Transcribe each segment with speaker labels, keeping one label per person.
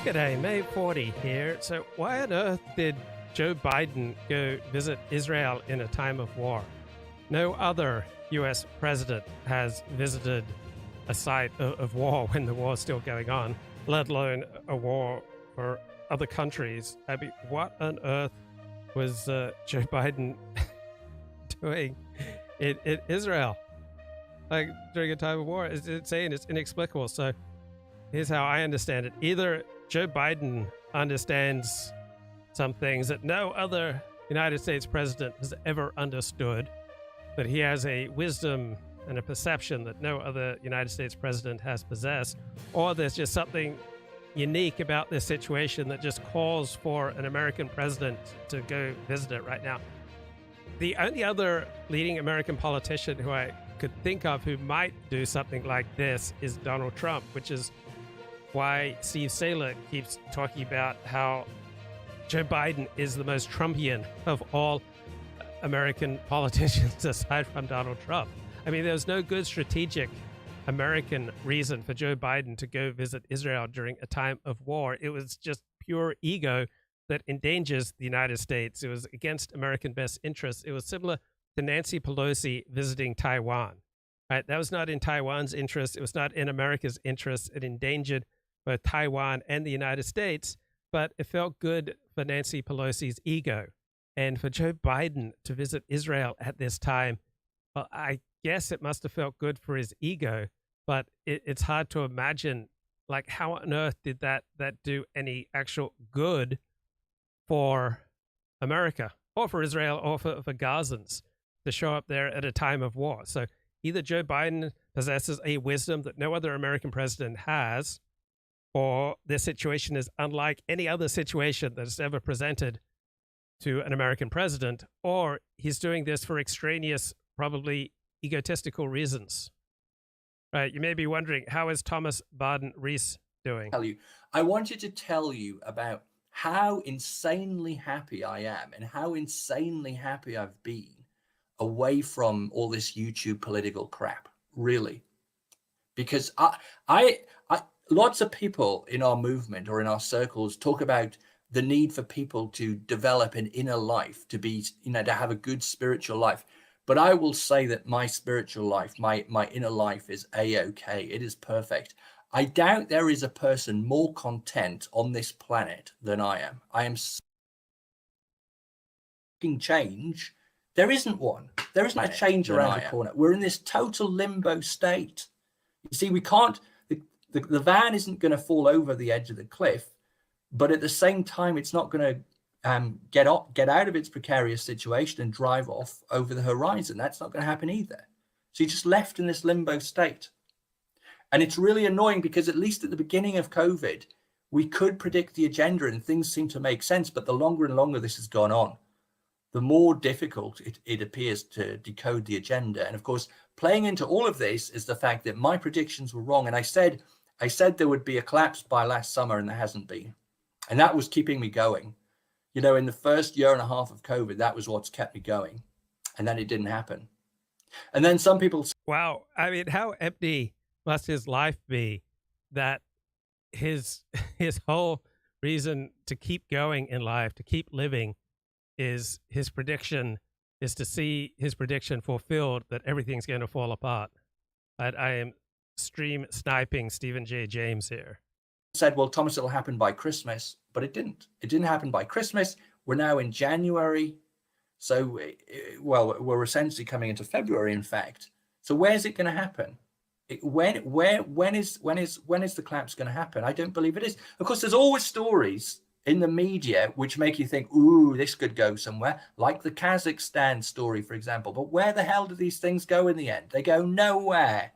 Speaker 1: G'day, May 40 here. So why on earth did Joe Biden go visit Israel in a time of war? No other U.S. president has visited a site of war when the war is still going on, let alone a war for other countries. I mean, what on earth was Joe Biden doing in Israel? Like, during a time of war? It's insane. It's inexplicable. So here's how I understand it. Either Joe Biden understands some things that no other United States president has ever understood, that he has a wisdom and a perception that no other United States president has possessed, or there's just something unique about this situation that just calls for an American president to go visit it right now. The only other leading American politician who I could think of who might do something like this is Donald Trump, which is why Steve Saylor keeps talking about how Joe Biden is the most Trumpian of all American politicians aside from Donald Trump. I mean, there's no good strategic American reason for Joe Biden to go visit Israel during a time of war. It was just pure ego that endangers the United States. It was against American best interests. It was similar to Nancy Pelosi visiting Taiwan. Right? That was not in Taiwan's interest. It was not in America's interest. It endangered both Taiwan and the United States, but it felt good for Nancy Pelosi's ego. And for Joe Biden to visit Israel at this time, well, I guess it must have felt good for his ego, but it's hard to imagine, like, how on earth did that do any actual good for America or for Israel or for Gazans to show up there at a time of war. So either Joe Biden possesses a wisdom that no other American president has, or this situation is unlike any other situation that has ever presented to an American president, or he's doing this for extraneous, probably egotistical reasons. Right? You may be wondering, how is Thomas Baden-Riess doing?
Speaker 2: I wanted to tell you about how insanely happy I am and how insanely happy I've been away from all this YouTube political crap, really. Because I lots of people in our movement or in our circles talk about the need for people to develop an inner life, to be, to have a good spiritual life. But I will say that my spiritual life, my inner life is A-OK. It is perfect. I doubt there is a person more content on this planet than I am. I am seeking change. There isn't one. There isn't a change around the corner. We're in this total limbo state. You see, we can't, the van isn't going to fall over the edge of the cliff, but at the same time, it's not going to get out of its precarious situation and drive off over the horizon. That's not going to happen either. So you're just left in this limbo state. And it's really annoying because at least at the beginning of COVID, we could predict the agenda and things seem to make sense. But the longer and longer this has gone on, the more difficult it appears to decode the agenda. And of course, playing into all of this is the fact that my predictions were wrong. And I said there would be a collapse by last summer, and there hasn't been. And that was keeping me going. In the first year and a half of COVID, that was what's kept me going. And then it didn't happen. And then some people...
Speaker 1: Wow. I mean, how empty must his life be that his whole reason to keep going in life, to keep living, is his prediction, is to see his prediction fulfilled that everything's going to fall apart. I am stream sniping Stephen J. James here.
Speaker 2: Said, well, Thomas, it'll happen by Christmas, but it didn't. It didn't happen by Christmas. We're now in January. So, well, we're essentially coming into February, in fact. So where's it going to happen? When is the collapse going to happen? I don't believe it is. Of course, there's always stories in the media which make you think, ooh, this could go somewhere, like the Kazakhstan story, for example. But where the hell do these things go in the end? They go nowhere.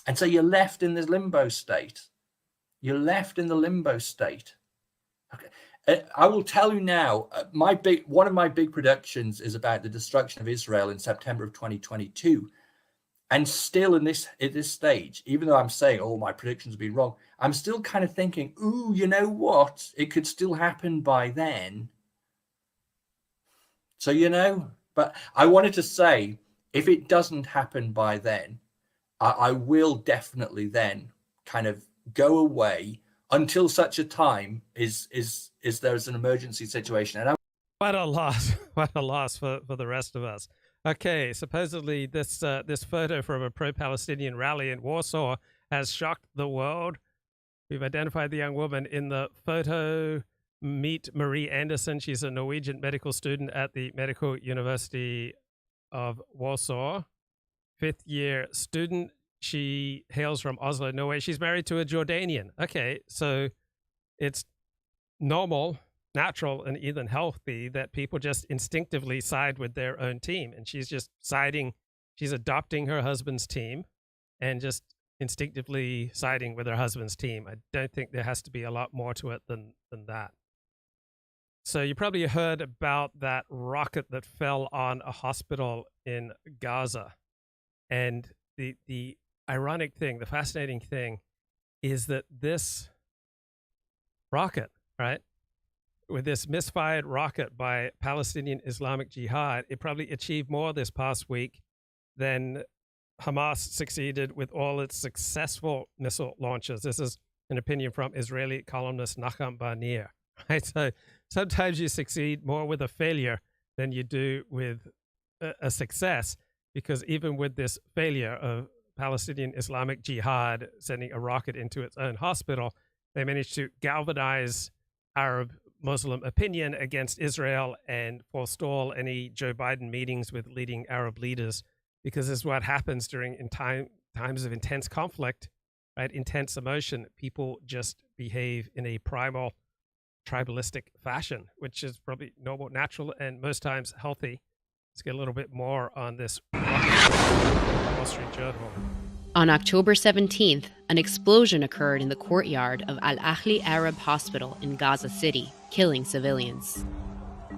Speaker 2: And so you're left in this limbo state. You're left in the limbo state. Okay. I will tell you now, one of my big predictions is about the destruction of Israel in September of 2022. And still at this stage, even though I'm saying, oh, my predictions have been wrong, I'm still kind of thinking, ooh, you know what? It could still happen by then. So, but I wanted to say, if it doesn't happen by then, I will definitely then kind of go away until such a time is there's an emergency situation. And
Speaker 1: what a loss for the rest of us. Okay, supposedly this photo from a pro-Palestinian rally in Warsaw has shocked the world. We've identified the young woman in the photo. Meet Marie Anderson. She's a Norwegian medical student at the Medical University of Warsaw, 5th-year student. She hails from Oslo, Norway. She's married to a Jordanian. Okay, so it's normal, natural, and even healthy that people just instinctively side with their own team. And she's just she's adopting her husband's team and just instinctively siding with her husband's team. I don't think there has to be a lot more to it than that. So you probably heard about that rocket that fell on a hospital in Gaza. And the ironic thing, the fascinating thing, is that this rocket, right, with this misfired rocket by Palestinian Islamic Jihad, it probably achieved more this past week than Hamas succeeded with all its successful missile launches. This is an opinion from Israeli columnist Nachum Barnir. Right? So sometimes you succeed more with a failure than you do with a success, because even with this failure of Palestinian Islamic Jihad sending a rocket into its own hospital, they managed to galvanize Arab Muslim opinion against Israel and forestall any Joe Biden meetings with leading Arab leaders, because this is what happens during times of intense conflict, right? Intense emotion. People just behave in a primal, tribalistic fashion, which is probably normal, natural, and most times healthy. Let's get a little bit more on this Wall Street Journal.
Speaker 3: On October 17th, an explosion occurred in the courtyard of Al-Ahli Arab Hospital in Gaza City, killing civilians.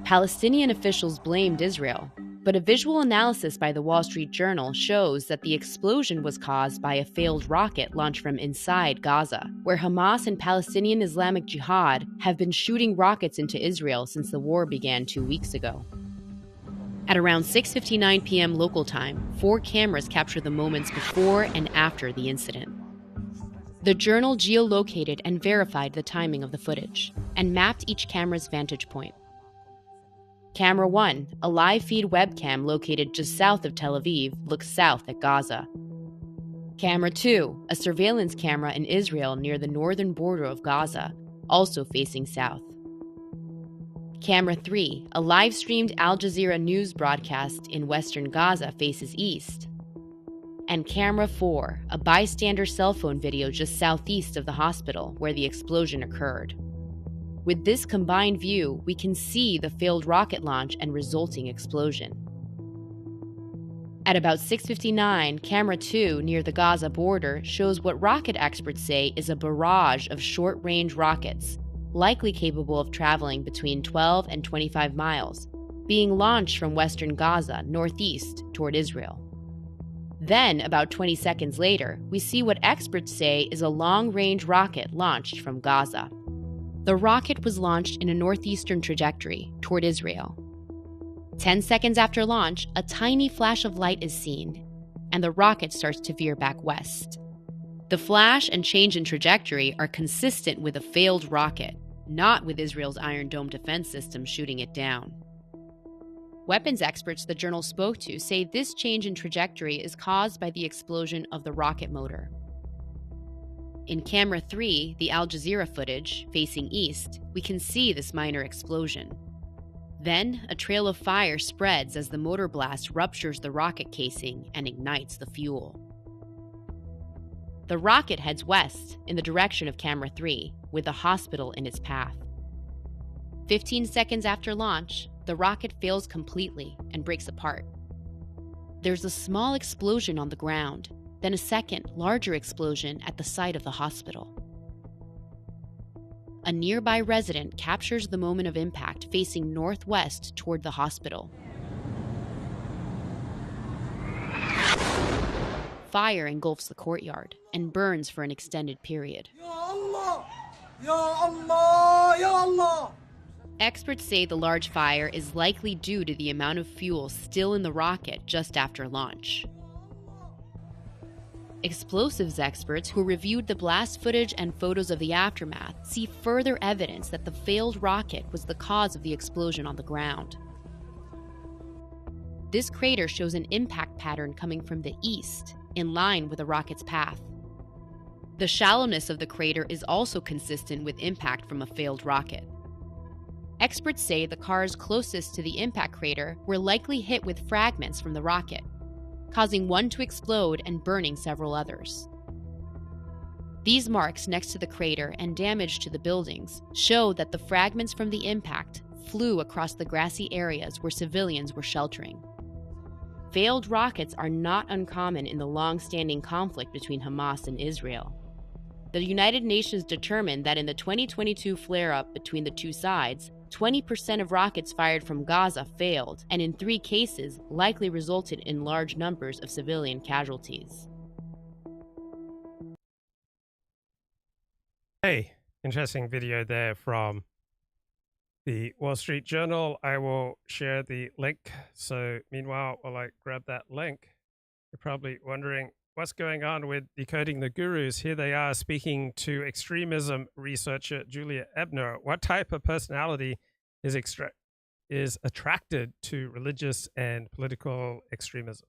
Speaker 3: Palestinian officials blamed Israel, but a visual analysis by the Wall Street Journal shows that the explosion was caused by a failed rocket launched from inside Gaza, where Hamas and Palestinian Islamic Jihad have been shooting rockets into Israel since the war began 2 weeks ago. At around 6:59 p.m. local time, 4 cameras captured the moments before and after the incident. The journal geolocated and verified the timing of the footage and mapped each camera's vantage point. Camera 1, a live feed webcam located just south of Tel Aviv, looks south at Gaza. Camera 2, a surveillance camera in Israel near the northern border of Gaza, also facing south. Camera 3, a live-streamed Al Jazeera news broadcast in western Gaza, faces east. And Camera 4, a bystander cell phone video just southeast of the hospital where the explosion occurred. With this combined view, we can see the failed rocket launch and resulting explosion. At about 6:59, Camera 2 near the Gaza border shows what rocket experts say is a barrage of short-range rockets, likely capable of traveling between 12 and 25 miles, being launched from western Gaza northeast toward Israel. Then, about 20 seconds later, we see what experts say is a long-range rocket launched from Gaza. The rocket was launched in a northeastern trajectory toward Israel. 10 seconds after launch, a tiny flash of light is seen, and the rocket starts to veer back west. The flash and change in trajectory are consistent with a failed rocket, not with Israel's Iron Dome defense system shooting it down. Weapons experts the journal spoke to say this change in trajectory is caused by the explosion of the rocket motor. In Camera 3, the Al Jazeera footage, facing east, we can see this minor explosion. Then, a trail of fire spreads as the motor blast ruptures the rocket casing and ignites the fuel. The rocket heads west in the direction of Camera 3, with the hospital in its path. 15 seconds after launch, the rocket fails completely and breaks apart. There's a small explosion on the ground, then a second, larger explosion at the site of the hospital. A nearby resident captures the moment of impact facing northwest toward the hospital. Fire engulfs the courtyard and burns for an extended period. Ya Allah! Ya Allah! Ya Allah! Experts say the large fire is likely due to the amount of fuel still in the rocket just after launch. Explosives experts who reviewed the blast footage and photos of the aftermath see further evidence that the failed rocket was the cause of the explosion on the ground. This crater shows an impact pattern coming from the east, in line with the rocket's path. The shallowness of the crater is also consistent with impact from a failed rocket. Experts say the cars closest to the impact crater were likely hit with fragments from the rocket, causing one to explode and burning several others. These marks next to the crater and damage to the buildings show that the fragments from the impact flew across the grassy areas where civilians were sheltering. Failed rockets are not uncommon in the long-standing conflict between Hamas and Israel. The United Nations determined that in the 2022 flare-up between the two sides, 20% of rockets fired from Gaza failed, and in 3 cases likely resulted in large numbers of civilian casualties.
Speaker 1: Hey, interesting video there from the Wall Street Journal. I will share the link. So meanwhile, while I grab that link, you're probably wondering what's going on with Decoding the Gurus. Here they are speaking to extremism researcher Julia Ebner. What type of personality is attracted to religious and political extremism?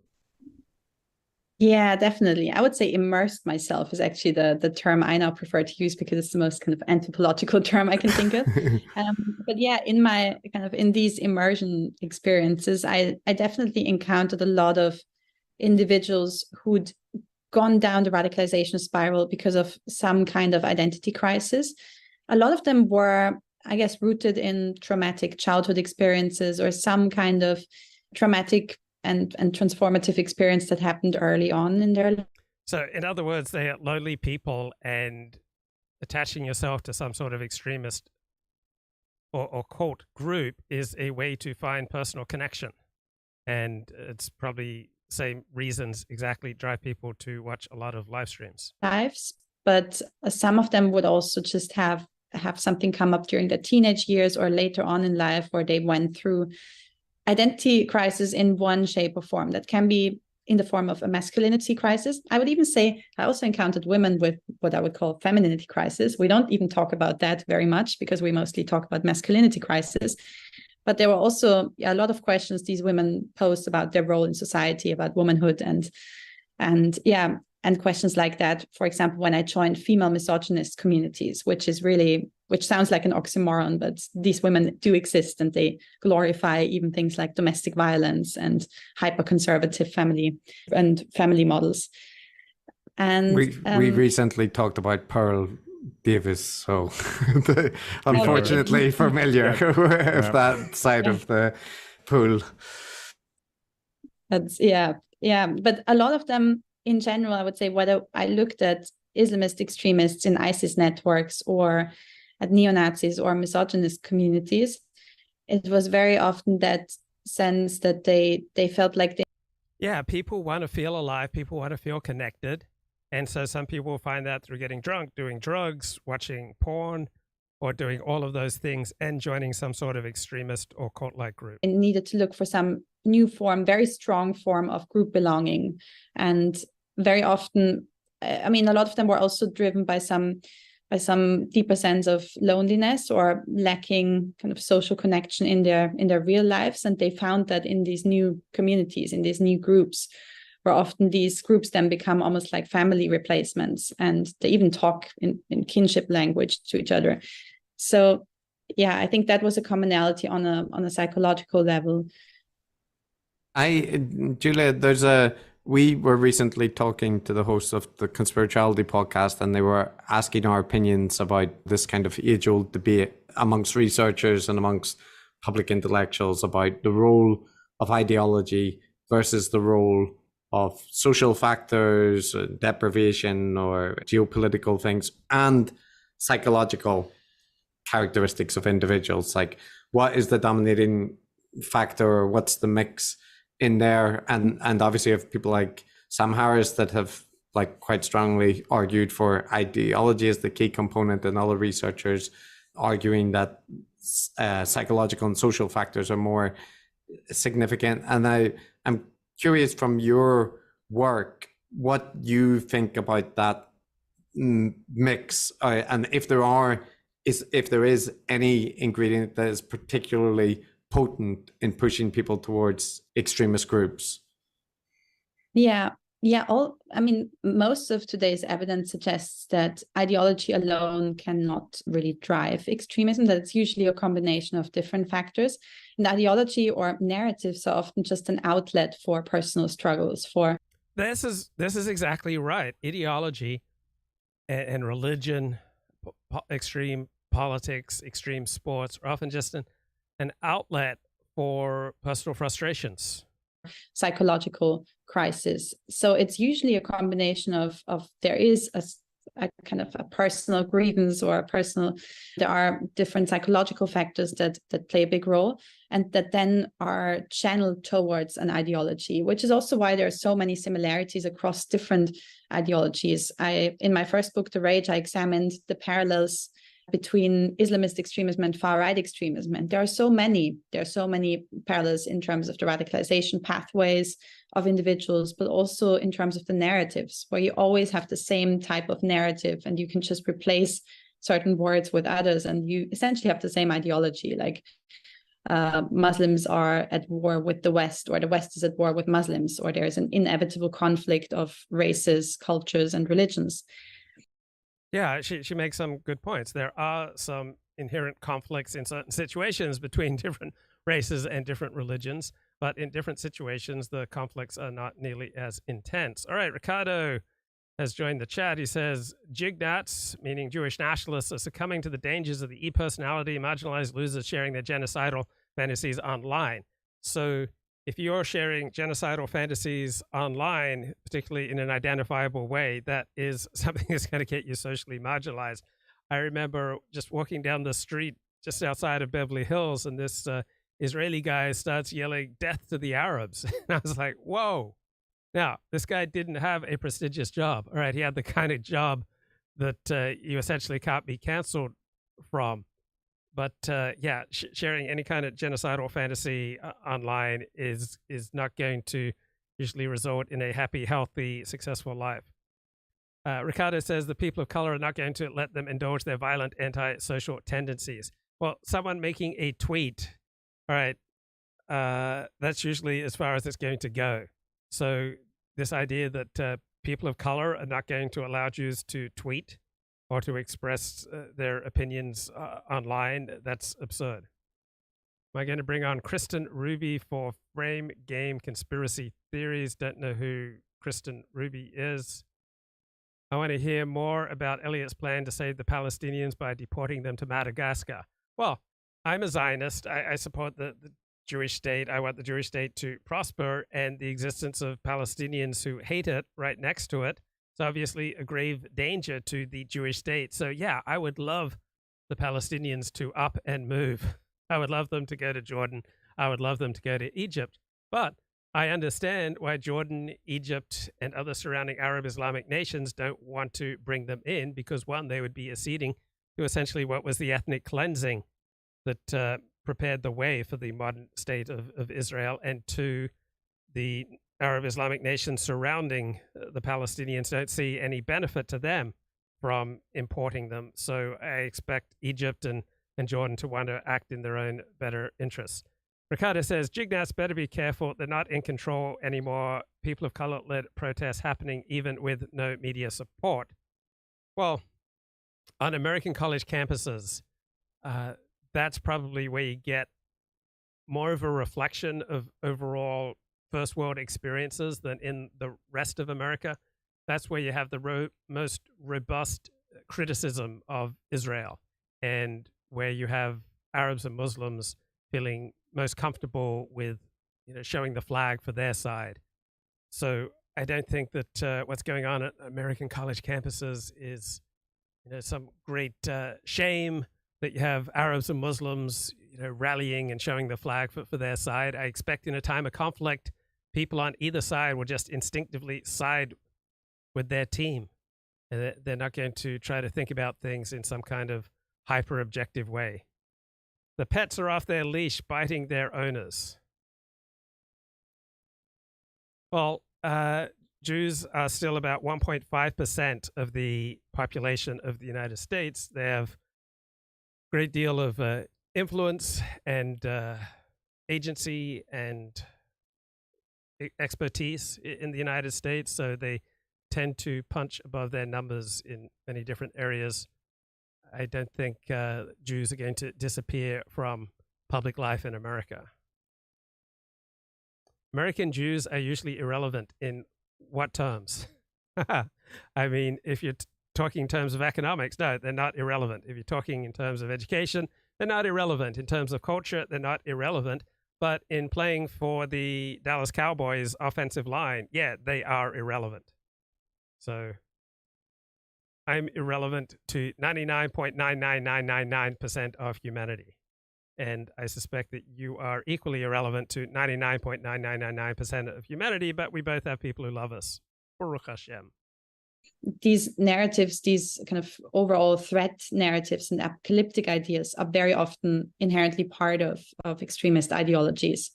Speaker 4: Yeah, definitely. I would say immersed myself is actually the term I now prefer to use because it's the most kind of anthropological term I can think of. But yeah, in these immersion experiences, I definitely encountered a lot of individuals who'd gone down the radicalization spiral because of some kind of identity crisis. A lot of them were, I guess, rooted in traumatic childhood experiences or some kind of traumatic and transformative experience that happened early on in their life.
Speaker 1: So in other words, they are lonely people, and attaching yourself to some sort of extremist or cult group is a way to find personal connection. And it's probably same reasons exactly drive people to watch a lot of live streams.
Speaker 4: Lives, but some of them would also just have something come up during their teenage years or later on in life where they went through identity crisis in one shape or form. That can be in the form of a masculinity crisis. I would even say I also encountered women with what I would call femininity crisis. We don't even talk about that very much because we mostly talk about masculinity crisis. But there were also a lot of questions these women posed about their role in society, about womanhood and questions like that. For example, when I joined female misogynist communities, which sounds like an oxymoron, but these women do exist and they glorify even things like domestic violence and hyper-conservative family models. And
Speaker 5: we recently talked about Pearl Davis, so unfortunately familiar with that side of the pool.
Speaker 4: But a lot of them, in general, I would say, whether I looked at Islamist extremists in ISIS networks or at neo-Nazis or misogynist communities, it was very often that sense that they felt like they...
Speaker 1: Yeah, people want to feel alive. People want to feel connected. And so some people find that through getting drunk, doing drugs, watching porn, or doing all of those things and joining some sort of extremist or cult-like group.
Speaker 4: It needed to look for some new form, very strong form of group belonging. And very often, a lot of them were also driven by some deeper sense of loneliness or lacking kind of social connection in their real lives. And they found that in these new communities, in these new groups, where often these groups then become almost like family replacements, and they even talk in kinship language to each other. So yeah, I think that was a commonality on a psychological level.
Speaker 5: Julia, we were recently talking to the hosts of the Conspirituality podcast, and they were asking our opinions about this kind of age-old debate amongst researchers and amongst public intellectuals about the role of ideology versus the role of social factors, deprivation or geopolitical things, and psychological characteristics of individuals. Like, what is the dominating factor, or what's the mix in there? And obviously you have people like Sam Harris that have like quite strongly argued for ideology as the key component, and other researchers arguing that psychological and social factors are more significant. And I'm curious, from your work, what you think about that mix, and if there is any ingredient that is particularly potent in pushing people towards extremist groups.
Speaker 4: Yeah. Most of today's evidence suggests that ideology alone cannot really drive extremism, that it's usually a combination of different factors. And ideology or narratives are often just an outlet for personal struggles.
Speaker 1: This is exactly right. Ideology and religion, extreme politics, extreme sports are often just an outlet for personal frustrations,
Speaker 4: psychological crisis. So it's usually a combination of there is a kind of a personal grievance or there are different psychological factors that play a big role and that then are channeled towards an ideology, which is also why there are so many similarities across different ideologies. In my first book, The Rage, I examined the parallels between Islamist extremism and far-right extremism. And there are so many parallels in terms of the radicalization pathways of individuals, but also in terms of the narratives, where you always have the same type of narrative and you can just replace certain words with others and you essentially have the same ideology, like Muslims are at war with the West, or the West is at war with Muslims, or there's an inevitable conflict of races, cultures, and religions.
Speaker 1: Yeah, she makes some good points. There are some inherent conflicts in certain situations between different races and different religions, but in different situations, the conflicts are not nearly as intense. All right, Ricardo has joined the chat. He says, Jignats, meaning Jewish nationalists, are succumbing to the dangers of the e-personality, marginalized losers sharing their genocidal fantasies online. So if you're sharing genocidal fantasies online, particularly in an identifiable way, that is something that's going to get you socially marginalized. I remember just walking down the street just outside of Beverly Hills, and this Israeli guy starts yelling, "Death to the Arabs." And I was like, whoa. Now, this guy didn't have a prestigious job. All right, he had the kind of job that you essentially can't be canceled from. But sharing any kind of genocidal fantasy online is not going to usually result in a happy, healthy, successful life. Ricardo says the people of color are not going to let them indulge their violent anti-social tendencies. Well, someone making a tweet, all right, that's usually as far as it's going to go. So this idea that people of color are not going to allow Jews to tweet or to express their opinions online, that's absurd. Am I going to bring on Kristen Ruby for Frame Game Conspiracy Theories? Don't know who Kristen Ruby is. I want to hear more about Elliot's plan to save the Palestinians by deporting them to Madagascar. Well, I'm a Zionist. I support the Jewish state. I want the Jewish state to prosper, and the existence of Palestinians who hate it right next to it is obviously a grave danger to the Jewish state. So yeah, I would love the Palestinians to up and move. I would love them to go to Jordan. I would love them to go to Egypt. But I understand why Jordan, Egypt, and other surrounding Arab Islamic nations don't want to bring them in, because one, they would be acceding to essentially what was the ethnic cleansing that prepared the way for the modern state of Israel, and two, the Arab Islamic nations surrounding the Palestinians don't see any benefit to them from importing them. So I expect Egypt and Jordan to want to act in their own better interests. Ricardo says, Jignats better be careful. They're not in control anymore. People of color led protests happening even with no media support. Well, on American college campuses, that's probably where you get more of a reflection of overall first world experiences than in the rest of America. That's where you have the most robust criticism of Israel, and where you have Arabs and Muslims feeling most comfortable with, showing the flag for their side. So I don't think that what's going on at American college campuses is, some great shame that you have Arabs and Muslims, rallying and showing the flag for their side. I expect in a time of conflict, people on either side will just instinctively side with their team. And they're not going to try to think about things in some kind of hyper-objective way. The pets are off their leash, biting their owners. Well, Jews are still about 1.5% of the population of the United States. They have a great deal of influence and agency and expertise in the United States, so they tend to punch above their numbers in many different areas. I don't think Jews are going to disappear from public life in America. American Jews are usually irrelevant in what terms? I mean, if you're talking in terms of economics, no, they're not irrelevant. If you're talking in terms of education, they're not irrelevant. In terms of culture, they're not irrelevant. But in playing for the Dallas Cowboys offensive line, yeah, they are irrelevant. So I'm irrelevant to 99.99999% of humanity. And I suspect that you are equally irrelevant to 99.9999% of humanity, but we both have people who love us. Baruch Hashem.
Speaker 4: These narratives, these kind of overall threat narratives and apocalyptic ideas are very often inherently part of extremist ideologies.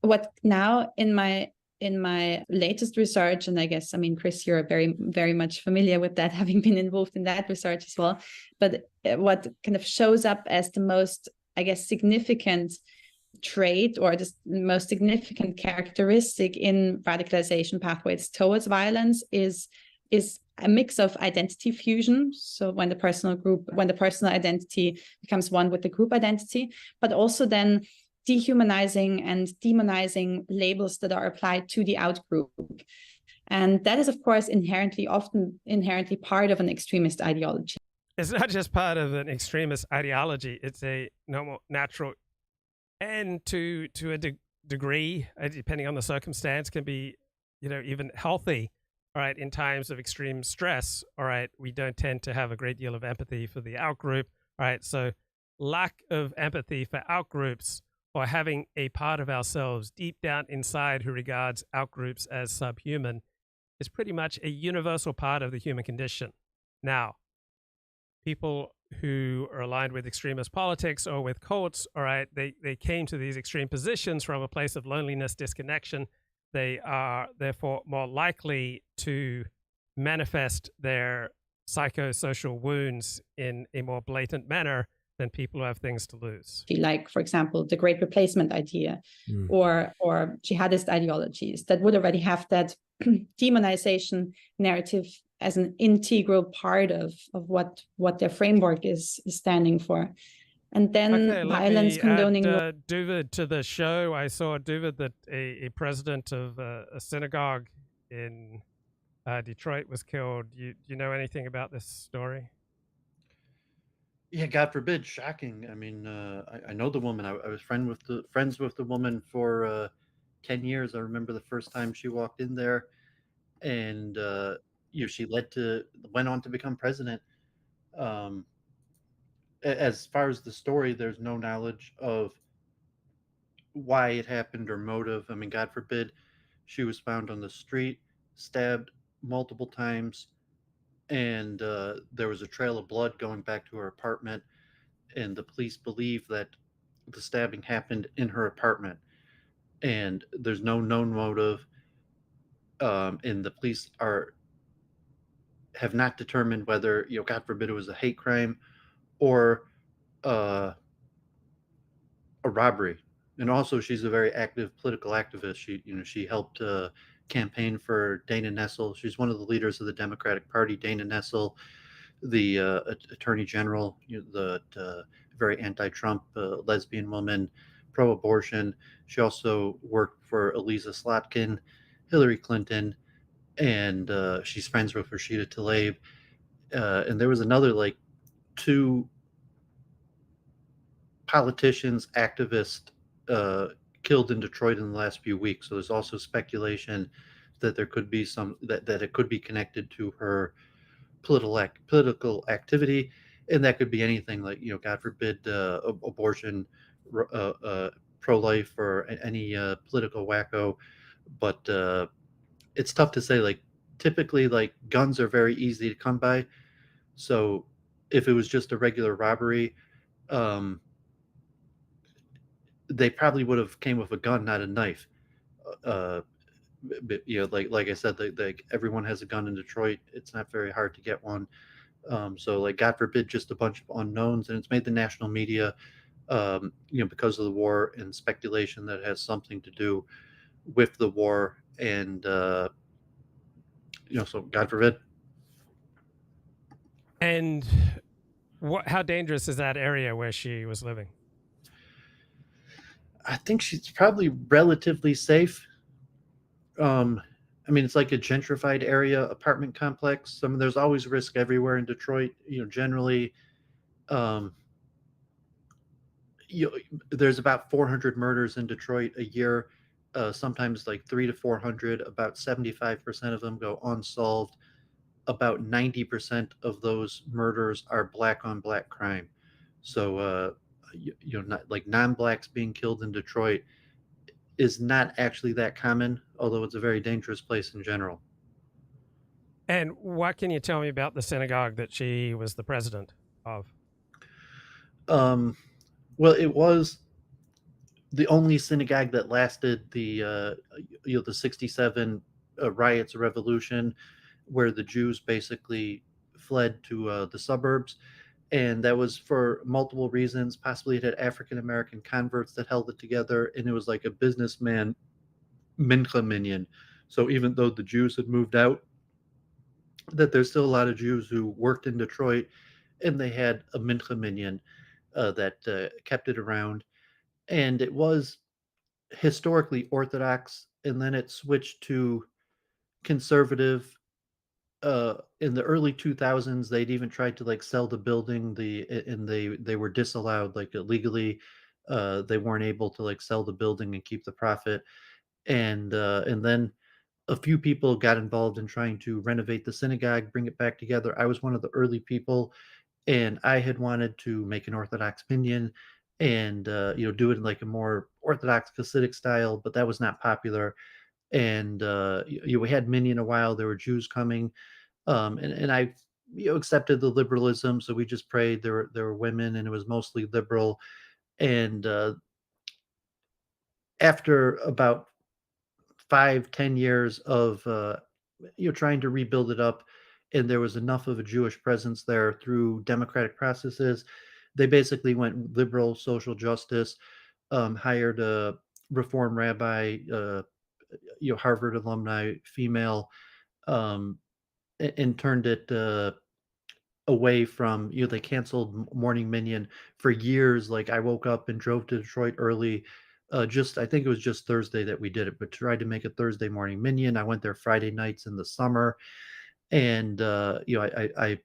Speaker 4: What now in my latest research, and I guess, I mean, Chris, you're very, very much familiar with that, having been involved in that research as well. But what kind of shows up as the most, I guess, significant trait or the most significant characteristic in radicalization pathways towards violence is a mix of identity fusion. So when the personal identity becomes one with the group identity, but also then dehumanizing and demonizing labels that are applied to the outgroup. And that is, of course, inherently part of an extremist ideology.
Speaker 1: It's not just part of an extremist ideology. It's a normal, natural, and to a degree, depending on the circumstance, can be, even healthy. All right, in times of extreme stress, all right, we don't tend to have a great deal of empathy for the outgroup. All right, so lack of empathy for outgroups, or having a part of ourselves deep down inside who regards outgroups as subhuman, is pretty much a universal part of the human condition. Now, people who are aligned with extremist politics or with cults, all right, they came to these extreme positions from a place of loneliness, disconnection. They are therefore more likely to manifest their psychosocial wounds in a more blatant manner than people who have things to lose.
Speaker 4: Like, for example, the Great Replacement idea or jihadist ideologies that would already have that demonization narrative as an integral part of what their framework is standing for. And then violence condoning.
Speaker 1: Dooovid to the show. I saw Dooovid that a president of a synagogue in Detroit was killed. Do you know anything about this story?
Speaker 6: Yeah, God forbid, shocking. I mean, I know the woman. I was friends with the woman for 10 years. I remember the first time she walked in there, and she went on to become president. As far as the story, there's no knowledge of why it happened or motive. I mean, God forbid, she was found on the street, stabbed multiple times, and there was a trail of blood going back to her apartment, and the police believe that the stabbing happened in her apartment, and there's no known motive, and the police have not determined whether, God forbid, it was a hate crime or a robbery. And also, she's a very active political activist. She helped campaign for Dana Nessel. She's one of the leaders of the Democratic Party. Dana Nessel, the Attorney General, the very anti-Trump lesbian woman, pro-abortion. She also worked for Elisa Slotkin, Hillary Clinton, and she's friends with Rashida Tlaib. And there was another two politicians, activists killed in Detroit in the last few weeks. So there's also speculation that there could be that it could be connected to her political activity, and that could be anything like, God forbid, abortion, pro-life, or any political wacko. But it's tough to say. Typically, guns are very easy to come by. So if it was just a regular robbery, they probably would have came with a gun, not a knife. But, like I said, like everyone has a gun in Detroit. It's not very hard to get one. So like, God forbid, just a bunch of unknowns, and it's made the national media, because of the war and speculation that it has something to do with the war, and so God forbid.
Speaker 1: And how dangerous is that area where she was living?
Speaker 6: I think she's probably relatively safe. It's like a gentrified area, apartment complex. There's always risk everywhere in Detroit. Generally, there's about 400 murders in Detroit a year. Sometimes like 300 to 400. About 75% of them go unsolved. About 90% of those murders are black on black crime. So, not like non-blacks being killed in Detroit is not actually that common, although it's a very dangerous place in general.
Speaker 1: And what can you tell me about the synagogue that she was the president of?
Speaker 6: Well, it was the only synagogue that lasted the 67 riots, revolution, where the Jews basically fled to the suburbs. And that was for multiple reasons. Possibly it had African American converts that held it together, and it was like a businessman mincha minyan. So even though the Jews had moved out, that there's still a lot of Jews who worked in Detroit, and they had a mincha minyan that kept it around. And it was historically Orthodox, and then it switched to conservative. In the early 2000s, they'd even tried to like sell the building, and they were disallowed, like legally. They weren't able to like sell the building and keep the profit. And then a few people got involved in trying to renovate the synagogue, bring it back together. I was one of the early people, and I had wanted to make an Orthodox minyan and do it in like a more Orthodox Hasidic style, but that was not popular. And we had minyan a while. There were Jews coming, and I accepted the liberalism. So we just prayed. There were women, and it was mostly liberal. And after about 5-10 years of trying to rebuild it up, and there was enough of a Jewish presence there through democratic processes, they basically went liberal, social justice, hired a reform rabbi, Harvard alumni, female, and turned it away from, they canceled morning minyan for years. Like, I woke up and drove to Detroit early. I think it was just Thursday that we did it, but tried to make a Thursday morning minyan. I went there Friday nights in the summer, and I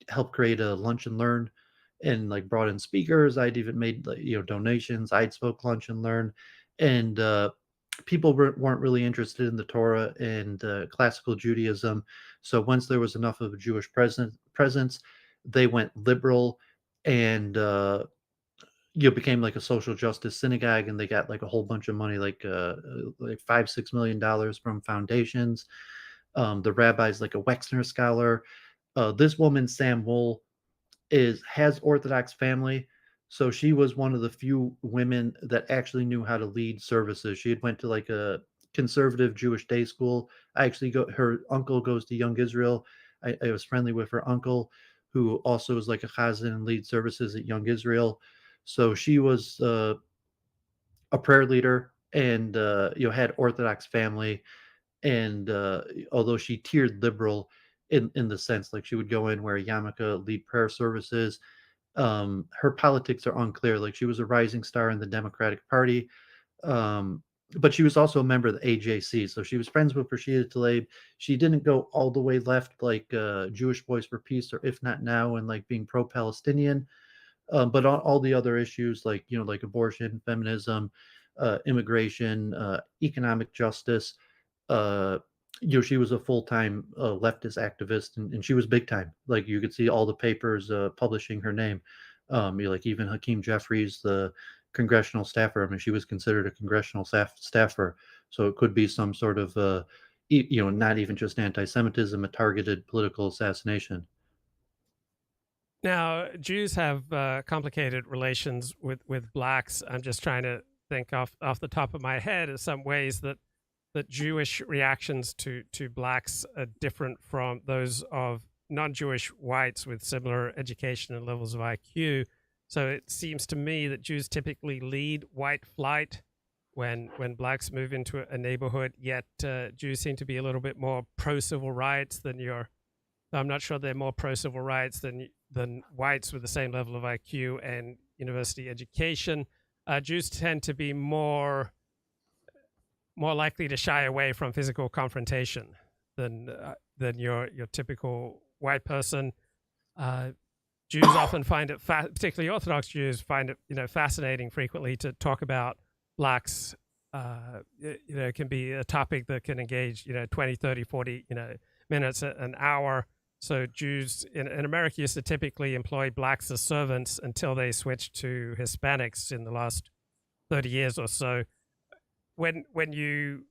Speaker 6: helped create a lunch and learn, and like brought in speakers. I'd even made like, donations. I'd spoke lunch and learn, and people weren't really interested in the Torah and classical Judaism. So once there was enough of a Jewish presence, they went liberal, and became like a social justice synagogue, and they got like a whole bunch of money, like $5-6 million from foundations. The rabbi's like a Wexner scholar. This woman, Sam Wool, has Orthodox family, so she was one of the few women that actually knew how to lead services. She had went to like a conservative Jewish day school. Her uncle goes to Young Israel. I was friendly with her uncle, who also is like a chazan and leads services at Young Israel. So she was a prayer leader, and had Orthodox family. And although she tiered liberal in the sense, like she would go in, wear a yarmulke, lead prayer services, her politics are unclear. Like, she was a rising star in the Democratic Party, but she was also a member of the AJC, so she was friends with Rashida Tlaib. She didn't go all the way left, like Jewish Voice for Peace or If Not Now, and like being pro-Palestinian. But on all the other issues, like like abortion, feminism, immigration, economic justice, she was a full-time leftist activist, and she was big time. Like, you could see all the papers publishing her name. Like even Hakeem Jeffries, the congressional staffer. I mean, she was considered a congressional staffer. So it could be some sort of not even just anti-Semitism, a targeted political assassination.
Speaker 1: Now, Jews have complicated relations with blacks. I'm just trying to think off the top of my head of some ways that that Jewish reactions to blacks are different from those of non-Jewish whites with similar education and levels of IQ. So it seems to me that Jews typically lead white flight when blacks move into a neighborhood, yet Jews seem to be a little bit more pro-civil rights than I'm not sure they're more pro-civil rights than whites with the same level of IQ and university education. Jews tend to be more likely to shy away from physical confrontation than your typical white person. Jews often find it, particularly Orthodox Jews, find it fascinating frequently to talk about blacks. It can be a topic that can engage 20, 30, 40 minutes, an hour. So Jews in America used to typically employ blacks as servants until they switched to Hispanics in the last 30 years or so. When you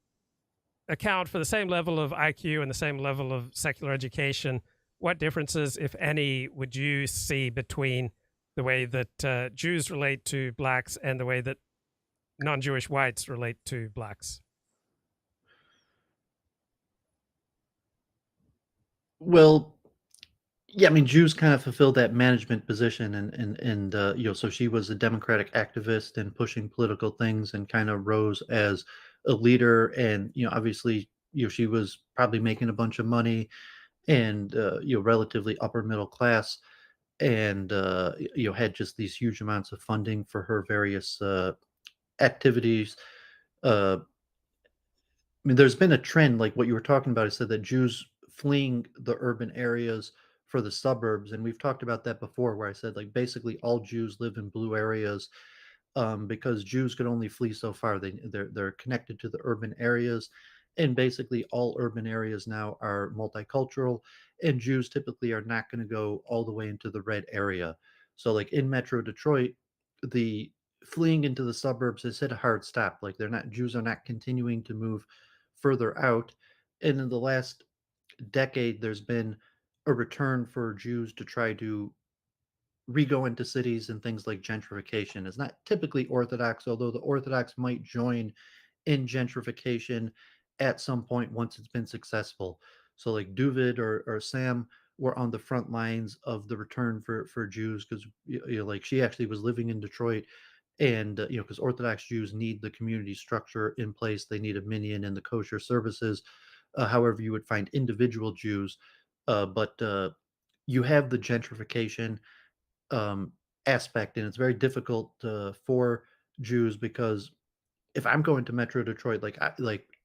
Speaker 1: account for the same level of IQ and the same level of secular education, what differences, if any, would you see between the way that Jews relate to blacks and the way that non-Jewish whites relate to blacks?
Speaker 6: Well, yeah, I mean, Jews kind of fulfilled that management position, and so she was a Democratic activist and pushing political things, and kind of rose as a leader. And obviously, she was probably making a bunch of money, and relatively upper middle class, and had just these huge amounts of funding for her various activities. I mean, there's been a trend, like what you were talking about. I said that Jews fleeing the urban areas for the suburbs, and we've talked about that before, where I said like basically all Jews live in blue areas, because Jews could only flee so far. They're connected to the urban areas, and basically all urban areas now are multicultural, and Jews typically are not going to go all the way into the red area. So like in Metro Detroit, the fleeing into the suburbs has hit a hard stop. Like Jews are not continuing to move further out. And in the last decade, there's been a return for Jews to try to re-go into cities, and things like gentrification is not typically Orthodox, although the Orthodox might join in gentrification at some point once it's been successful. So like Dooovid or Sam were on the front lines of the return for Jews, because like she actually was living in Detroit, and because Orthodox Jews need the community structure in place, they need a minyan and the kosher services. However, you would find individual Jews, but you have the gentrification um, aspect, and it's very difficult for Jews, because if I'm going to Metro Detroit,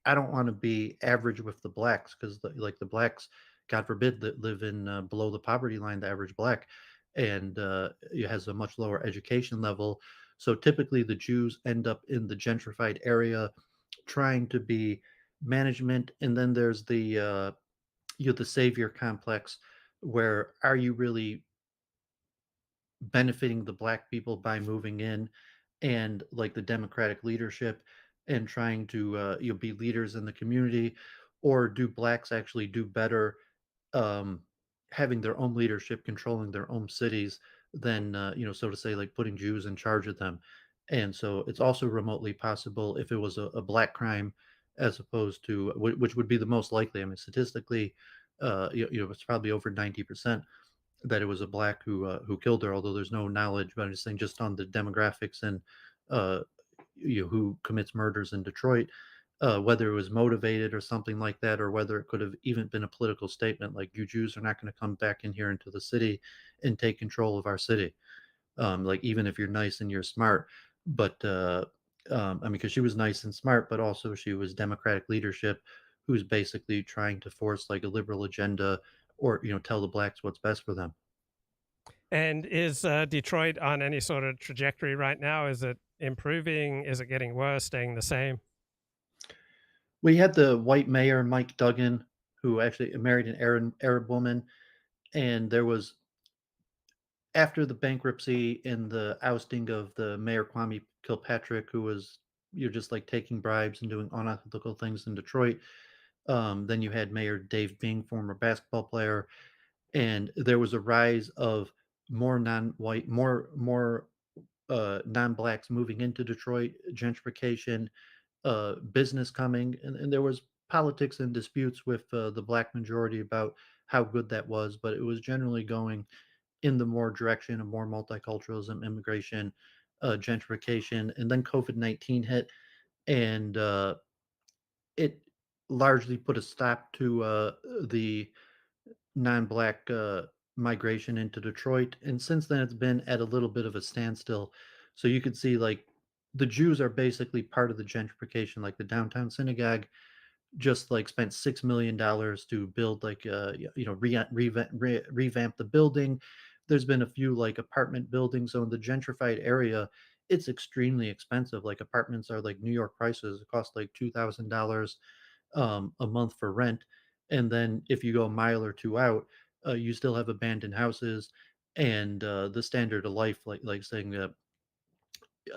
Speaker 6: I don't want to be average with the blacks, because the blacks, God forbid, that live in below the poverty line, the average black, and it has a much lower education level. So typically, the Jews end up in the gentrified area, trying to be management, and then there's the the savior complex, where are you really benefiting the black people by moving in, and like the democratic leadership, and trying to be leaders in the community, or do blacks actually do better um, having their own leadership, controlling their own cities, than so to say, like putting Jews in charge of them? And so it's also remotely possible, if it was a black crime, as opposed to which would be the most likely. I mean, statistically, it's probably over 90% that it was a black who killed her, although there's no knowledge. But I'm just saying, just on the demographics, and uh, who commits murders in Detroit, whether it was motivated or something like that, or whether it could have even been a political statement, like, you Jews are not going to come back in here into the city and take control of our city, like, even if you're nice and you're smart. But I mean, because she was nice and smart, but also she was democratic leadership, who's basically trying to force like a liberal agenda, or tell the blacks what's best for them.
Speaker 1: And is Detroit on any sort of trajectory right now? Is it improving? Is it getting worse? Staying the same?
Speaker 6: We had the white mayor, Mike Duggan, who actually married an Arab woman, and there was, after the bankruptcy and the ousting of the mayor Kwame Kilpatrick, who was, you're just like taking bribes and doing unethical things in Detroit. Then you had Mayor Dave Bing, former basketball player, and there was a rise of more non-white, more non-blacks moving into Detroit, gentrification, business coming, and there was politics and disputes with the black majority about how good that was, but it was generally going in the more direction of more multiculturalism, immigration, gentrification, and then COVID-19 hit, and it largely put a stop to the non-black migration into Detroit, and since then it's been at a little bit of a standstill. So you could see like the Jews are basically part of the gentrification. Like the downtown synagogue just like spent $6 million to build like revamp the building. There's been a few like apartment buildings. So in the gentrified area, it's extremely expensive. Like apartments are like New York prices. It costs like $2,000 a month for rent. And then if you go a mile or two out, you still have abandoned houses and the standard of life, like saying that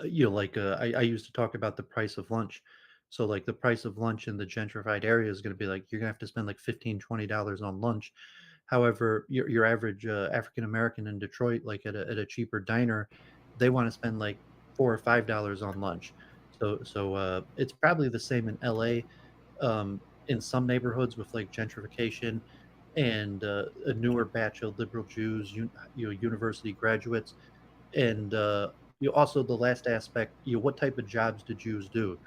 Speaker 6: I used to talk about the price of lunch. So like the price of lunch in the gentrified area is going to be like you're going to have to spend like $15-20 on lunch. However, your average African American in Detroit, like at a cheaper diner, they want to spend like $4 or $5 on lunch. So it's probably the same in LA, in some neighborhoods with like gentrification and a newer batch of liberal Jews, university graduates, and also the last aspect, what type of jobs do Jews do?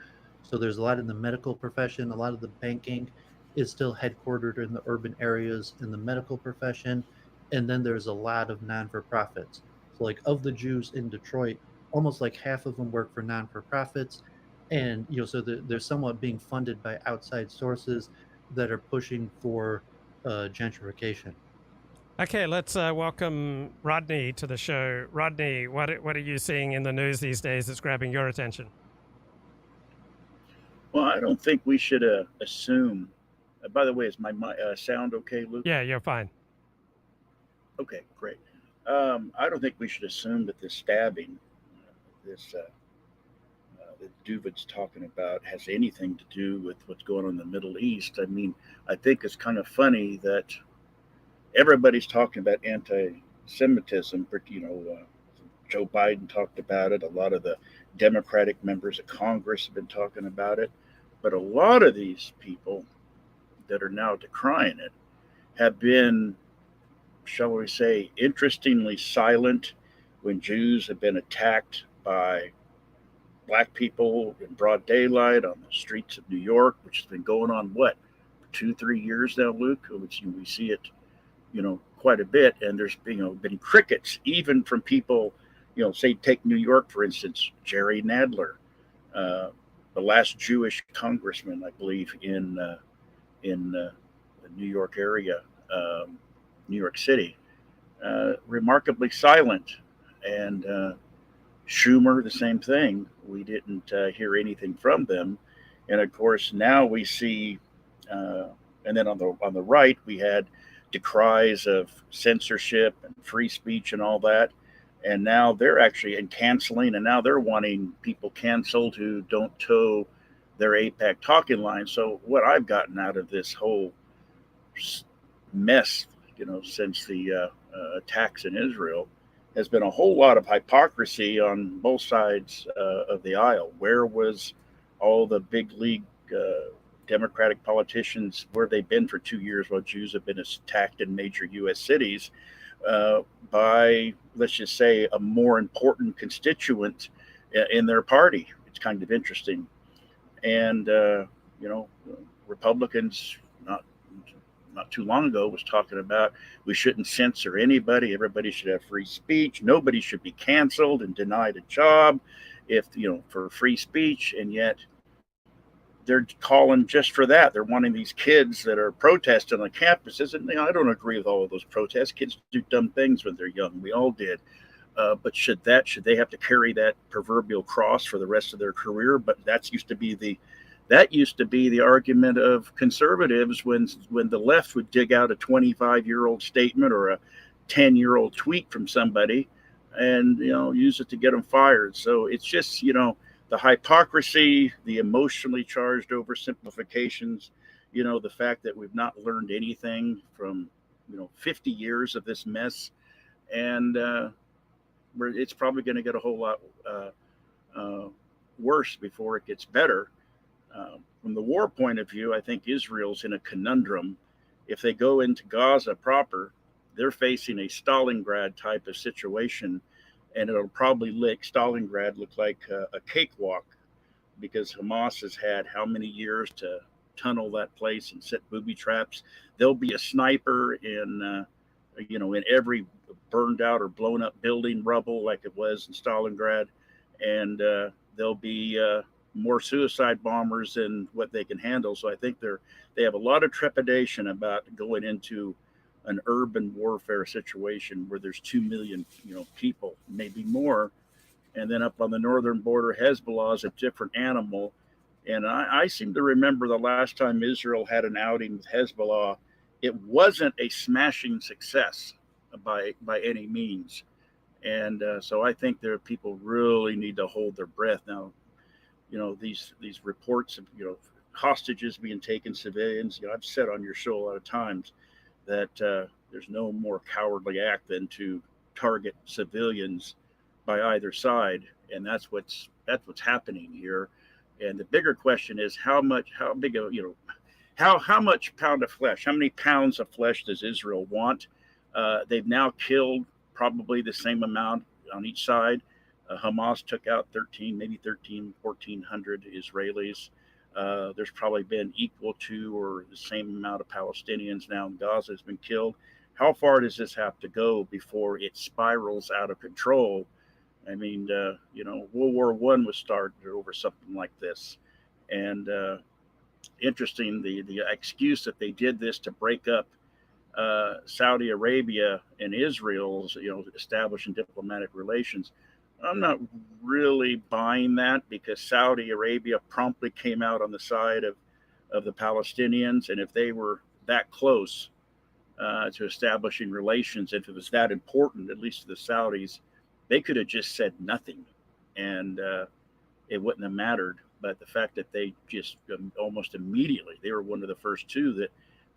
Speaker 6: So there's a lot in the medical profession. A lot of the banking is still headquartered in the urban areas in the medical profession, and then there's a lot of non-for-profits. So like of the Jews in Detroit, almost like half of them work for non-for-profits, and so they're somewhat being funded by outside sources that are pushing for gentrification.
Speaker 1: Okay, let's welcome Rodney to the show. Rodney, what are you seeing in the news these days that's grabbing your attention?
Speaker 7: Well, I don't think we should assume. By the way, is my sound okay, Luke?
Speaker 1: Yeah, you're fine.
Speaker 7: Okay, great. I don't think we should assume that this stabbing, that Doovid's talking about, has anything to do with what's going on in the Middle East. I mean, I think it's kind of funny that everybody's talking about anti-Semitism. Joe Biden talked about it. A lot of the Democratic members of Congress have been talking about it. But a lot of these people that are now decrying it have been, shall we say, interestingly silent when Jews have been attacked by black people in broad daylight on the streets of New York, which has been going on, 2-3 years now, Luke? Which we see it, quite a bit. And there's been crickets, even from people, say take New York, for instance, Jerry Nadler, the last Jewish congressman, I believe, in the New York area, New York City, remarkably silent. And Schumer, the same thing. We didn't hear anything from them. And of course, now we see, and then on the right, we had decries of censorship and free speech and all that. And now they're actually canceling, and now they're wanting people canceled who don't toe their AIPAC talking line. So what I've gotten out of this whole mess, since the attacks in Israel, has been a whole lot of hypocrisy on both sides of the aisle. Where was all the big league Democratic politicians? Where have they been for 2 years while Jews have been attacked in major U.S. cities by, let's just say, a more important constituent in their party? It's kind of interesting. And, Republicans not too long ago was talking about we shouldn't censor anybody. Everybody should have free speech. Nobody should be canceled and denied a job for free speech. And yet they're calling just for that. They're wanting these kids that are protesting on campuses. And I don't agree with all of those protests. Kids do dumb things when they're young. We all did. But should they have to carry that proverbial cross for the rest of their career? But that used to be the argument of conservatives when the left would dig out a 25-year-old statement or a 10-year-old tweet from somebody and use it to get them fired. So it's just the hypocrisy, the emotionally charged oversimplifications, the fact that we've not learned anything from 50 years of this mess, and it's probably going to get a whole lot worse before it gets better. From the war point of view, I think Israel's in a conundrum. If they go into Gaza proper, they're facing a Stalingrad type of situation, and it'll probably Stalingrad look like a cakewalk, because Hamas has had how many years to tunnel that place and set booby traps. There'll be a sniper in every burned out or blown up building rubble like it was in Stalingrad, and there'll be more suicide bombers than what they can handle. So I think they have a lot of trepidation about going into an urban warfare situation where there's 2 million people, maybe more. And then up on the northern border, Hezbollah is a different animal. And I seem to remember the last time Israel had an outing with Hezbollah, it wasn't a smashing success by any means. And so I think there are people really need to hold their breath now. These reports of hostages being taken, civilians. I've said on your show a lot of times that there's no more cowardly act than to target civilians by either side, and that's what's happening here. And the bigger question is how much pound of flesh, how many pounds of flesh does Israel want? They've now killed probably the same amount on each side. Hamas took out 1,400 Israelis. There's probably been equal to or the same amount of Palestinians now in Gaza has been killed. How far does this have to go before it spirals out of control? I mean, World War I was started over something like this. And interesting, the excuse that they did this to break up Saudi Arabia and Israel's, establishing diplomatic relations. I'm not really buying that, because Saudi Arabia promptly came out on the side of the Palestinians. And if they were that close to establishing relations, if it was that important, at least to the Saudis, they could have just said nothing and it wouldn't have mattered. But the fact that they just almost immediately, they were one of the first two that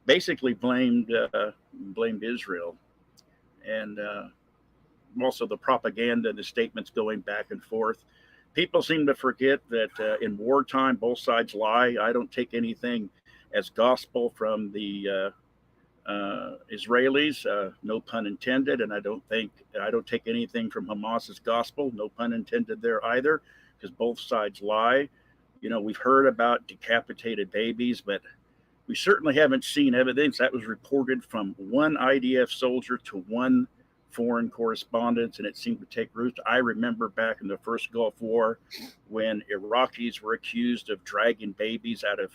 Speaker 7: basically blamed Israel. And also the propaganda, the statements going back and forth. People seem to forget that in wartime, both sides lie. I don't take anything as gospel from the Israelis, no pun intended, and I don't take anything from Hamas as gospel, no pun intended there either, because both sides lie. We've heard about decapitated babies, but we certainly haven't seen evidence. That was reported from one IDF soldier to one foreign correspondent, and it seemed to take root. I remember back in the first Gulf War when Iraqis were accused of dragging babies out of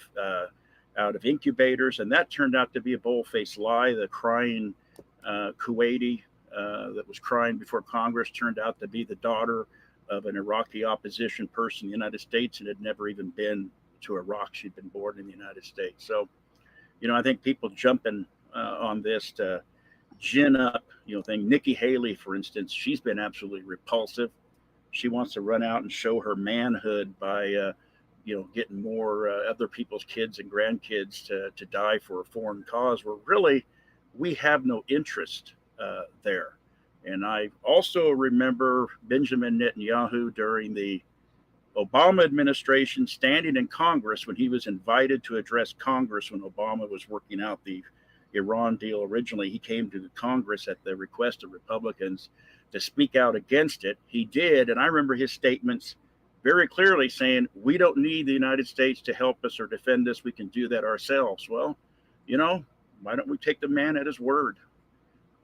Speaker 7: incubators, and that turned out to be a bold-faced lie. The crying Kuwaiti that was crying before Congress turned out to be the daughter of an Iraqi opposition person in the United States and had never even been to Iraq. She'd been born in the United States. So, I think people jumping on this to gin up, thing. Nikki Haley, for instance, she's been absolutely repulsive. She wants to run out and show her manhood by, getting more other people's kids and grandkids to die for a foreign cause, where really we have no interest there. And I also remember Benjamin Netanyahu during the Obama administration standing in Congress when he was invited to address Congress when Obama was working out the Iran deal originally. He came to the Congress at the request of Republicans to speak out against it. He did, and I remember his statements very clearly saying, we don't need the United States to help us or defend us. We can do that ourselves. Well, why don't we take the man at his word?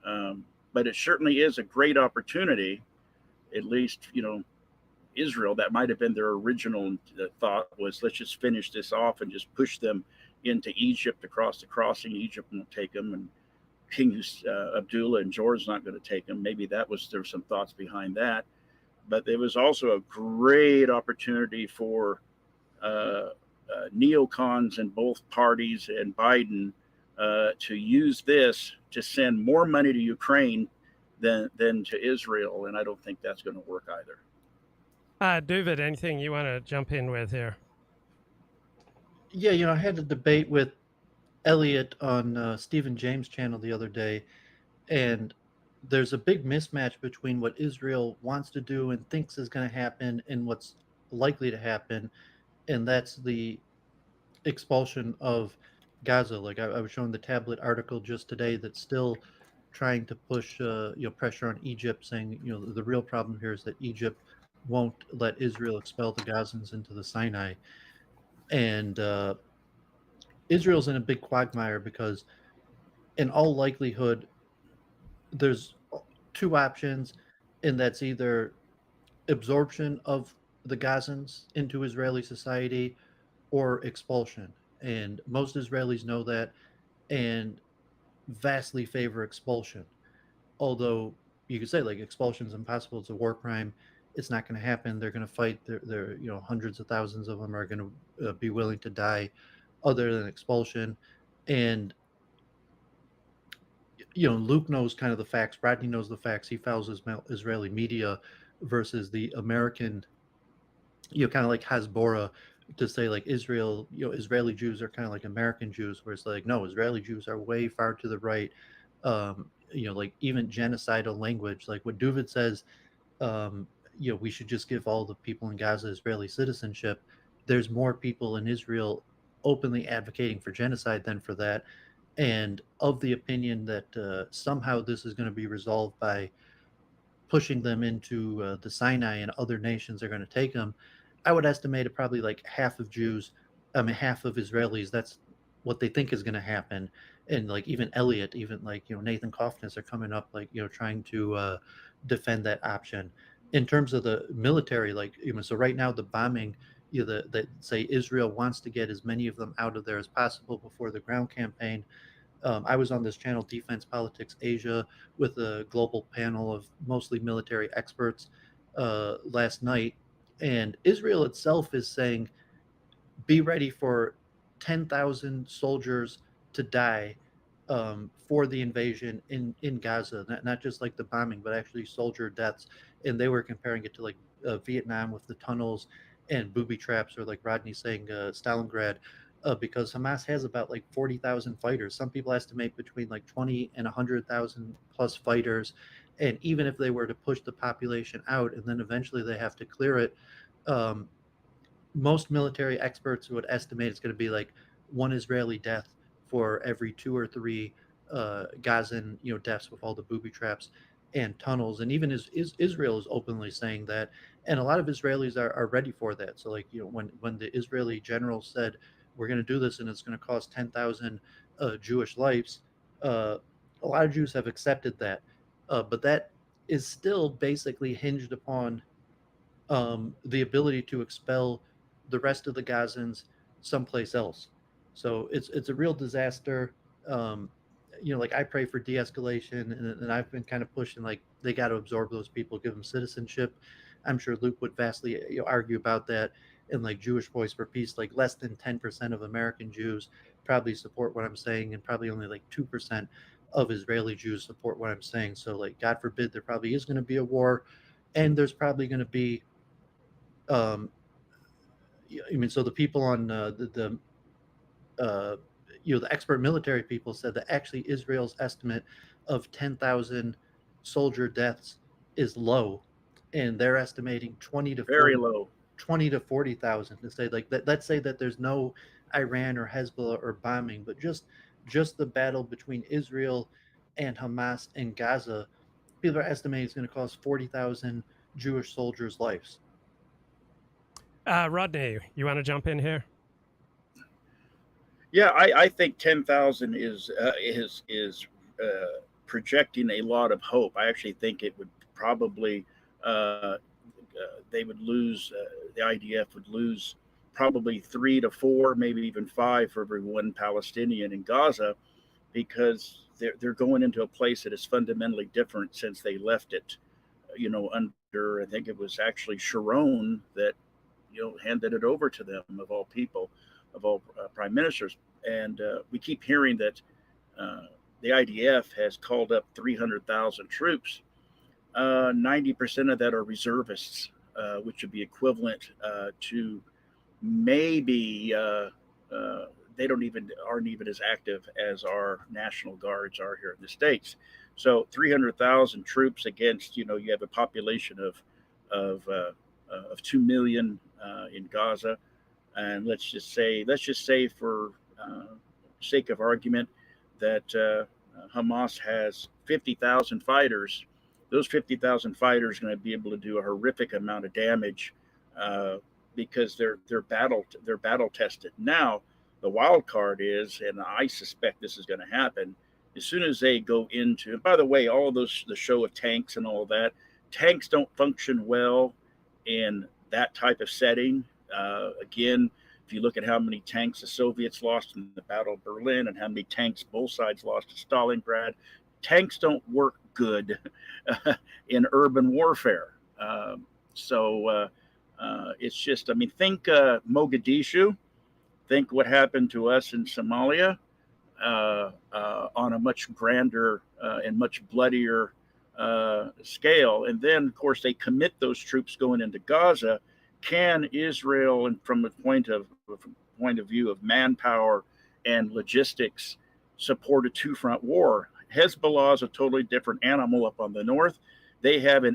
Speaker 7: But it certainly is a great opportunity, at least, Israel, that might have been their original thought was, let's just finish this off and just push them into Egypt across the crossing. Egypt won't take them, and King Abdullah and Jordan's not going to take them. Maybe there were some thoughts behind that. But there was also a great opportunity for neocons in both parties and Biden to use this to send more money to Ukraine than to Israel. And I don't think that's going to work either.
Speaker 1: Dooovid, anything you want to jump in with here?
Speaker 6: Yeah, I had a debate with Elliot on Stephen James' channel the other day, and there's a big mismatch between what Israel wants to do and thinks is going to happen and what's likely to happen, and that's the expulsion of Gaza. Like I was showing the tablet article just today that's still trying to push pressure on Egypt, saying the real problem here is that Egypt won't let Israel expel the Gazans into the Sinai, and Israel's in a big quagmire because in all likelihood there's two options, and that's either absorption of the Gazans into Israeli society or expulsion. And most Israelis know that and vastly favor expulsion. Although you could say like expulsion is impossible, it's a war crime, it's not going to happen. They're going to fight. They're hundreds of thousands of them are going to be willing to die, other than expulsion. And Luke knows kind of the facts. Rodney knows the facts. He follows Israeli media versus the American, kind of like Hasbora, to say like Israel, Israeli Jews are kind of like American Jews, where it's like, no, Israeli Jews are way far to the right. Like even genocidal language, like what Dooovid says, we should just give all the people in Gaza Israeli citizenship. There's more people in Israel openly advocating for genocide than for that, and of the opinion that somehow this is going to be resolved by pushing them into the Sinai and other nations are going to take them. I would estimate it probably like half of Israelis, that's what they think is going to happen. And like even Elliot, even like, Nathan Kaufness are coming up, like, trying to defend that option. In terms of the military, like, so right now the bombing, that say Israel wants to get as many of them out of there as possible before the ground campaign. I was on this channel, Defense Politics Asia, with a global panel of mostly military experts last night. And Israel itself is saying, be ready for 10,000 soldiers to die for the invasion in Gaza, not just like the bombing, but actually soldier deaths. And they were comparing it to like Vietnam with the tunnels and booby traps, or like Rodney saying Stalingrad, because Hamas has about like 40,000 fighters. Some people estimate between like 20 and 100,000 plus fighters. And even if they were to push the population out and then eventually they have to clear it, most military experts would estimate it's going to be like one Israeli death for every 2 or 3 Gazan deaths with all the booby traps and tunnels. And even Israel is openly saying that, and a lot of Israelis are ready for that. So like when the Israeli general said we're going to do this and it's going to cost 10,000 Jewish lives, a lot of Jews have accepted that, but that is still basically hinged upon the ability to expel the rest of the Gazans someplace else. So it's a real disaster. Like I pray for de-escalation, and I've been kind of pushing like they got to absorb those people, give them citizenship. I'm sure Luke would vastly argue about that. And like Jewish Voice for Peace, like less than 10% of American Jews probably support what I'm saying, and probably only like 2% of Israeli Jews support what I'm saying. So like, God forbid, there probably is going to be a war, and there's probably going to be so the people on the expert military people said that actually Israel's estimate of 10,000 soldier deaths is low, and they're estimating 20 to 40,000 to say like that. Let's say that there's no Iran or Hezbollah or bombing, but just the battle between Israel and Hamas in Gaza, people are estimating it's going to cost 40,000 Jewish soldiers' lives.
Speaker 1: Rodney, you want to jump in here?
Speaker 7: Yeah, I think 10,000 is projecting a lot of hope. I actually think it would probably they would lose, the IDF would lose probably 3 to 4, maybe even 5 for every one Palestinian in Gaza, because they're going into a place that is fundamentally different since they left it. Under, I think it was actually Sharon that handed it over to them, of all people, of all prime ministers. And we keep hearing that the IDF has called up 300,000 troops. 90% of that are reservists, which would be equivalent to maybe they aren't even as active as our National Guards are here in the States. So 300,000 troops against, you have a population of 2 million in Gaza. And let's just say for sake of argument that Hamas has 50,000 fighters. Those 50,000 fighters are going to be able to do a horrific amount of damage because they're battle tested. Now, the wild card is, and I suspect this is going to happen, as soon as they go into, and by the way, all of those, the show of tanks and all of that, tanks don't function well in that type of setting. Again, if you look at how many tanks the Soviets lost in the Battle of Berlin and how many tanks both sides lost at Stalingrad, tanks don't work good in urban warfare. So it's just, I mean, think Mogadishu, think what happened to us in Somalia on a much grander and much bloodier scale. And then, of course, they commit those troops going into Gaza. Can Israel, and from the point of view of manpower and logistics, support a two-front war? Hezbollah is a totally different animal up on the north. They have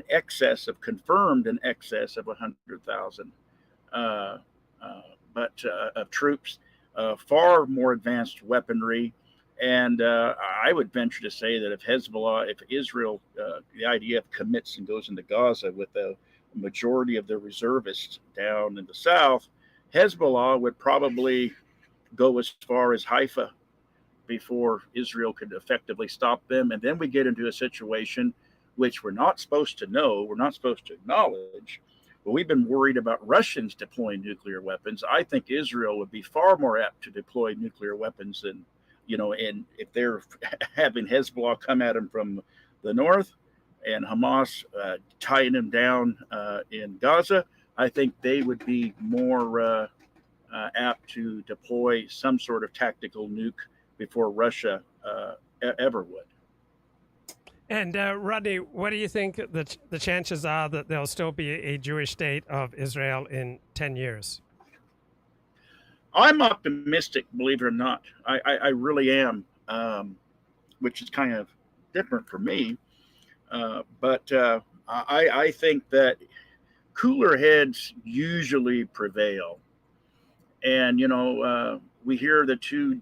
Speaker 7: confirmed an excess of 100,000 of troops, far more advanced weaponry. And I would venture to say that if Israel, the IDF commits and goes into Gaza with a majority of their reservists down in the south, Hezbollah would probably go as far as Haifa before Israel could effectively stop them. And then we get into a situation which we're not supposed to know, we're not supposed to acknowledge, but we've been worried about Russians deploying nuclear weapons. I think Israel would be far more apt to deploy nuclear weapons than, and if they're having Hezbollah come at them from the north and Hamas tying them down in Gaza, I think they would be more apt to deploy some sort of tactical nuke before Russia ever would.
Speaker 1: And Rodney, what do you think the chances are that there'll still be a Jewish state of Israel in 10 years?
Speaker 7: I'm optimistic, believe it or not. I really am, which is kind of different for me. But I think that cooler heads usually prevail. And, we hear the two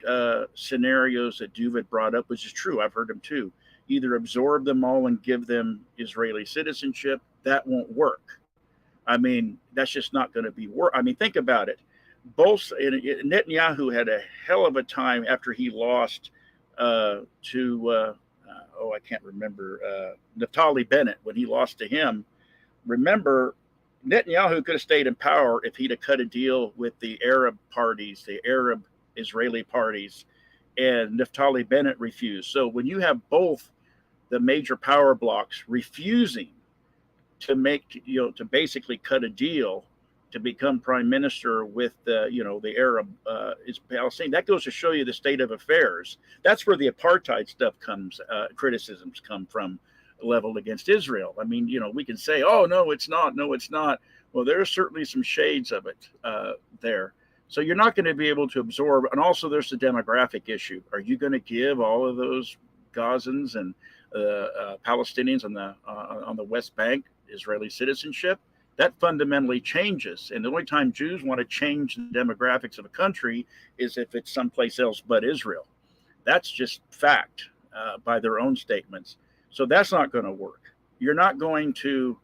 Speaker 7: scenarios that Dooovid brought up, which is true. I've heard them too. Either absorb them all and give them Israeli citizenship. That won't work. I mean, that's just not going to be work. I mean, think about it. Netanyahu had a hell of a time after he lost I can't remember, Naftali Bennett, when he lost to him. Remember, Netanyahu could have stayed in power if he'd have cut a deal with the Arab parties, the Arab Israeli parties, and Naftali Bennett refused. So when you have both the major power blocks refusing to to basically cut a deal to become prime minister with the Arab is Palestinian, that goes to show you the state of affairs. That's where the apartheid stuff comes, criticisms come from, leveled against Israel. I mean, we can say, oh, no, it's not. No, it's not. Well, there's certainly some shades of it there. So you're not going to be able to absorb. And also there's the demographic issue. Are you going to give all of those Gazans and Palestinians on the West Bank Israeli citizenship? That fundamentally changes. And the only time Jews want to change the demographics of a country is if it's someplace else but Israel. That's just fact by their own statements. So that's not going to work. You're not going to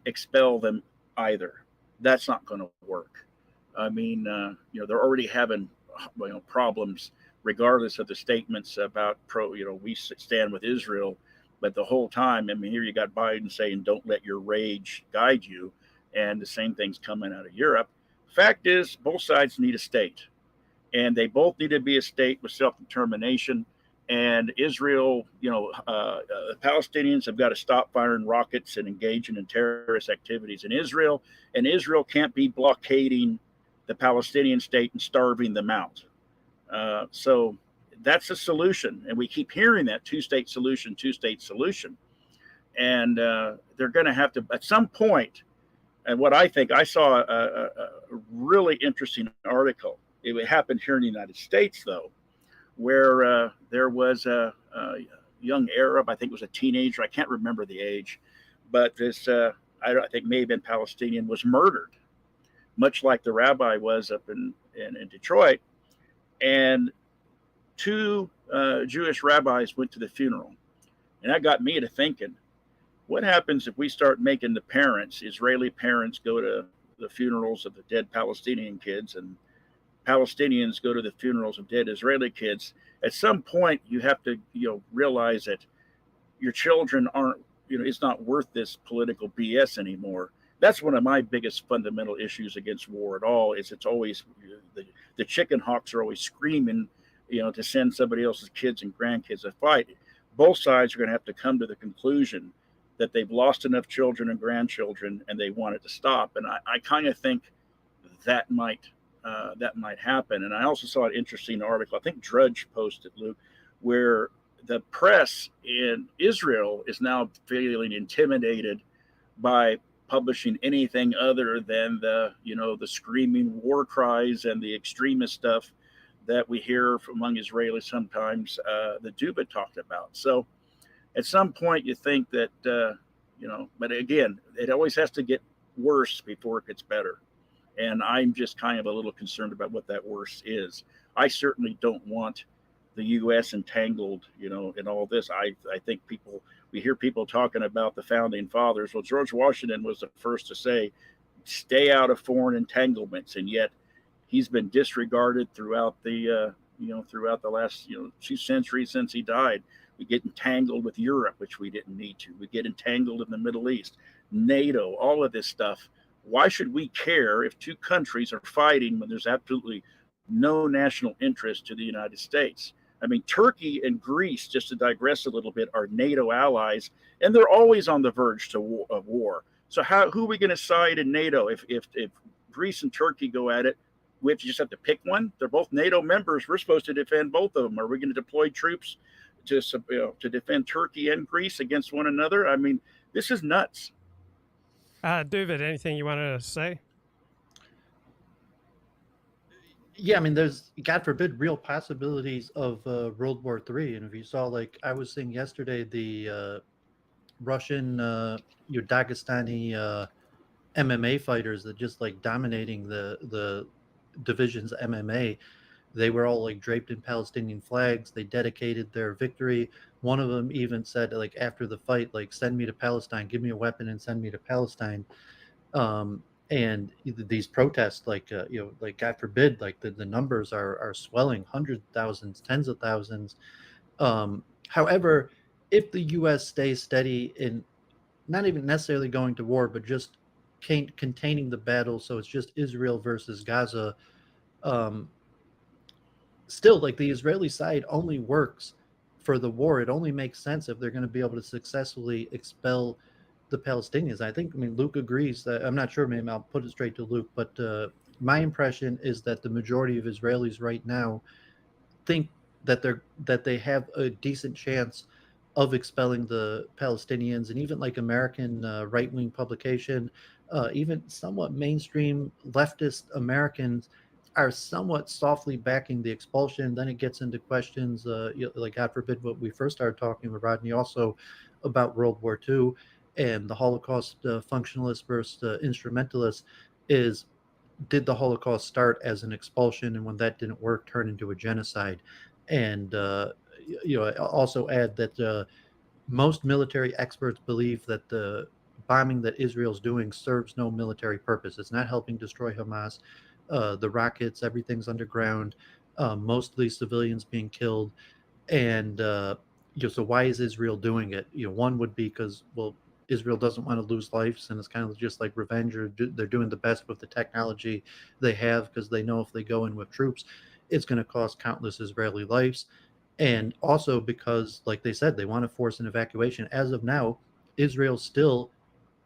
Speaker 7: expel them either. That's not going to work. I mean, they're already having problems regardless of the statements about we stand with Israel. But the whole time, I mean, here you got Biden saying, don't let your rage guide you. And the same thing's coming out of Europe. Fact is, both sides need a state. And they both need to be a state with self-determination. And Israel, the Palestinians have got to stop firing rockets and engaging in terrorist activities in Israel. And Israel can't be blockading the Palestinian state and starving them out. So that's a solution. And we keep hearing that two-state solution. And they're going to have to, at some point, and what I think, I saw a really interesting article. It happened here in the United States, though, where there was a young Arab, I think it was a teenager, I can't remember the age, but this, I think may have been Palestinian, was murdered much like the rabbi was up in Detroit. And two Jewish rabbis went to the funeral. And that got me to thinking, what happens if we start making the parents, Israeli parents, go to the funerals of the dead Palestinian kids, and Palestinians go to the funerals of dead Israeli kids? At some point, you have to, realize that your children aren't, it's not worth this political BS anymore. That's one of my biggest fundamental issues against war at all. Is it's always the chicken hawks are always screaming, to send somebody else's kids and grandkids a fight. Both sides are going to have to come to the conclusion that they've lost enough children and grandchildren, and they want it to stop. And I kind of think that might happen. And I also saw an interesting article, I think Drudge posted, Luke, where the press in Israel is now feeling intimidated by publishing anything other than the screaming war cries and the extremist stuff that we hear from among Israelis sometimes that Dooovid talked about. So at some point you think that, but again, it always has to get worse before it gets better. And I'm just kind of a little concerned about what that worse is. I certainly don't want the U.S. entangled, in all this. I think we hear people talking about the founding fathers. Well, George Washington was the first to say, stay out of foreign entanglements. And yet he's been disregarded throughout the last, 2 centuries since he died. We get entangled with Europe, which we didn't need to. We get entangled in the Middle East, NATO, all of this stuff. Why should we care if 2 countries are fighting when there's absolutely no national interest to the United States? I mean, Turkey and Greece, just to digress a little bit, are NATO allies, and they're always on the verge of war. So who are we going to side in NATO? If Greece and Turkey go at it, we just have to pick one. They're both NATO members. We're supposed to defend both of them. Are we going to deploy troops to defend Turkey and Greece against one another? I mean, this is nuts.
Speaker 1: Dooovid, anything you want to say?
Speaker 6: Yeah, I mean, there's, God forbid, real possibilities of World War III. And if you saw, like I was saying yesterday, the Russian, Dagestani MMA fighters that just like dominating the division's MMA, they were all like draped in Palestinian flags. They dedicated their victory. One of them even said, like, after the fight, like, send me to Palestine, give me a weapon and send me to Palestine. And these protests, like, like, God forbid, like the numbers are swelling, hundreds of thousands, tens of thousands. However, if the U.S. stays steady in not even necessarily going to war, but just containing the battle, so it's just Israel versus Gaza, still, like, the Israeli side only works for the war. It only makes sense if they're going to be able to successfully expel the Palestinians. I think, Luke agrees that, I'm not sure, maybe I'll put it straight to Luke, but my impression is that the majority of Israelis right now think that they have a decent chance of expelling the Palestinians. And even like American right-wing publication, even somewhat mainstream leftist Americans are somewhat softly backing the expulsion. Then it gets into questions like, God forbid, what we first started talking with Rodney also about World War II and the Holocaust functionalists versus instrumentalists, is, did the Holocaust start as an expulsion, and when that didn't work, turn into a genocide? And also add that most military experts believe that the bombing that Israel's doing serves no military purpose. It's not helping destroy Hamas. The rockets, everything's underground, mostly civilians being killed. And so why is Israel doing it? One would be because, well, Israel doesn't want to lose lives, and it's kind of just like revenge, or they're doing the best with the technology they have, because they know if they go in with troops, it's going to cost countless Israeli lives. And also because, like they said, they want to force an evacuation. As of now, Israel still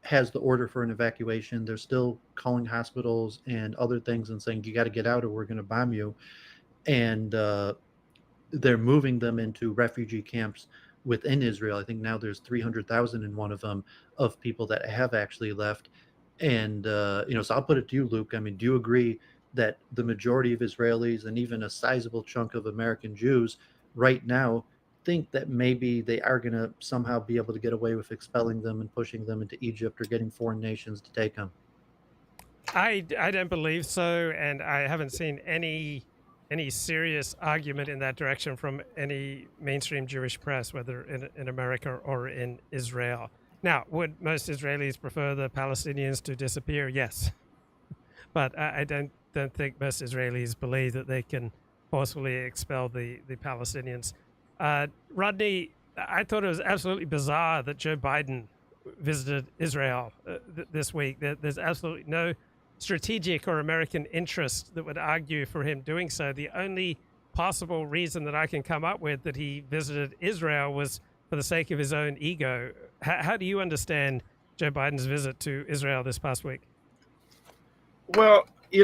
Speaker 6: has the order for an evacuation. They're still calling hospitals and other things and saying, you got to get out or we're going to bomb you. And they're moving them into refugee camps within Israel. I think now there's 300,000 in one of them, of people that have actually left. And, so I'll put it to you, Luke. I mean, do you agree that the majority of Israelis and even a sizable chunk of American Jews right now think that maybe they are going to somehow be able to get away with expelling them and pushing them into Egypt or getting foreign nations to take them?
Speaker 1: I don't believe so, and I haven't seen any serious argument in that direction from any mainstream Jewish press, whether in America or in Israel. Now, would most Israelis prefer the Palestinians to disappear? Yes, but I don't think most Israelis believe that they can forcefully expel the Palestinians. Rodney, I thought it was absolutely bizarre that Joe Biden visited Israel this week. There's absolutely no strategic or American interest that would argue for him doing so. The only possible reason that I can come up with that he visited Israel was for the sake of his own ego. How do you understand Joe Biden's visit to Israel this past week?
Speaker 7: Well, he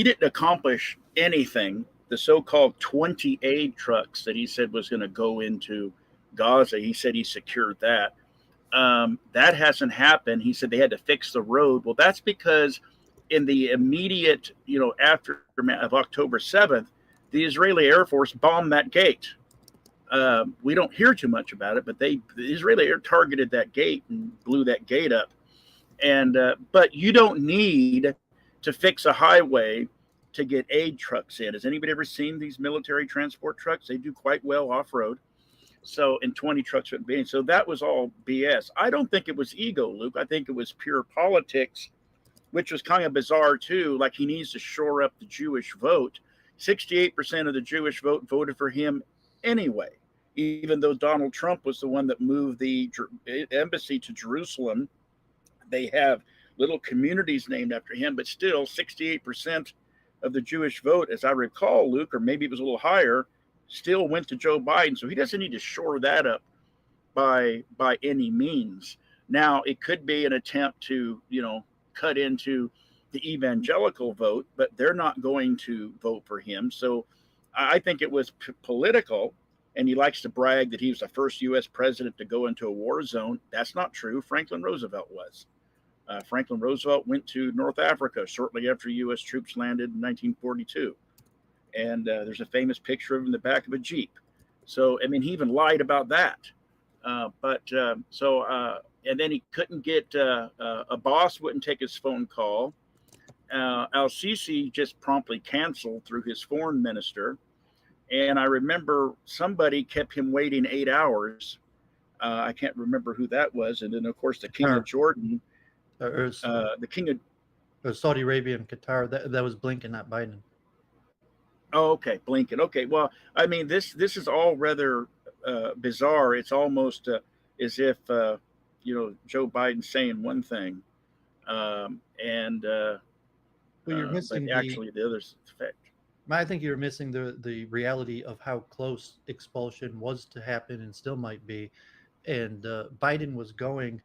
Speaker 7: didn't accomplish anything. The so-called 20 aid trucks that he said was going to go into Gaza, he said he secured that. That hasn't happened. He said they had to fix the road. Well, that's because in the immediate, aftermath of October 7th, the Israeli Air Force bombed that gate. We don't hear too much about it, but the Israeli Air targeted that gate and blew that gate up. And but you don't need to fix a highway to get aid trucks in. Has anybody ever seen these military transport trucks? They do quite well off-road. So, and 20 trucks wouldn't be in. So that was all BS. I don't think it was ego, Luke. I think it was pure politics, which was kind of bizarre too. Like, he needs to shore up the Jewish vote. 68% of the Jewish vote voted for him anyway, even though Donald Trump was the one that moved the embassy to Jerusalem. They have little communities named after him, but still 68% of the Jewish vote, as I recall, Luke, or maybe it was a little higher, still went to Joe Biden. So he doesn't need to shore that up by any means. Now, it could be an attempt to, cut into the evangelical vote, but they're not going to vote for him. So I think it was political, and he likes to brag that he was the first U.S. president to go into a war zone. That's not true. Franklin Roosevelt was. Franklin Roosevelt went to North Africa shortly after U.S. troops landed in 1942. And there's a famous picture of him in the back of a Jeep. So, I mean, he even lied about that. And then he couldn't get, a boss wouldn't take his phone call. Al-Sisi just promptly canceled through his foreign minister. And I remember somebody kept him waiting 8 hours. I can't remember who that was. And then, of course, the King of Jordan. The King of
Speaker 6: Saudi Arabia and Qatar. That was Blinken, not Biden.
Speaker 7: Oh, okay, Blinken. Okay, well, I mean, this is all rather bizarre. It's almost as if Joe Biden's saying one thing, well, you're missing but actually the other's effect.
Speaker 6: I think you're missing the reality of how close expulsion was to happen and still might be, and Biden was going.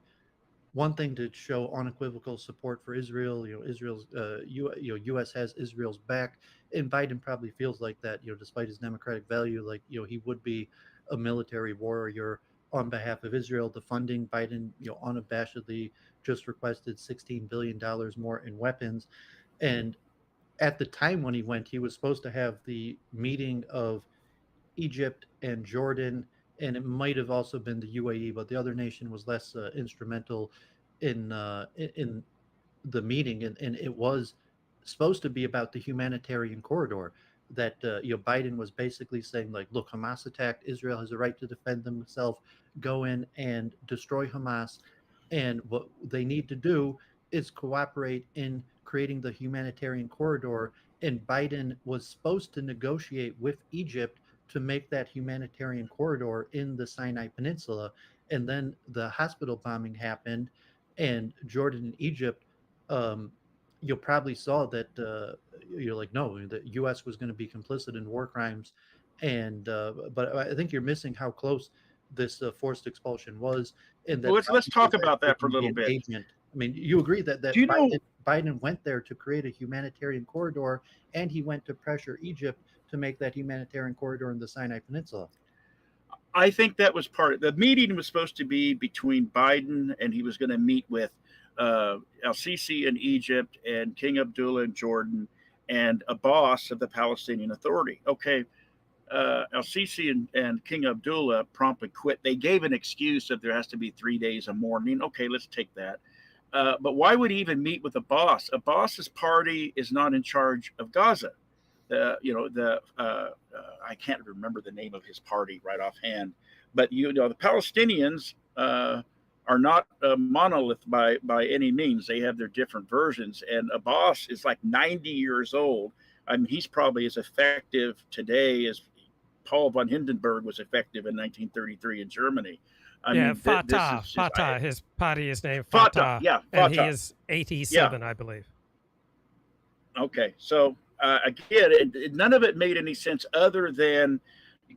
Speaker 6: One thing to show unequivocal support for Israel, Israel's, U.S. has Israel's back, and Biden probably feels like that, despite his democratic value, like, he would be a military warrior on behalf of Israel. The funding, Biden, unabashedly just requested $16 billion more in weapons. And at the time when he went, he was supposed to have the meeting of Egypt and Jordan, and it might have also been the UAE, but the other nation was less instrumental in the meeting, and it was supposed to be about the humanitarian corridor. That Biden was basically saying, like, look, Hamas attacked Israel, has a right to defend themselves. Go in and destroy Hamas, and what they need to do is cooperate in creating the humanitarian corridor. And Biden was supposed to negotiate with Egypt to make that humanitarian corridor in the Sinai Peninsula. And then the hospital bombing happened, and Jordan and Egypt, you probably saw that, no, the U.S. was going to be complicit in war crimes. And but I think you're missing how close this forced expulsion was. And that
Speaker 7: let's talk about that for a little bit.
Speaker 6: I mean, you agree that Biden went there to create a humanitarian corridor, and he went to pressure Egypt to make that humanitarian corridor in the Sinai Peninsula.
Speaker 7: I think that was part of the meeting. Was supposed to be between Biden, and he was going to meet with Al-Sisi in Egypt and King Abdullah in Jordan and a boss of the Palestinian Authority. Okay, Al-Sisi and King Abdullah promptly quit. They gave an excuse that there has to be 3 days of mourning. Okay, let's take that. But why would he even meet with Abbas? Abbas's party is not in charge of Gaza. I can't remember the name of his party right offhand, but the Palestinians are not a monolith by any means. They have their different versions, and Abbas is like 90 years old. I mean, he's probably as effective today as Paul von Hindenburg was effective in 1933 in Germany.
Speaker 1: Fatah. His party is named Fatah.
Speaker 7: Yeah, Fatah.
Speaker 1: And he is 87, I believe.
Speaker 7: Okay, so again, none of it made any sense other than,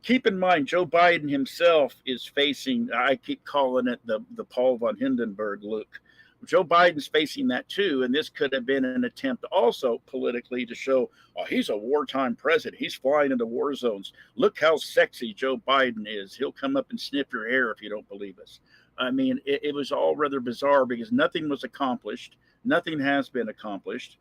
Speaker 7: keep in mind, Joe Biden himself is facing, I keep calling it the Paul von Hindenburg look. Joe Biden's facing that too, and this could have been an attempt also politically to show, oh, he's a wartime president. He's flying into war zones. Look how sexy Joe Biden is. He'll come up and snip your hair if you don't believe us. I mean, it was all rather bizarre because nothing was accomplished. Nothing has been accomplished.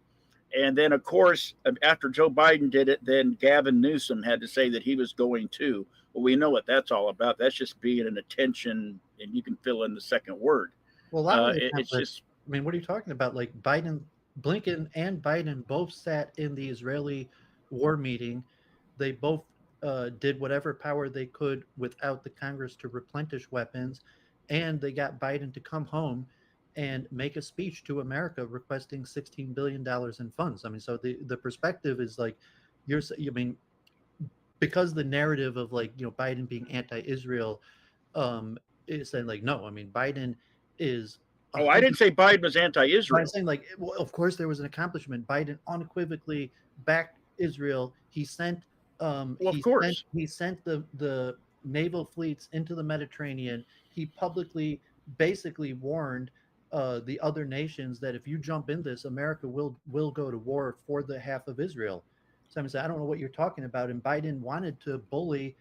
Speaker 7: And then, of course, after Joe Biden did it, then Gavin Newsom had to say that he was going too. Well, we know what that's all about. That's just being an attention, and you can fill in the second word.
Speaker 6: Well, it's just, I mean, what are you talking about? Like Blinken and Biden both sat in the Israeli war meeting. They both did whatever power they could without the Congress to replenish weapons. And they got Biden to come home and make a speech to America requesting $16 billion in funds. I mean, so the perspective is like, because the narrative of Biden being anti-Israel is saying no, I mean, Biden is.
Speaker 7: Oh, I didn't say Biden was anti-Israel.
Speaker 6: I'm saying well, of course there was an accomplishment. Biden unequivocally backed Israel. He sent, he sent the naval fleets into the Mediterranean. He publicly basically warned the other nations that if you jump in this, America will go to war for the half of Israel. So I don't know what you're talking about. And Biden wanted to bully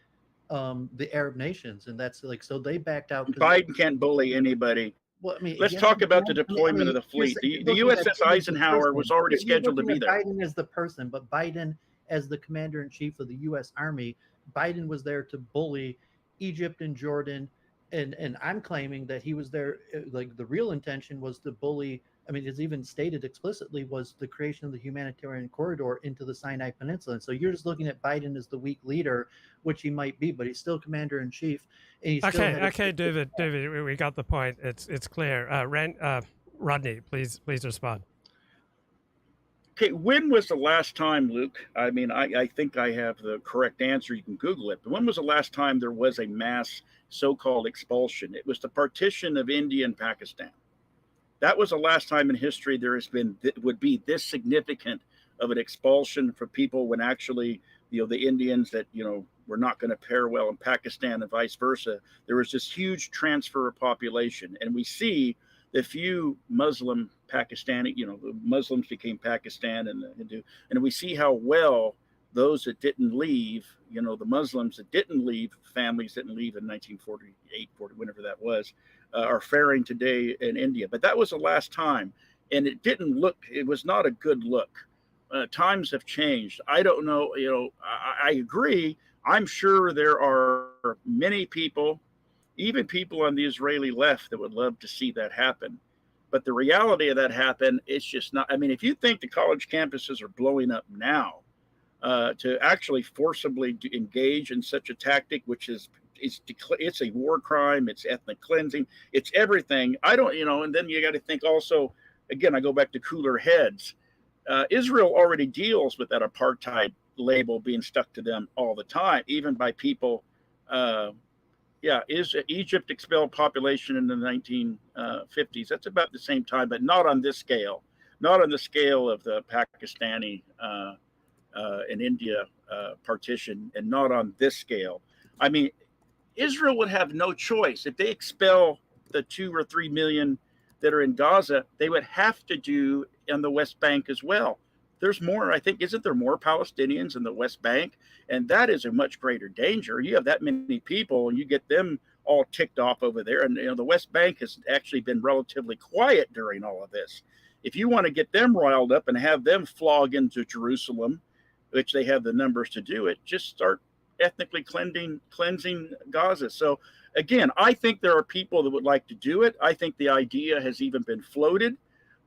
Speaker 6: the Arab nations, and that's so they backed out.
Speaker 7: Biden can't bully anybody.
Speaker 6: Well, I mean,
Speaker 7: let's talk about the deployment of the fleet. The USS Eisenhower was already scheduled to be there.
Speaker 6: Biden is the person, but Biden as the commander-in-chief of the U.S. Army, Biden was there to bully Egypt and Jordan. And I'm claiming that he was there, the real intention was to bully. I mean, it's even stated explicitly was the creation of the humanitarian corridor into the Sinai Peninsula. And so you're just looking at Biden as the weak leader, which he might be, but he's still commander in chief. And
Speaker 1: okay, Dooovid, we got the point. It's clear. Rodney, please respond.
Speaker 7: Okay, when was the last time, Luke? I mean, I think I have the correct answer. You can Google it. But when was the last time there was a mass so-called expulsion? It was the partition of India and Pakistan. That was the last time in history there has been would be this significant of an expulsion for people when actually, the Indians that, were not going to pair well in Pakistan and vice versa. There was this huge transfer of population. And we see the few Muslim Pakistani, the Muslims became Pakistan and the Hindu. And we see how well those that didn't leave, the Muslims that didn't leave, families didn't leave in 1948, 40, whenever that was, are faring today in India. But that was the last time. And it was not a good look. Times have changed. I don't know, I agree. I'm sure there are many people, even people on the Israeli left, that would love to see that happen. But the reality of that happen, it's just not. I mean, if you think the college campuses are blowing up now, to actually forcibly engage in such a tactic, which it's a war crime, it's ethnic cleansing, it's everything. And then you got to think also, again, I go back to cooler heads. Israel already deals with that apartheid label being stuck to them all the time, even by people. Egypt expelled population in the 1950s. That's about the same time, but not on this scale, not on the scale of the Pakistani and India partition, and not on this scale. I mean, Israel would have no choice. If they expel the 2 or 3 million that are in Gaza, they would have to do on the West Bank as well. There's more, I think, isn't there more Palestinians in the West Bank? And that is a much greater danger. You have that many people and you get them all ticked off over there. And the West Bank has actually been relatively quiet during all of this. If you want to get them riled up and have them flog into Jerusalem, which they have the numbers to do it, just start ethnically cleansing Gaza. So again, I think there are people that would like to do it. I think the idea has even been floated.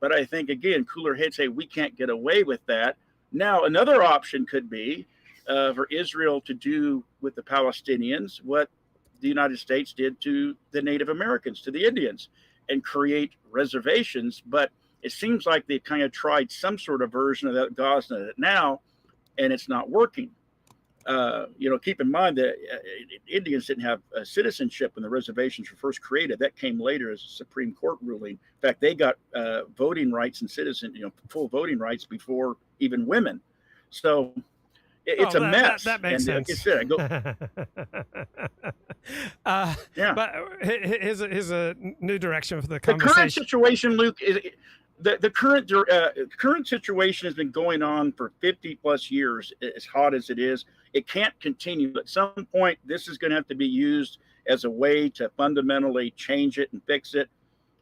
Speaker 7: But I think, again, cooler heads say we can't get away with that. Now, another option could be for Israel to do with the Palestinians what the United States did to the Native Americans, to the Indians, and create reservations. But it seems like they've kind of tried some sort of version of that Gaza now, and it's not working. Keep in mind that Indians didn't have citizenship when the reservations were first created. That came later as a Supreme Court ruling. In fact, they got voting rights and full voting rights before even women. So it's a mess.
Speaker 1: That makes sense.
Speaker 7: Like yeah.
Speaker 1: But here's a new direction for the conversation.
Speaker 7: The current situation, Luke, is the current situation has been going on for 50 plus years. As hot as it is, it can't continue. At some point, this is going to have to be used as a way to fundamentally change it and fix it,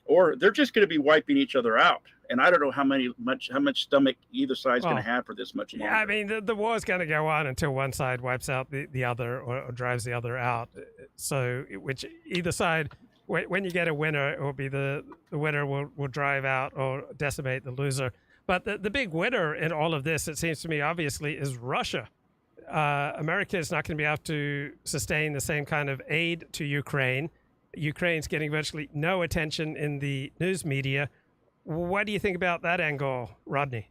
Speaker 7: or they're just going to be wiping each other out. And I don't know how much stomach either side's going to have for this much longer.
Speaker 1: Yeah, I mean, the war is going to go on until one side wipes out the other or drives the other out. So, which either side, when you get a winner, it will be the winner will drive out or decimate the loser. But the big winner in all of this, it seems to me, obviously, is Russia. America is not going to be able to sustain the same kind of aid to Ukraine. Ukraine's getting virtually no attention in the news media. What do you think about that angle, Rodney?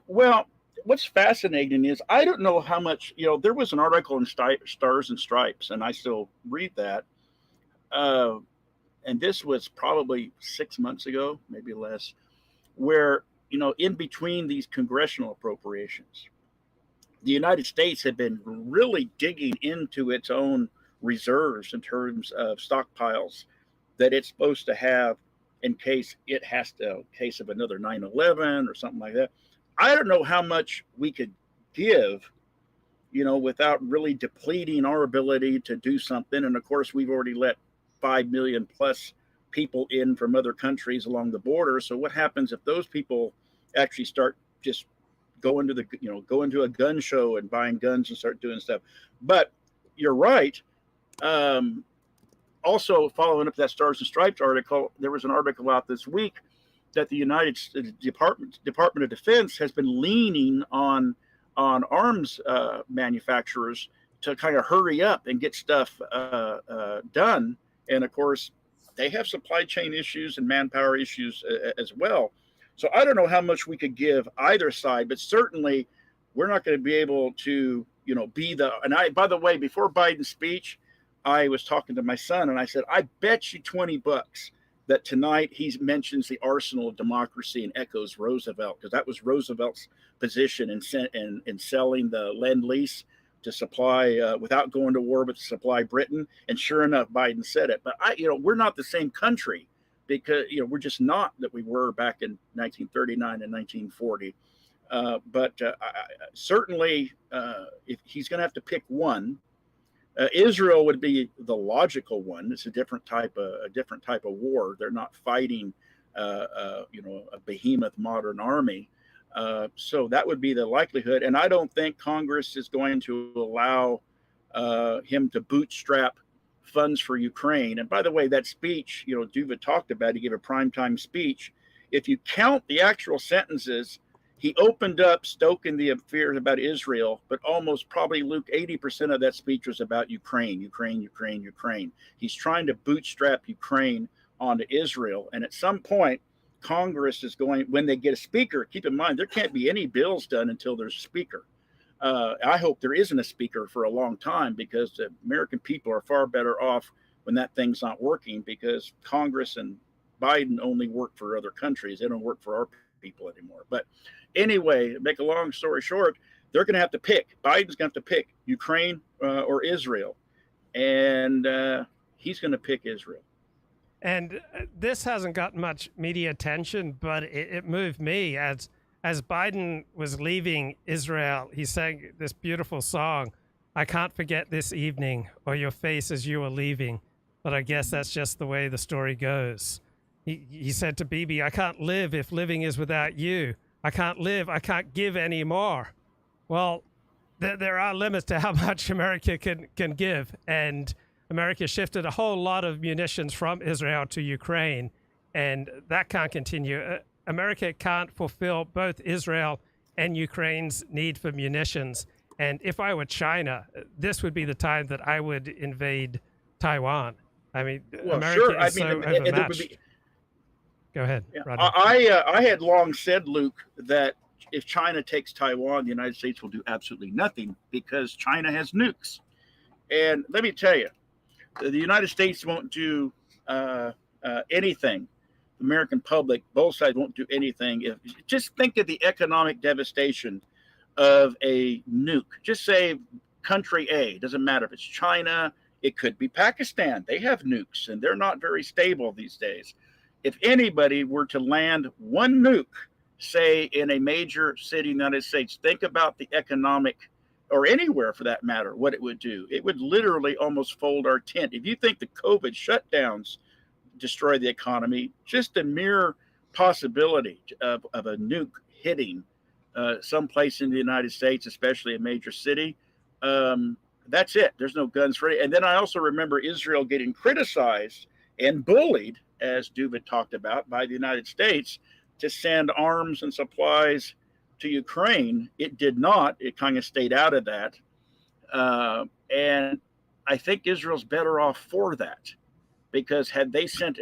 Speaker 7: Well, what's fascinating is I don't know how much, there was an article in Stars and Stripes, and I still read that. And this was probably 6 months ago, maybe less, where, in between these congressional appropriations, the United States had been really digging into its own reserves in terms of stockpiles that it's supposed to have in case it has to, in case of another 9/11 or something like that. I don't know how much we could give, without really depleting our ability to do something. And of course, we've already let 5 million plus people in from other countries along the border. So what happens if those people actually start just going to go into a gun show and buying guns and start doing stuff? But you're right. Also, following up that Stars and Stripes article, there was an article out this week that the United States Department of Defense has been leaning on arms manufacturers to kind of hurry up and get stuff done. And of course, they have supply chain issues and manpower issues as well. So I don't know how much we could give either side, but certainly we're not going to be able to, be the. And by the way, before Biden's speech, I was talking to my son and I said, I bet you $20 that tonight he mentions the arsenal of democracy and echoes Roosevelt, because that was Roosevelt's position in selling the Lend-Lease to supply without going to war, but to supply Britain. And sure enough, Biden said it. But we're not the same country, because we're just not that we were back in 1939 and 1940. But certainly, if he's going to have to pick one, Israel would be the logical one. It's a different type of war. They're not fighting, a behemoth modern army. So that would be the likelihood. And I don't think Congress is going to allow him to bootstrap funds for Ukraine. And by the way, that speech, Dooovid talked about, he gave a primetime speech. If you count the actual sentences, he opened up stoking the fears about Israel, but almost probably, Luke, 80% of that speech was about Ukraine. He's trying to bootstrap Ukraine onto Israel. And at some point, Congress is going, when they get a speaker, keep in mind, there can't be any bills done until there's a speaker. I hope there isn't a speaker for a long time, because the American people are far better off when that thing's not working, because Congress and Biden only work for other countries. They don't work for our people anymore. But anyway, make a long story short, they're going to have to pick. Biden's going to have to pick Ukraine or Israel. And he's going to pick Israel.
Speaker 1: And this hasn't got much media attention, but it moved me. As Biden was leaving Israel, he sang this beautiful song, "I can't forget this evening or your face as you were leaving, but I guess that's just the way the story goes." He said to Bibi, "I can't live if living is without you. I can't live, I can't give any more." Well, there are limits to how much America can give, and America shifted a whole lot of munitions from Israel to Ukraine. and that can't continue. America can't fulfill both Israel and Ukraine's need for munitions. And if I were China, this would be the time that I would invade Taiwan. I mean,
Speaker 7: Well,
Speaker 1: America
Speaker 7: sure.
Speaker 1: is so overmatched. Go ahead, Rodney.
Speaker 7: I had long said, Luke, that if China takes Taiwan, the United States will do absolutely nothing because China has nukes. And let me tell you, the United States won't do anything. The American public, both sides won't do anything. Just think of the economic devastation of a nuke. Just say country A, doesn't matter if it's China, it could be Pakistan. They have nukes and they're not very stable these days. If anybody were to land one nuke, say in a major city in the United States, think about the economic, or anywhere for that matter, what it would do. It would literally almost fold our tent. If you think the COVID shutdowns destroy the economy, just a mere possibility of a nuke hitting someplace in the United States, especially a major city, that's it. There's no guns for it. And then I also remember Israel getting criticized and bullied, as Dooovid talked about, by the United States to send arms and supplies to Ukraine. It did not. It kind of stayed out of that. And I think Israel's better off for that, because had they sent,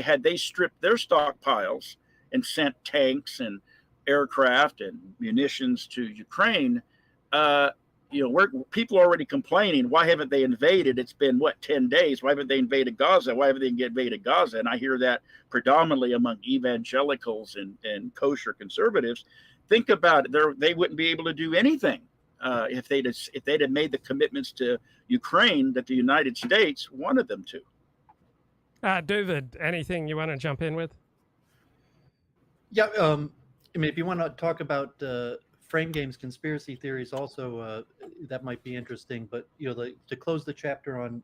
Speaker 7: had they stripped their stockpiles and sent tanks and aircraft and munitions to Ukraine, people are already complaining. Why haven't they invaded? It's been 10 days. Why haven't they invaded Gaza? Why haven't they invaded Gaza? And I hear that predominantly among evangelicals and kosher conservatives. Think about it. They wouldn't be able to do anything if they'd have made the commitments to Ukraine that the United States wanted them to.
Speaker 1: Dooovid, anything you want to jump in with?
Speaker 6: Yeah, I mean, if you want to talk about frame games, conspiracy theories, also that might be interesting. But to close the chapter on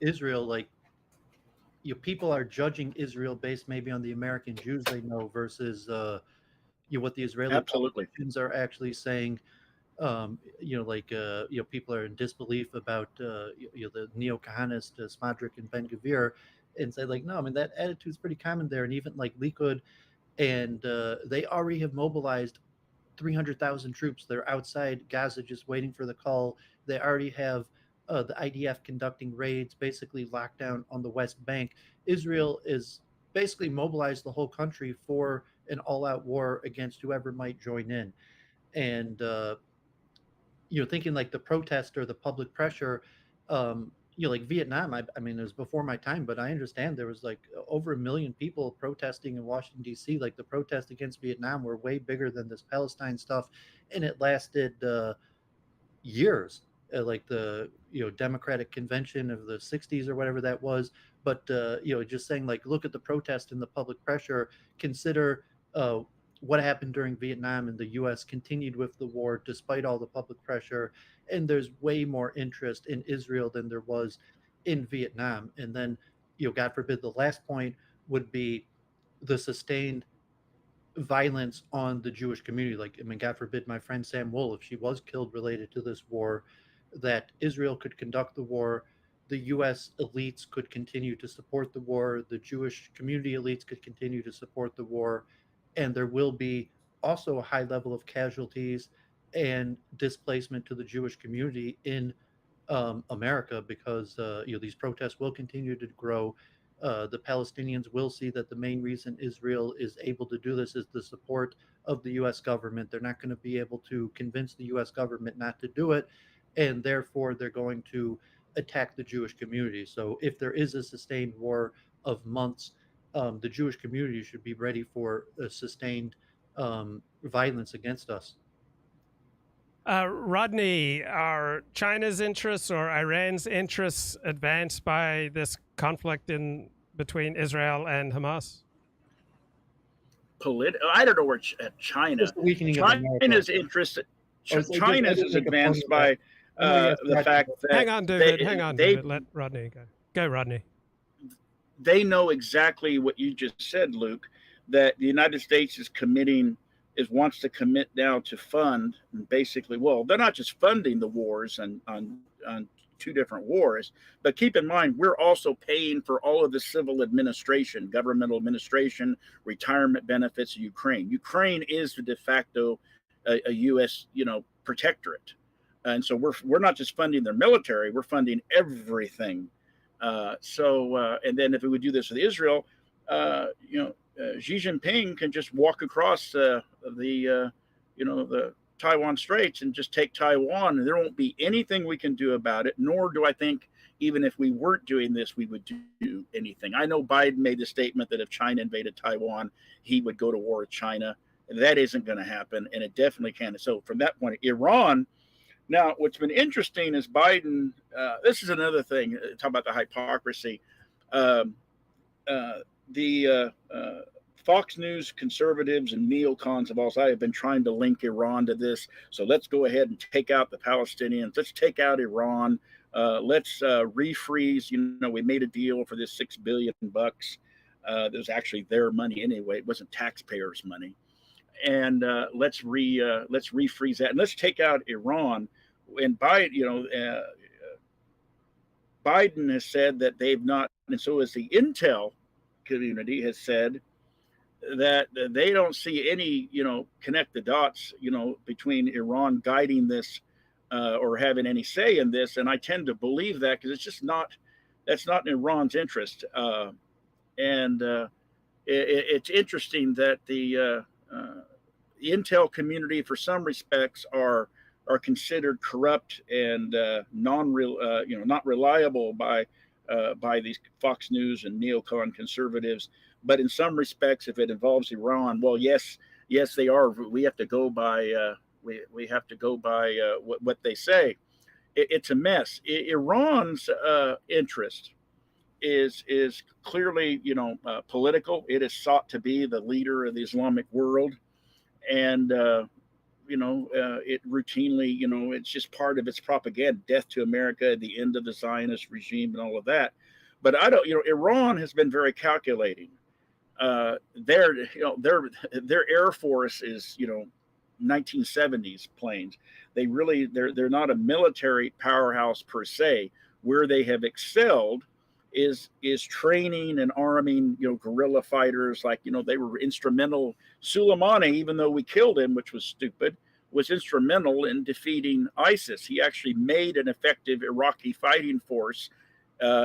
Speaker 6: Israel, people are judging Israel based maybe on the American Jews they know versus what the Israeli politicians are actually saying. People are in disbelief about the neo-Kahanist Smadrik and Ben Gvir, and say no, I mean that attitude's pretty common there, and even Likud, and they already have mobilized 300,000 troops. They're outside Gaza just waiting for the call. They already have the IDF conducting raids, basically lockdown on the West Bank. Israel is basically mobilized the whole country for an all-out war against whoever might join in. And thinking the protest or the public pressure, Vietnam, I mean, it was before my time, but I understand there was over 1 million people protesting in Washington, D.C. The protests against Vietnam were way bigger than this Palestine stuff, and it lasted years, the Democratic Convention of the 60s or whatever that was. But just saying look at the protest and the public pressure, consider what happened during Vietnam, and the U.S. continued with the war despite all the public pressure. And there's way more interest in Israel than there was in Vietnam. And then, God forbid, the last point would be the sustained violence on the Jewish community. God forbid, my friend Sam Wool, if she was killed related to this war, that Israel could conduct the war, the U.S. elites could continue to support the war, the Jewish community elites could continue to support the war, and there will be also a high level of casualties and displacement to the Jewish community in America, because these protests will continue to grow. The Palestinians will see that the main reason Israel is able to do this is the support of the U.S. government. They're not going to be able to convince the U.S. government not to do it, and therefore they're going to attack the Jewish community. So if there is a sustained war of months, the Jewish community should be ready for a sustained violence against us.
Speaker 1: Rodney, are China's interests or Iran's interests advanced by this conflict between Israel and Hamas?
Speaker 7: I don't know where China's interest. China's is advanced by the fact that.
Speaker 1: Hang on, Dooovid. Let Rodney go. Go, Rodney.
Speaker 7: They know exactly what you just said, Luke, that the United States wants to commit now to fund, and basically, they're not just funding the wars on two different wars. But keep in mind, we're also paying for all of the civil administration, governmental administration, retirement benefits of Ukraine. Ukraine is the de facto a U.S. Protectorate, and so we're not just funding their military; we're funding everything. And then if we would do this with Israel, Xi Jinping can just walk across the Taiwan Straits and just take Taiwan, and there won't be anything we can do about it, nor do I think even if we weren't doing this, we would do anything. I know Biden made the statement that if China invaded Taiwan, he would go to war with China. That isn't going to happen, and it definitely can. So from that point, Iran. Now, what's been interesting is Biden, this is another thing, talk about the hypocrisy. The Fox News conservatives and neocons of all sides have been trying to link Iran to this. So let's go ahead and take out the Palestinians. Let's take out Iran. Let's refreeze. We made a deal for this $6 billion. That was actually their money anyway. It wasn't taxpayers' money. And let's refreeze that, and let's take out Iran. And Biden, Biden has said that they've not, and so has the intel community has said that they don't see any, connect the dots, between Iran guiding this or having any say in this. And I tend to believe that because it's just that's not in Iran's interest. It's interesting that the intel community, for some respects, are considered corrupt and not reliable by these Fox News and neocon conservatives. But in some respects, if it involves Iran, well, yes, they are. We have to go by what they say. It's a mess. Iran's interest is clearly, political. It is sought to be the leader of the Islamic world, and it routinely, it's just part of its propaganda: death to America, the end of the Zionist regime, and all of that. But Iran has been very calculating. Their Air Force is 1970s planes. They're not a military powerhouse per se. Where they have excelled is training and arming guerrilla fighters. Like they were instrumental. Soleimani, even though we killed him, which was stupid, was instrumental in defeating ISIS. He actually made an effective Iraqi fighting force.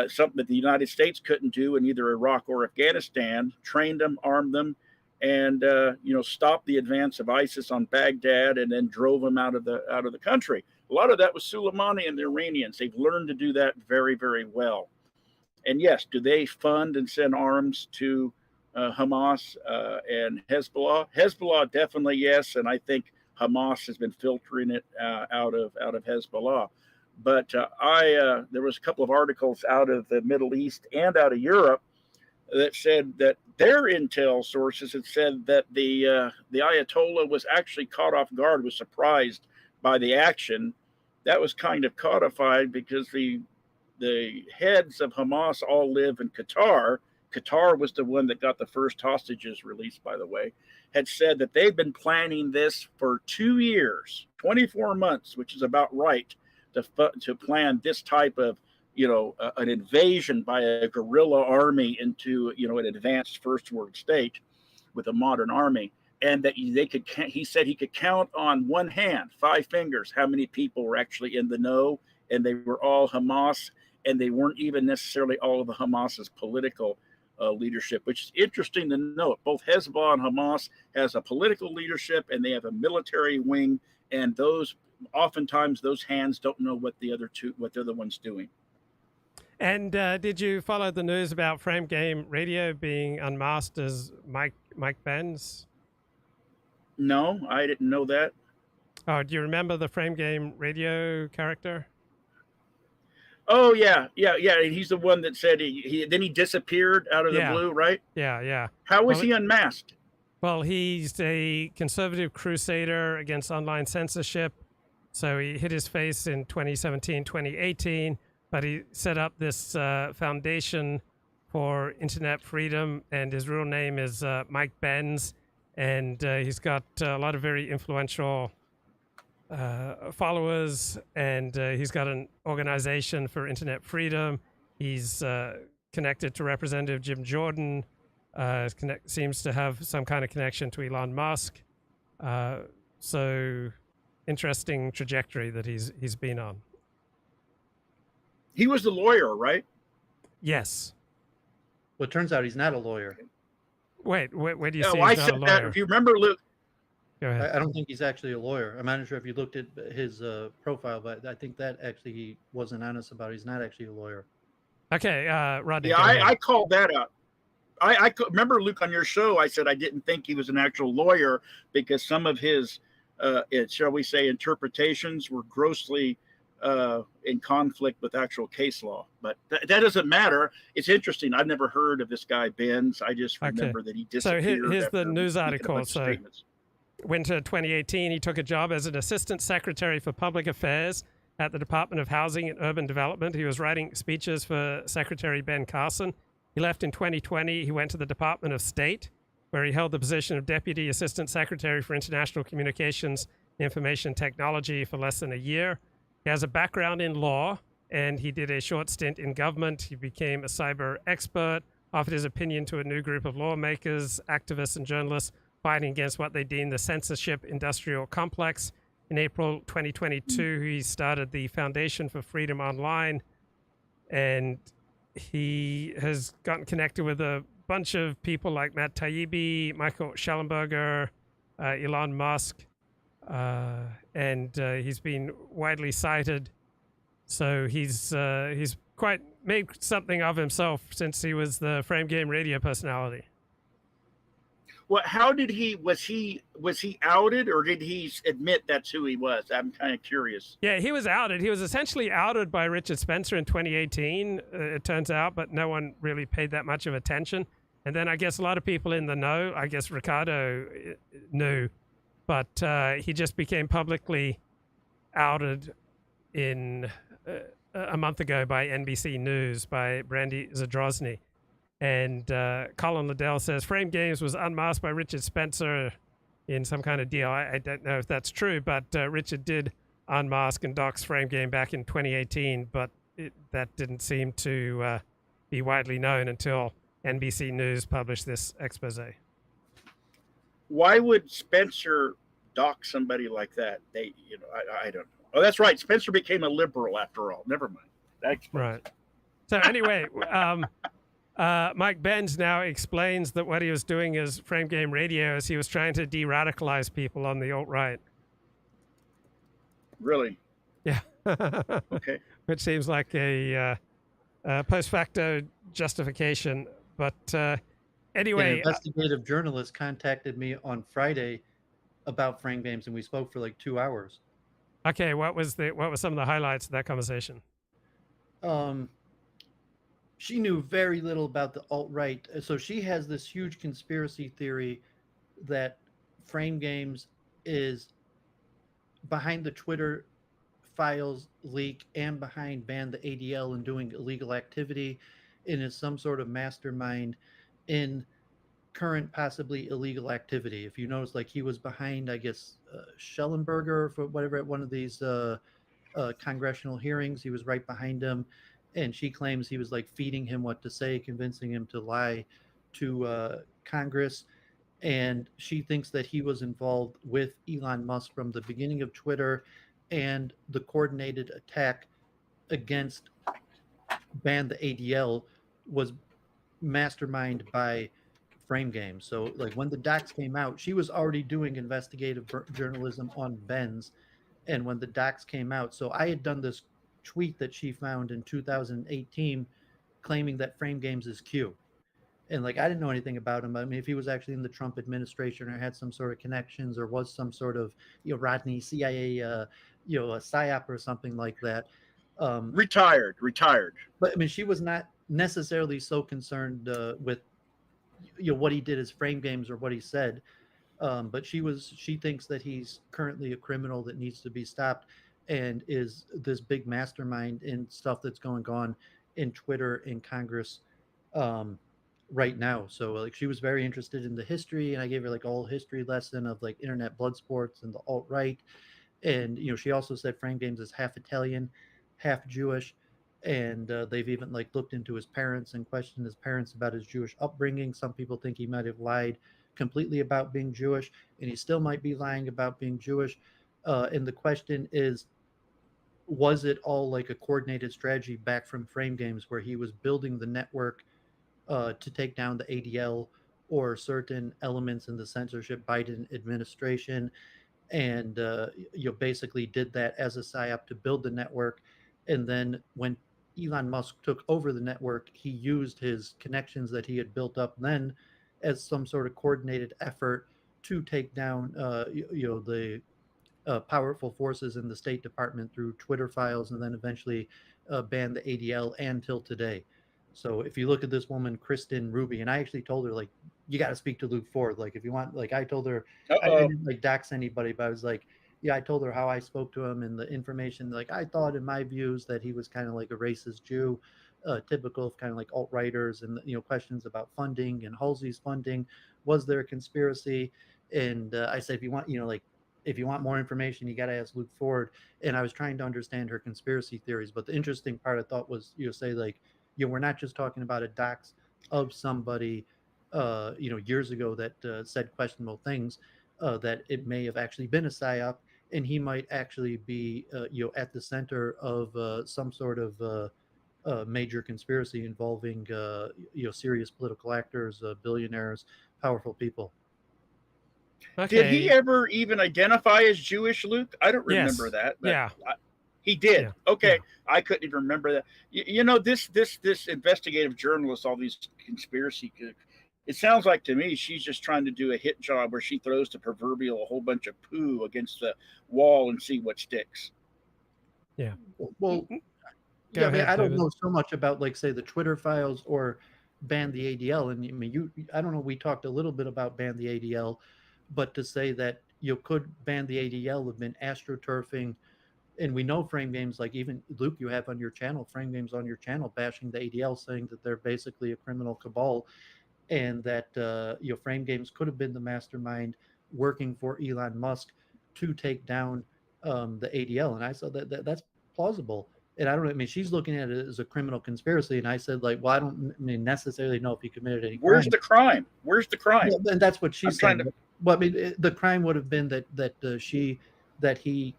Speaker 7: Something that the United States couldn't do in either Iraq or Afghanistan. Trained them, armed them, and stopped the advance of ISIS on Baghdad, and then drove them out of the country. A lot of that was Soleimani and the Iranians. They've learned to do that very, very well. And yes, do they fund and send arms to Hamas and Hezbollah? Hezbollah definitely yes, and I think Hamas has been filtering it out of Hezbollah. But there was a couple of articles out of the Middle East and out of Europe that said that their intel sources had said that the Ayatollah was actually caught off guard, was surprised by the action. That was kind of codified because the heads of Hamas all live in Qatar. Qatar was the one that got the first hostages released, by the way, had said that they've been planning this for 2 years, 24 months, which is about right, to plan this type of, an invasion by a guerrilla army into, an advanced first world state with a modern army. And that he said he could count on one hand, 5 fingers, how many people were actually in the know, and they were all Hamas, and they weren't even necessarily all of the Hamas's political leadership, which is interesting to note. Both Hezbollah and Hamas has a political leadership, and they have a military wing, and oftentimes those hands don't know what the other one's doing.
Speaker 1: And did you follow the news about Frame Game Radio being unmasked as Mike Benz?
Speaker 7: No, I didn't know that.
Speaker 1: Oh, do you remember the Frame Game Radio character?
Speaker 7: Oh yeah. He's the one that said he disappeared out of the blue, right?
Speaker 1: Yeah.
Speaker 7: How was he unmasked?
Speaker 1: Well, he's a conservative crusader against online censorship. So he hit his face in 2017, 2018, but he set up this foundation for internet freedom, and his real name is Mike Benz, and he's got a lot of very influential followers, and he's got an organization for internet freedom. He's connected to Representative Jim Jordan, seems to have some kind of connection to Elon Musk. So interesting trajectory that he's been on.
Speaker 7: He was the lawyer, right?
Speaker 1: Yes.
Speaker 6: Well, it turns out he's not a lawyer.
Speaker 1: Wait, where do you
Speaker 7: No,
Speaker 1: see
Speaker 7: I
Speaker 1: he's not
Speaker 7: said
Speaker 1: a
Speaker 7: that.
Speaker 1: lawyer?
Speaker 7: If you remember, Luke.
Speaker 1: Go ahead.
Speaker 6: I don't think he's actually a lawyer. I'm not sure if you looked at his profile, but I think that actually he wasn't honest about. He's not actually a lawyer.
Speaker 1: Okay, Rodney.
Speaker 7: Yeah, I called that out. I remember, Luke, on your show, I said I didn't think he was an actual lawyer because some of his, shall we say, interpretations were grossly in conflict with actual case law. But that doesn't matter. It's interesting. I've never heard of this guy, Benz. I just remember that he disappeared.
Speaker 1: So here's the news
Speaker 7: making a
Speaker 1: article.
Speaker 7: bunch of
Speaker 1: So
Speaker 7: statements.
Speaker 1: winter 2018, he took a job as an assistant secretary for public affairs at the Department of Housing and Urban Development. He was writing speeches for Secretary Ben Carson. He left in 2020. He went to the Department of State, where he held the position of Deputy Assistant Secretary for International Communications and Information Technology for less than a year. He has a background in law, and he did a short stint in government. He became a cyber expert, offered his opinion to a new group of lawmakers, activists, and journalists fighting against what they deem the censorship industrial complex. In April 2022, he started the Foundation for Freedom Online, and he has gotten connected with a bunch of people like Matt Taibbi, Michael Schellenberger, Elon Musk, and he's been widely cited. So he's quite made something of himself since he was the Frame Game Radio personality.
Speaker 7: Well, how did was he outed, or did he admit that's who he was? I'm kind of curious.
Speaker 1: Yeah, he was outed. He was essentially outed by Richard Spencer in 2018, it turns out, but no one really paid that much of attention. And then I guess a lot of people in the know, I guess Ricardo knew, but he just became publicly outed in a month ago by NBC News, by Brandy Zadrozny. And Colin Liddell says Frame Games was unmasked by Richard Spencer in some kind of deal. I don't know if that's true, but Richard did unmask and dox Frame Game back in 2018, but that didn't seem to be widely known until NBC News published this expose.
Speaker 7: Why would Spencer dox somebody like that? I don't know. Oh, that's right. Spencer became a liberal after all. Never mind. That's
Speaker 1: right. So anyway, Mike Benz now explains that what he was doing as Frame Game Radio is he was trying to de-radicalize people on the alt-right.
Speaker 7: Really?
Speaker 1: Yeah.
Speaker 7: Okay.
Speaker 1: Which seems like a post facto justification. But anyway,
Speaker 6: an investigative journalist contacted me on Friday about Frame Games, and we spoke for like 2 hours.
Speaker 1: Okay, what was some of the highlights of that conversation?
Speaker 6: She knew very little about the alt-right. So she has this huge conspiracy theory that Frame Games is behind the Twitter files leak and behind Ban the ADL and doing illegal activity, and is some sort of mastermind in current possibly illegal activity. If you notice, like he was behind, I guess, Schellenberger for whatever at one of these congressional hearings. He was right behind him. And she claims he was like feeding him what to say, convincing him to lie to Congress. And she thinks that he was involved with Elon Musk from the beginning of Twitter, and the coordinated attack against Ban the ADL was masterminded by Frame Games. So like when the docs came out, she was already doing investigative journalism on Benz. And when the docs came out, so I had done this tweet that she found in 2018 claiming that Frame Games is Q. And like I didn't know anything about him. I mean, if he was actually in the Trump administration or had some sort of connections or was some sort of, Rodney CIA, a PSYOP or something like that.
Speaker 7: Retired.
Speaker 6: But I mean, she was not necessarily so concerned with what he did as Frame Games or what he said. But she thinks that he's currently a criminal that needs to be stopped, and is this big mastermind in stuff that's going on in Twitter in Congress right now. So like she was very interested in the history, and I gave her like a whole history lesson of like internet blood sports and the alt-right. And she also said Frame Games is half Italian, half Jewish, and they've even like looked into his parents and questioned his parents about his Jewish upbringing. Some people think he might have lied completely about being Jewish, and he still might be lying about being Jewish. And the question is, was it all like a coordinated strategy back from Frame Games where he was building the network to take down the ADL or certain elements in the censorship Biden administration, and basically did that as a psyop to build the network, and then when Elon Musk took over the network, he used his connections that he had built up then as some sort of coordinated effort to take down the powerful forces in the State Department through Twitter files, and then eventually ban the ADL until today. So if you look at this woman, Kristen Ruby, and I actually told her, like, you got to speak to Luke Ford. Like, if you want, like, I told her, I didn't like dox anybody, but I was like, yeah, I told her how I spoke to him and the information. Like, I thought in my views that he was kind of like a racist Jew, typical of kind of like alt-righters, and, questions about funding and Halsey's funding. Was there a conspiracy? And I said, if you want, if you want more information, you got to ask Luke Ford. And I was trying to understand her conspiracy theories. But the interesting part I thought was, say like, we're not just talking about a dox of somebody, years ago that said questionable things, that it may have actually been a psyop, and he might actually be, at the center of some sort of major conspiracy involving, serious political actors, billionaires, powerful people.
Speaker 1: Okay.
Speaker 7: Did he ever even identify as Jewish, Luke? I don't remember that.
Speaker 1: Yeah.
Speaker 7: He did.
Speaker 1: Yeah.
Speaker 7: Okay.
Speaker 1: Yeah.
Speaker 7: I couldn't even remember that. This investigative journalist, all these conspiracy, it sounds like to me she's just trying to do a hit job where she throws the proverbial a whole bunch of poo against the wall and see what sticks.
Speaker 1: Yeah.
Speaker 6: Well,
Speaker 1: Go ahead,
Speaker 6: I don't
Speaker 1: David.
Speaker 6: know so much about, like, say, the Twitter files or ban the ADL. And I mean, I don't know. We talked a little bit about ban the ADL, but to say that you could ban the ADL have been astroturfing. And we know Frame Games, like even Luke, you have on your channel, Frame Games on your channel, bashing the ADL, saying that they're basically a criminal cabal, and that Frame Games could have been the mastermind working for Elon Musk to take down the ADL. And I said that's plausible. And I don't know. I mean, she's looking at it as a criminal conspiracy, and I said, like, well, I don't necessarily know if he committed any.
Speaker 7: Where's the crime? Where's the crime?
Speaker 6: Well, and that's what she's
Speaker 7: trying
Speaker 6: saying. Well, I mean, the crime would have been that he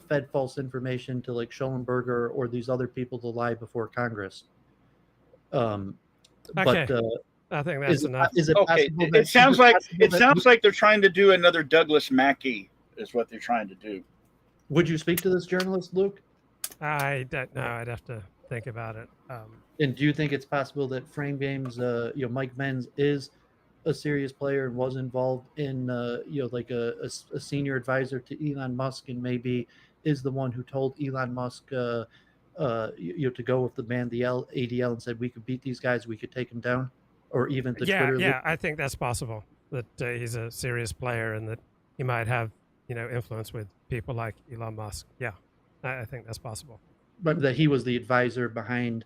Speaker 6: fed false information to, like, Schellenberger or these other people to lie before Congress.
Speaker 1: Okay.
Speaker 6: But
Speaker 1: I think that's enough.
Speaker 6: Is it
Speaker 7: okay?
Speaker 6: possible
Speaker 7: It sounds like they're trying to do another Douglas Mackey. Is what they're trying to do.
Speaker 6: Would you speak to this journalist, Luke?
Speaker 1: I don't know. I'd have to think about it.
Speaker 6: And do you think it's possible that Frame Games, Mike Benz is a serious player and was involved in, like a senior advisor to Elon Musk, and maybe is the one who told Elon Musk, to go with the ban the ADL and said we could beat these guys, we could take them down, or even the Twitter.
Speaker 1: Yeah, I think that's possible. That he's a serious player and that he might have, influence with people like Elon Musk. Yeah, I think that's possible.
Speaker 6: But that he was the advisor behind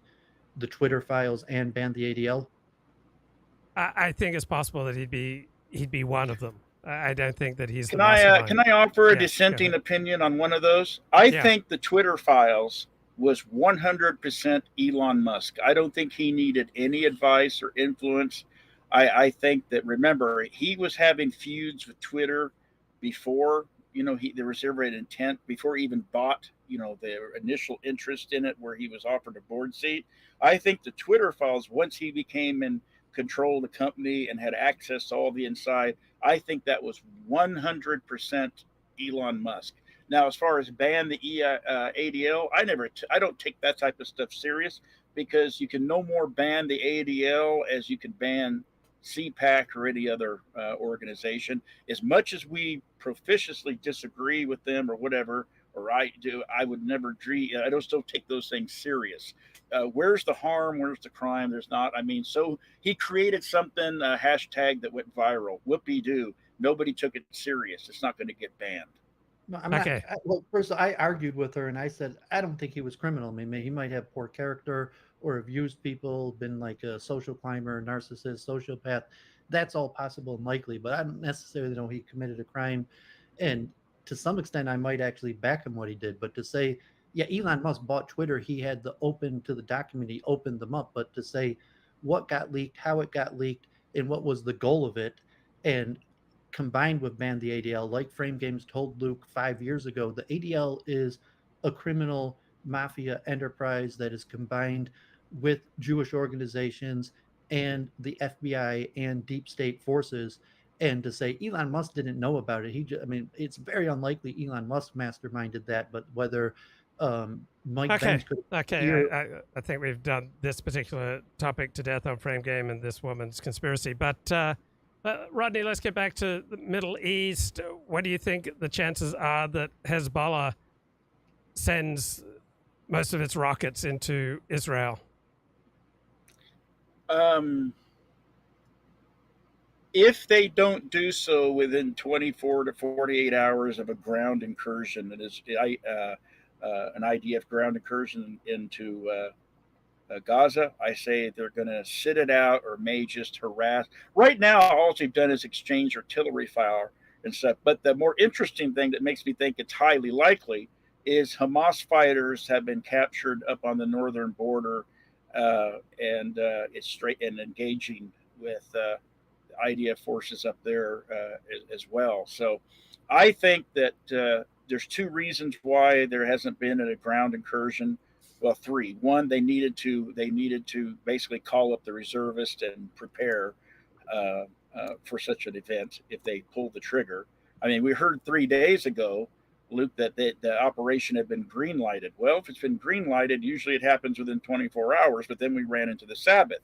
Speaker 6: the Twitter files and ban the ADL.
Speaker 1: I think it's possible that he'd be one of them. I don't think that he's.
Speaker 7: Can I offer a dissenting opinion on one of those? I think the Twitter files was 100% Elon Musk. I don't think he needed any advice or influence. I think that, remember, he was having feuds with Twitter before, there was ever an intent, before he even bought, their initial interest in it, where he was offered a board seat. I think the Twitter files, once he became in control of the company and had access to all the inside, I think that was 100% Elon Musk. Now, as far as ban the ADL, I don't take that type of stuff serious, because you can no more ban the ADL as you can ban CPAC or any other organization. As much as we proficiously disagree with them or whatever, or I would never dream. I don't still take those things serious. Where's the harm? Where's the crime? There's not. I mean, so he created something, a hashtag that went viral. Whoopie-doo. Nobody took it serious. It's not going to get banned.
Speaker 6: No, I'm okay. Well, first, I argued with her and I said, I don't think he was criminal. I mean, he might have poor character or have used people, been like a social climber, a narcissist, sociopath. That's all possible and likely, but I don't necessarily know he committed a crime. And to some extent, I might actually back him what he did. But to say, yeah, Elon Musk bought Twitter, he had the open to the document, he opened them up. But to say what got leaked, how it got leaked, and what was the goal of it, and combined with ban the ADL, like Frame Games told Luke 5 years ago, the ADL is a criminal mafia enterprise that is combined with Jewish organizations and the FBI and deep state forces. And to say Elon Musk didn't know about it, I mean, it's very unlikely Elon Musk masterminded that, but whether Mike Pence could.
Speaker 1: I think we've done this particular topic to death on Frame Game and this woman's conspiracy. But Rodney, let's get back to the Middle East. What do you think the chances are that Hezbollah sends most of its rockets into Israel?
Speaker 7: If they don't do so within 24 to 48 hours of a ground incursion, that is an IDF ground incursion into Gaza, I say they're going to sit it out or may just harass. Right now, all they've done is exchange artillery fire and stuff. But the more interesting thing that makes me think it's highly likely is Hamas fighters have been captured up on the northern border, and it's straight and engaging with IDF forces up there as well. So I think that there's two reasons why there hasn't been a ground incursion. Well, three. One, they needed to basically call up the reservists and prepare for such an event if they pulled the trigger. I mean, we heard 3 days ago, Luke, that the operation had been green lighted. Well, if it's been green lighted, usually it happens within 24 hours, but then we ran into the Sabbath.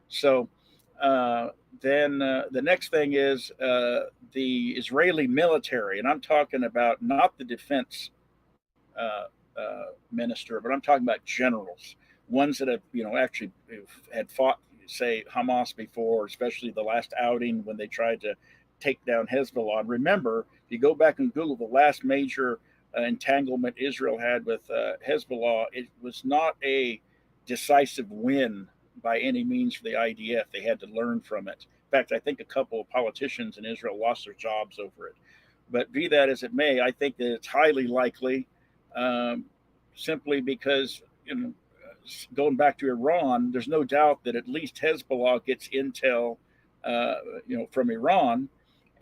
Speaker 7: So then the next thing is the Israeli military, and I'm talking about not the defense minister, but I'm talking about generals, ones that have, actually had fought, say, Hamas before, especially the last outing when they tried to take down Hezbollah. And remember, if you go back and Google the last major entanglement Israel had with Hezbollah, it was not a decisive win by any means for the IDF. They had to learn from it. In fact, I think a couple of politicians in Israel lost their jobs over it. But be that as it may, I think that it's highly likely, simply because, going back to Iran, there's no doubt that at least Hezbollah gets intel, from Iran,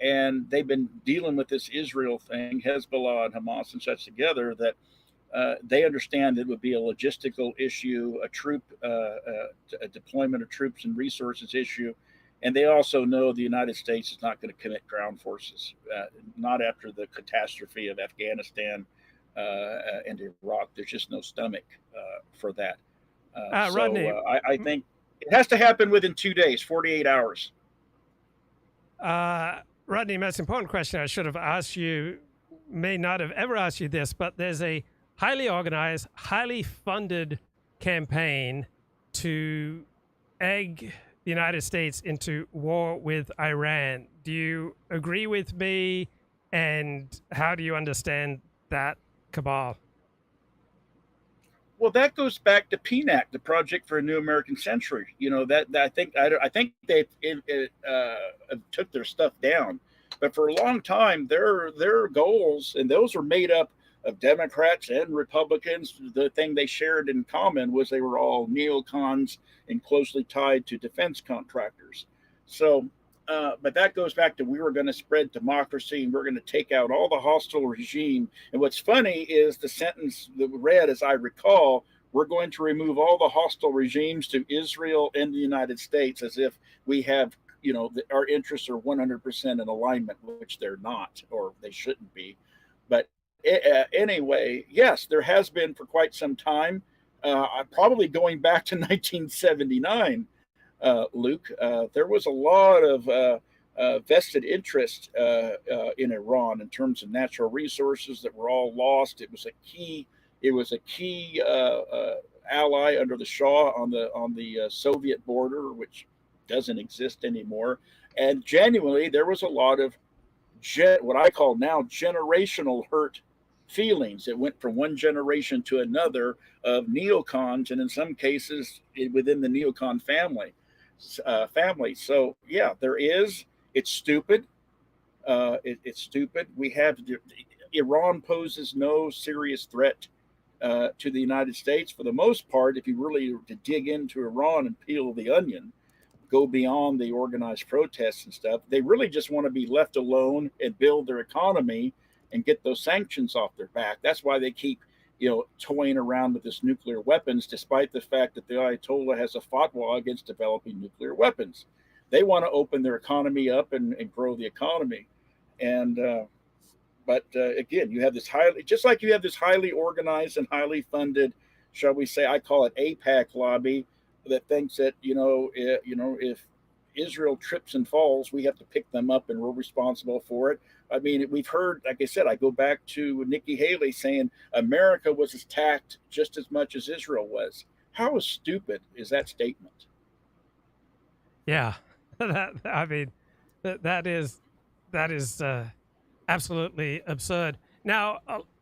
Speaker 7: and they've been dealing with this Israel thing, Hezbollah and Hamas and such together, that they understand it would be a logistical issue, a deployment of troops and resources issue. And they also know the United States is not going to commit ground forces, not after the catastrophe of Afghanistan and Iraq. There's just no stomach for that.
Speaker 1: Rodney,
Speaker 7: I think it has to happen within 2 days, 48 hours.
Speaker 1: Rodney, most important question I should have asked you, may not have ever asked you this, but there's a highly organized, highly funded campaign to egg the United States into war with Iran. Do you agree with me? And how do you understand that cabal?
Speaker 7: Well, that goes back to PNAC, the Project for a New American Century. I think they took their stuff down, but for a long time, their goals, and those were made up of Democrats and Republicans. The thing they shared in common was they were all neocons and closely tied to defense contractors. So, but that goes back to, we were going to spread democracy and we're going to take out all the hostile regime. And what's funny is the sentence that read, as I recall, we're going to remove all the hostile regimes to Israel and the United States, as if we have, our interests are 100% in alignment, which they're not, or they shouldn't be. But anyway, yes, there has been for quite some time, probably going back to 1979, Luke. There was a lot of vested interest in Iran in terms of natural resources that were all lost. It was a key ally under the Shah on the Soviet border, which doesn't exist anymore. And genuinely, there was a lot of what I call now generational hurt feelings. It went from one generation to another of neocons, and in some cases within the neocon family. So yeah, there is. It's stupid. It's stupid. We have Iran poses no serious threat to the United States for the most part. If you really to dig into Iran and peel the onion, go beyond the organized protests and stuff, they really just want to be left alone and build their economy and get those sanctions off their back. That's why they keep, toying around with this nuclear weapons, despite the fact that the Ayatollah has a fatwa against developing nuclear weapons. They want to open their economy up and grow the economy. And but again, you have this just like you have this highly organized and highly funded, shall we say, I call it AIPAC lobby, that thinks that if Israel trips and falls, we have to pick them up and we're responsible for it. I mean, we've heard, like I said, I go back to Nikki Haley saying America was attacked just as much as Israel was. How stupid is that statement?
Speaker 1: Yeah, that is absolutely absurd. Now,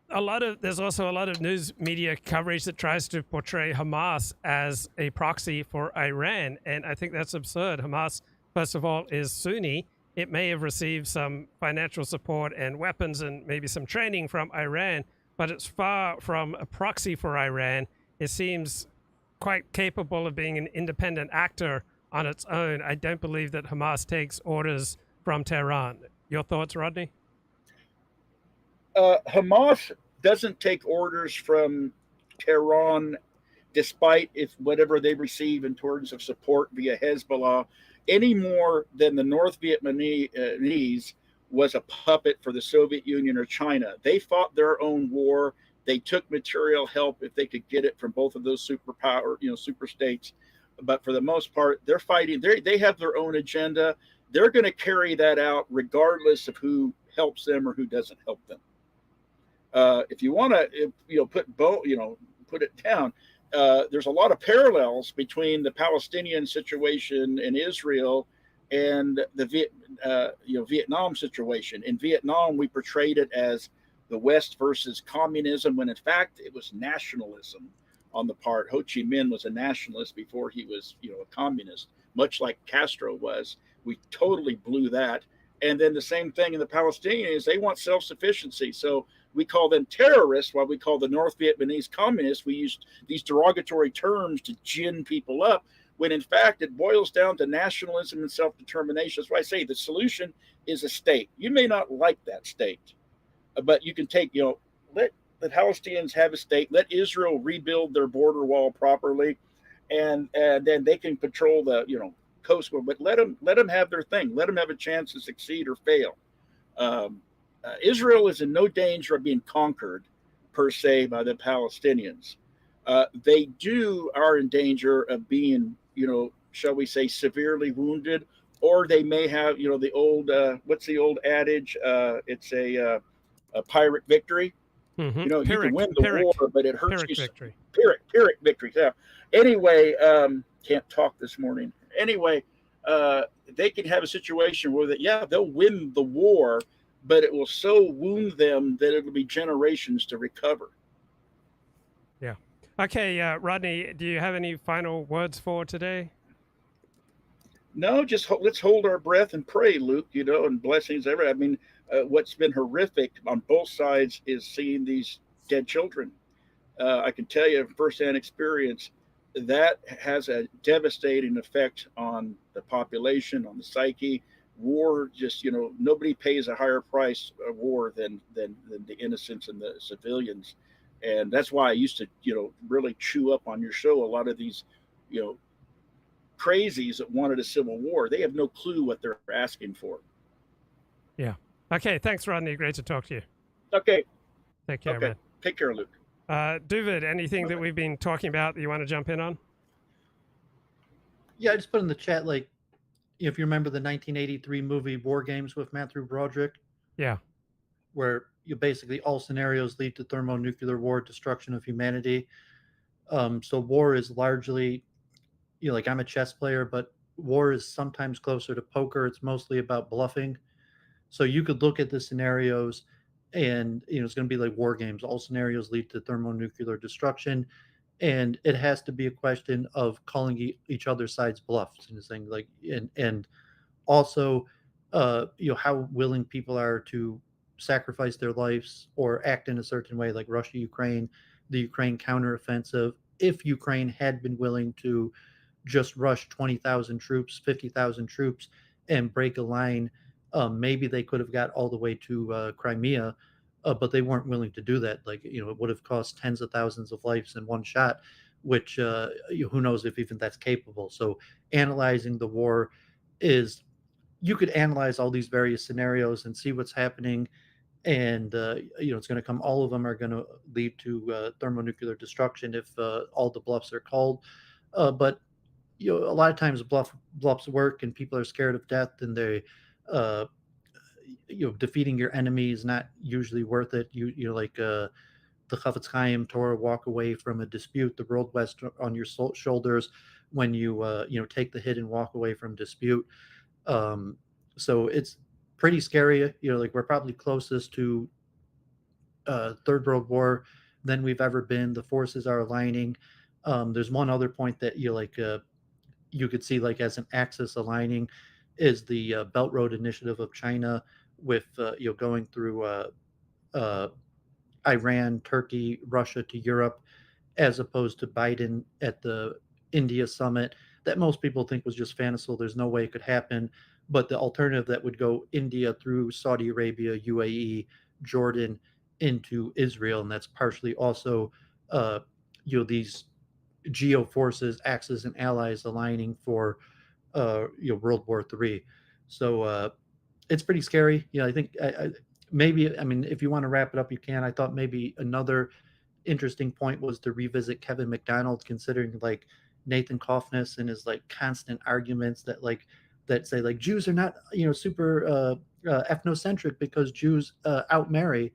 Speaker 1: there's also a lot of news media coverage that tries to portray Hamas as a proxy for Iran, and I think that's absurd. Hamas, first of all, is Sunni. It may have received some financial support and weapons and maybe some training from Iran, but it's far from a proxy for Iran. It seems quite capable of being an independent actor on its own. I don't believe that Hamas takes orders from Tehran. Your thoughts, Rodney?
Speaker 7: Hamas doesn't take orders from Tehran, despite whatever they receive in terms of support via Hezbollah, any more than the North Vietnamese was a puppet for the Soviet Union or China. They fought their own war. They took material help if they could get it from both of those super states. But for the most part, they're fighting. They have their own agenda. They're going to carry that out regardless of who helps them or who doesn't help them. If you want to, put it down. There's a lot of parallels between the Palestinian situation in Israel and the Vietnam situation. In Vietnam, we portrayed it as the West versus communism, when in fact it was nationalism on the part. Ho Chi Minh was a nationalist before he was, a communist, much like Castro was. We totally blew that. And then the same thing in the Palestinians, they want self-sufficiency. So we call them terrorists, while we call the North Vietnamese communists. We use these derogatory terms to gin people up, when in fact it boils down to nationalism and self-determination. That's why I say the solution is a state. You may not like that state, but you can take, let the Palestinians have a state, let Israel rebuild their border wall properly, and then they can control the, coast. But let them have their thing. Let them have a chance to succeed or fail. Israel is in no danger of being conquered per se by the Palestinians. They are in danger of being, shall we say, severely wounded, or they may have, the old, what's the old adage? It's a Pyrrhic victory.
Speaker 1: Mm-hmm.
Speaker 7: You can win the war, but it hurts you.
Speaker 1: Victory.
Speaker 7: Pyrrhic victory. Yeah. Anyway, can't talk this morning. Anyway, they can have a situation where they'll win the war, but it will so wound them that it'll be generations to recover.
Speaker 1: Yeah. Okay, Rodney, do you have any final words for today?
Speaker 7: No, just let's hold our breath and pray, Luke, and blessings ever. I mean, what's been horrific on both sides is seeing these dead children. I can tell you from firsthand experience, that has a devastating effect on the population, on the psyche. War, just, nobody pays a higher price of war than the innocents and the civilians. And that's why I used to, really chew up on your show a lot of these, crazies that wanted a civil war. They have no clue what they're asking for.
Speaker 1: Yeah. Okay. Thanks, Rodney. Great to talk to you.
Speaker 7: Okay.
Speaker 1: Take care, man.
Speaker 7: Take care, Luke.
Speaker 1: Dooovid, anything that we've been talking about that you want to jump in on?
Speaker 6: Yeah, I just put in the chat, like, if you remember the 1983 movie War Games with Matthew Broderick.
Speaker 1: Yeah.
Speaker 6: Where basically all scenarios lead to thermonuclear war, destruction of humanity. So war is largely, like, I'm a chess player, but war is sometimes closer to poker. It's mostly about bluffing. So you could look at the scenarios and, it's going to be like war games. All scenarios lead to thermonuclear destruction. And it has to be a question of calling each other's sides bluffs and saying, and also, how willing people are to sacrifice their lives or act in a certain way, like Russia, Ukraine, the Ukraine counteroffensive. If Ukraine had been willing to just rush 20,000 troops, 50,000 troops, and break a line, maybe they could have got all the way to Crimea, but they weren't willing to do that. Like, it would have cost tens of thousands of lives in one shot, which who knows if even that's capable. So analyzing the war is, you could analyze all these various scenarios and see what's happening. And, it's going to come, all of them are going to lead to thermonuclear destruction if all the bluffs are called. But, a lot of times bluffs work and people are scared of death, and they, defeating your enemy is not usually worth it. Like the Chafetz Chaim Torah, walk away from a dispute, the world rests on your shoulders when you take the hit and walk away from dispute. So it's pretty scary. Like, we're probably closest to Third World War than we've ever been. The forces are aligning. There's one other point that you could see, like, as an axis aligning, is the Belt Road Initiative of China with going through Iran, Turkey, Russia to Europe, as opposed to Biden at the India summit that most people think was just fanciful. There's no way it could happen. But the alternative that would go India through Saudi Arabia, UAE, Jordan into Israel, and that's partially also these geo forces, Axis and allies aligning for World War III. So it's pretty scary. I think maybe, if you want to wrap it up, you can. I thought maybe another interesting point was to revisit Kevin McDonald, considering like Nathan Kaufness and his like constant arguments that say like Jews are not super ethnocentric because Jews outmarry.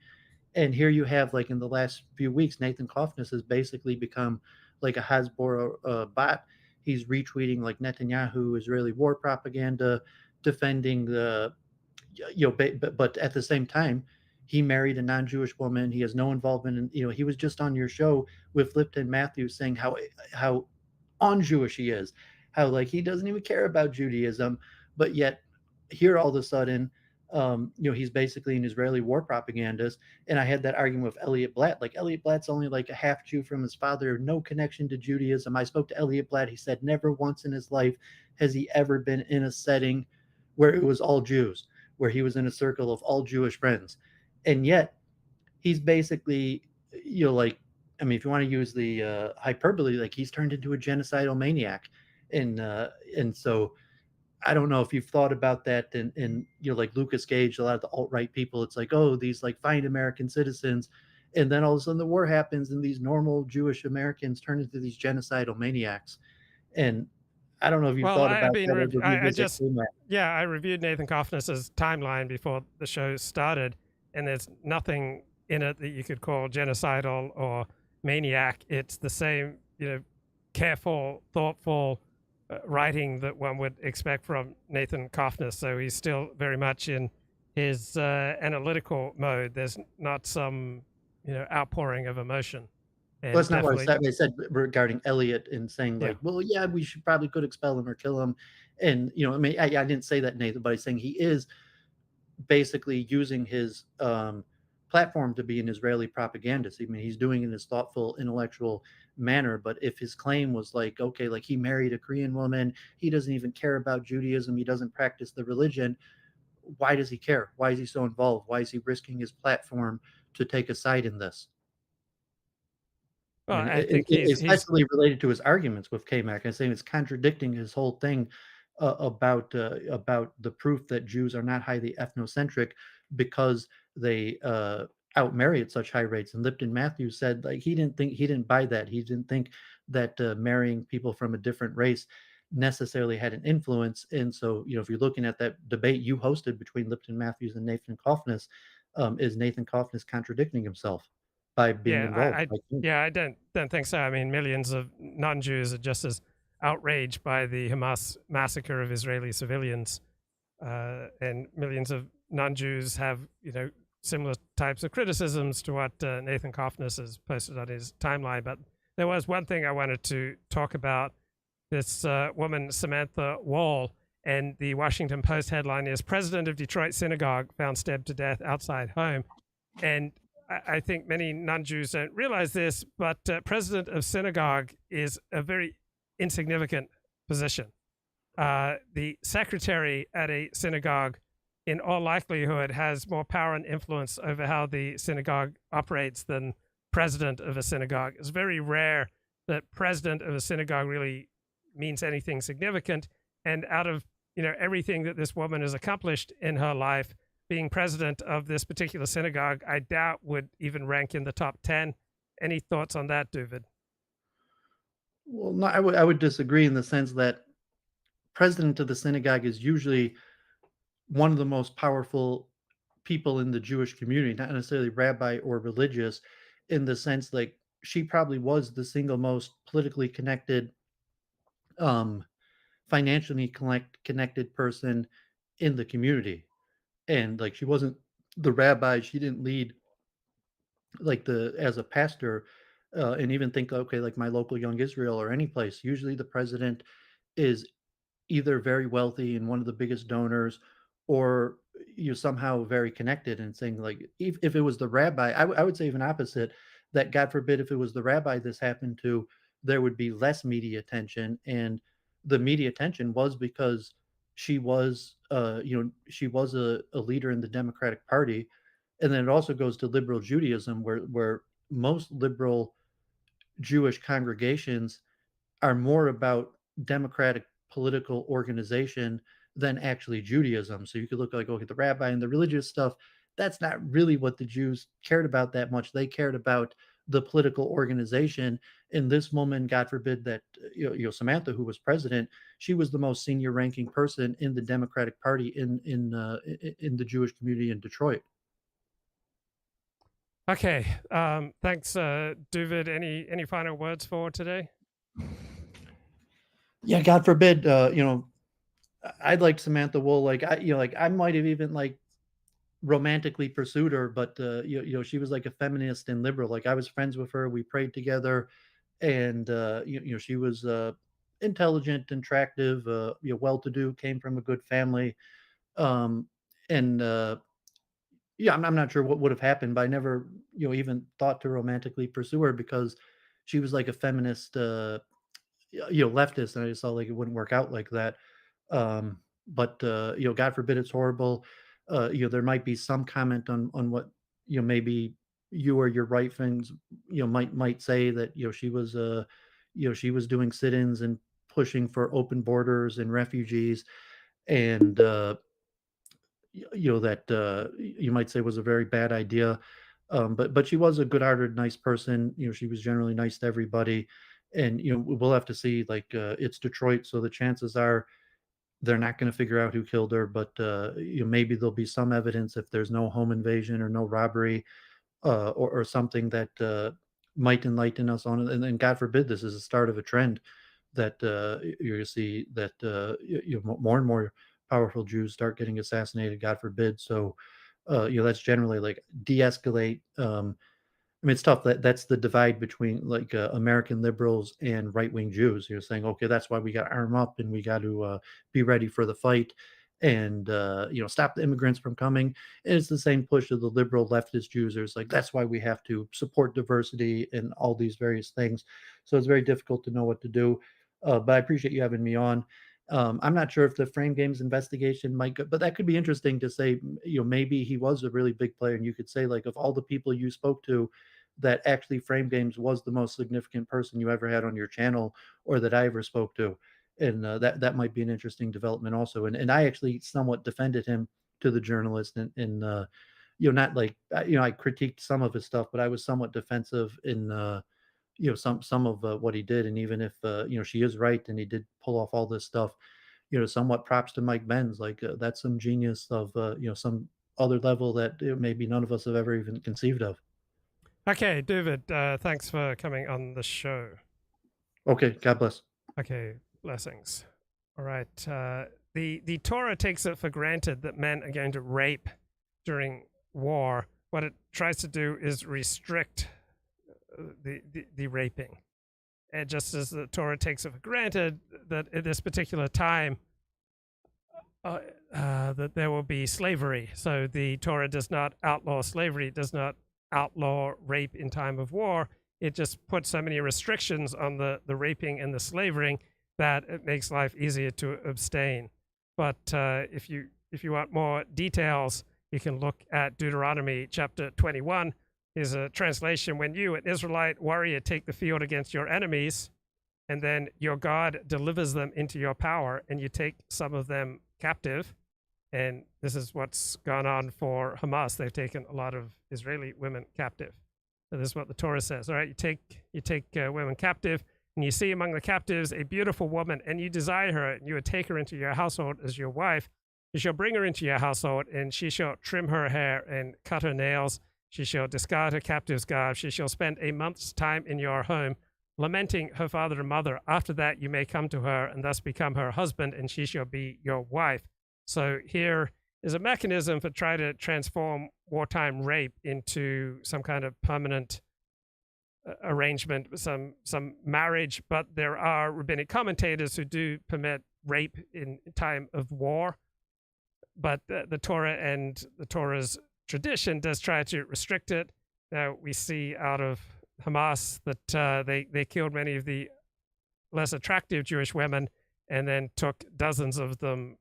Speaker 6: And here you have, like, in the last few weeks, Nathan Kaufness has basically become like a Hasbro bot. He's retweeting like Netanyahu Israeli war propaganda, defending the, but at the same time, he married a non-Jewish woman. He has no involvement in, he was just on your show with Lipton Matthews saying how un-Jewish he is, how like he doesn't even care about Judaism, but yet here all of a sudden, he's basically an Israeli war propagandist. And I had that argument with Elliot Blatt. Like, Elliot Blatt's only like a half Jew from his father, no connection to Judaism. I spoke to Elliot Blatt. He said never once in his life has he ever been in a setting where it was all Jews, where he was in a circle of all Jewish friends. And yet he's basically, if you want to use the hyperbole, like, he's turned into a genocidal maniac. And so I don't know if you've thought about that, and like Lucas Gage, a lot of the alt-right people, it's like, oh, these like fine American citizens, and then all of a sudden the war happens and these normal Jewish Americans turn into these genocidal maniacs. And I don't know if you've thought about that.
Speaker 1: I reviewed Nathan Kaufness's timeline before the show started, and there's nothing in it that you could call genocidal or maniac. It's the same, careful, thoughtful writing that one would expect from Nathan Kaufness. So he's still very much in his analytical mode. There's not some, outpouring of emotion.
Speaker 6: And well, that's not what I said regarding Elliot, and saying like, well, yeah, we should probably could expel him or kill him. And, I didn't say that, Nathan, but I'm saying he is basically using his platform to be an Israeli propagandist. He's doing it in his thoughtful, intellectual manner. But if his claim was like, okay, like he married a Korean woman, he doesn't even care about Judaism, he doesn't practice the religion, why does he care? Why is he so involved? Why is he risking his platform to take a side in this?
Speaker 1: Well, I think he's
Speaker 6: especially related to his arguments with K-Mac. I'm saying it's contradicting his whole thing about the proof that Jews are not highly ethnocentric because they outmarry at such high rates. And Lipton Matthews said like he didn't buy that. He didn't think that marrying people from a different race necessarily had an influence. And so, if you're looking at that debate you hosted between Lipton Matthews and Nathan Kaufness, is Nathan Kaufness contradicting himself by being involved?
Speaker 1: I don't think so. Millions of non-Jews are just as outraged by the Hamas massacre of Israeli civilians, and millions of non-Jews have, similar types of criticisms to what Nathan Kaufness has posted on his timeline. But there was one thing I wanted to talk about, this woman, Samantha Wall, And the Washington Post headline is President of Detroit Synagogue found stabbed to death outside home. And I think many non-Jews don't realize this, but president of synagogue is a very insignificant position. The secretary at a synagogue, in all likelihood, has more power and influence over how the synagogue operates than president of a synagogue. It's very rare that president of a synagogue really means anything significant. And out of everything that this woman has accomplished in her life, being president of this particular synagogue, I doubt would even rank in the top 10. Any thoughts on that, Dooovid?
Speaker 6: Well, no, I would disagree in the sense that president of the synagogue is usually one of the most powerful people in the Jewish community, not necessarily rabbi or religious, in the sense like she probably was the single most politically connected, financially connected person in the community. And like she wasn't the rabbi, she didn't lead like as a pastor, and even think, okay, like my local Young Israel or any place. Usually the president is either very wealthy and one of the biggest donors, or you're somehow very connected, and saying like if it was the rabbi, I would say even opposite, that God forbid if it was the rabbi this happened to, there would be less media attention. And the media attention was because she was she was a leader in the Democratic Party. And then it also goes to liberal Judaism, where most liberal Jewish congregations are more about democratic political organization than actually Judaism. So you could look like, okay, the rabbi and the religious stuff, that's not really what the Jews cared about that much. They cared about the political organization. In this woman, God forbid that Samantha, who was president, she was the most senior ranking person in the Democratic Party in the Jewish community in Detroit.
Speaker 1: Okay, thanks, Dooovid. Any final words for today?
Speaker 6: Yeah, God forbid, I'd like Samantha Wool. Like I might have even like romantically pursued her, but she was like a feminist and liberal. Like I was friends with her. We prayed together, and she was intelligent, attractive, well-to-do, came from a good family, and yeah, I'm not sure what would have happened, but I never even thought to romantically pursue her because she was like a feminist, leftist, and I just saw like it wouldn't work out like that. But God forbid it's horrible. There might be some comment on what maybe you or your right things might say that she was she was doing sit-ins and pushing for open borders and refugees, and that you might say was a very bad idea. But she was a good-hearted, nice person. She was generally nice to everybody. And we'll have to see. Like it's Detroit, so the chances are they're not going to figure out who killed her. But maybe there'll be some evidence if there's no home invasion or no robbery, or something that might enlighten us on it. And then, God forbid, this is the start of a trend that you're going to see that more and more powerful Jews start getting assassinated. God forbid. So that's generally like de-escalate. I mean, it's tough. That's the divide between like American liberals and right-wing Jews. You're saying, okay, that's why we got to arm up and we got to be ready for the fight, and stop the immigrants from coming. And it's the same push of the liberal leftist Jews. There's like, that's why we have to support diversity and all these various things. So it's very difficult to know what to do. But I appreciate you having me on. I'm not sure if the Frame Games investigation might go, but that could be interesting to say, maybe he was a really big player. And you could say, like, of all the people you spoke to, that actually Frame Games was the most significant person you ever had on your channel, or that I ever spoke to. And that might be an interesting development also. And I actually somewhat defended him to the journalist, and not like, I critiqued some of his stuff, but I was somewhat defensive in, some of what he did. And even if she is right and he did pull off all this stuff, somewhat props to Mike Benz. Like that's some genius of some other level that maybe none of us have ever even conceived of.
Speaker 1: Okay, Dooovid, thanks for coming on the show.
Speaker 6: Okay, God bless.
Speaker 1: Okay, blessings. All right. The Torah takes it for granted that men are going to rape during war. What it tries to do is restrict the raping. And just as the Torah takes it for granted that at this particular time, that there will be slavery. So the Torah does not outlaw slavery, it does not outlaw rape in time of war. It just puts so many restrictions on the raping and the slavering that it makes life easier to abstain. But if you want more details, you can look at Deuteronomy chapter 21. Here's a translation. When you, an Israelite warrior, take the field against your enemies, and then your God delivers them into your power, and you take some of them captive. And this is what's gone on for Hamas. They've taken a lot of Israeli women captive. So this is what the Torah says. All right, you take women captive, and you see among the captives a beautiful woman, and you desire her, and you would take her into your household as your wife. You shall bring her into your household, and she shall trim her hair and cut her nails. She shall discard her captive's garb. She shall spend a month's time in your home, lamenting her father and mother. After that, you may come to her and thus become her husband, and she shall be your wife. So here is a mechanism for trying to transform wartime rape into some kind of permanent arrangement, some marriage. But there are rabbinic commentators who do permit rape in time of war. But the Torah and the Torah's tradition does try to restrict it. Now we see out of Hamas that they killed many of the less attractive Jewish women and then took dozens of them,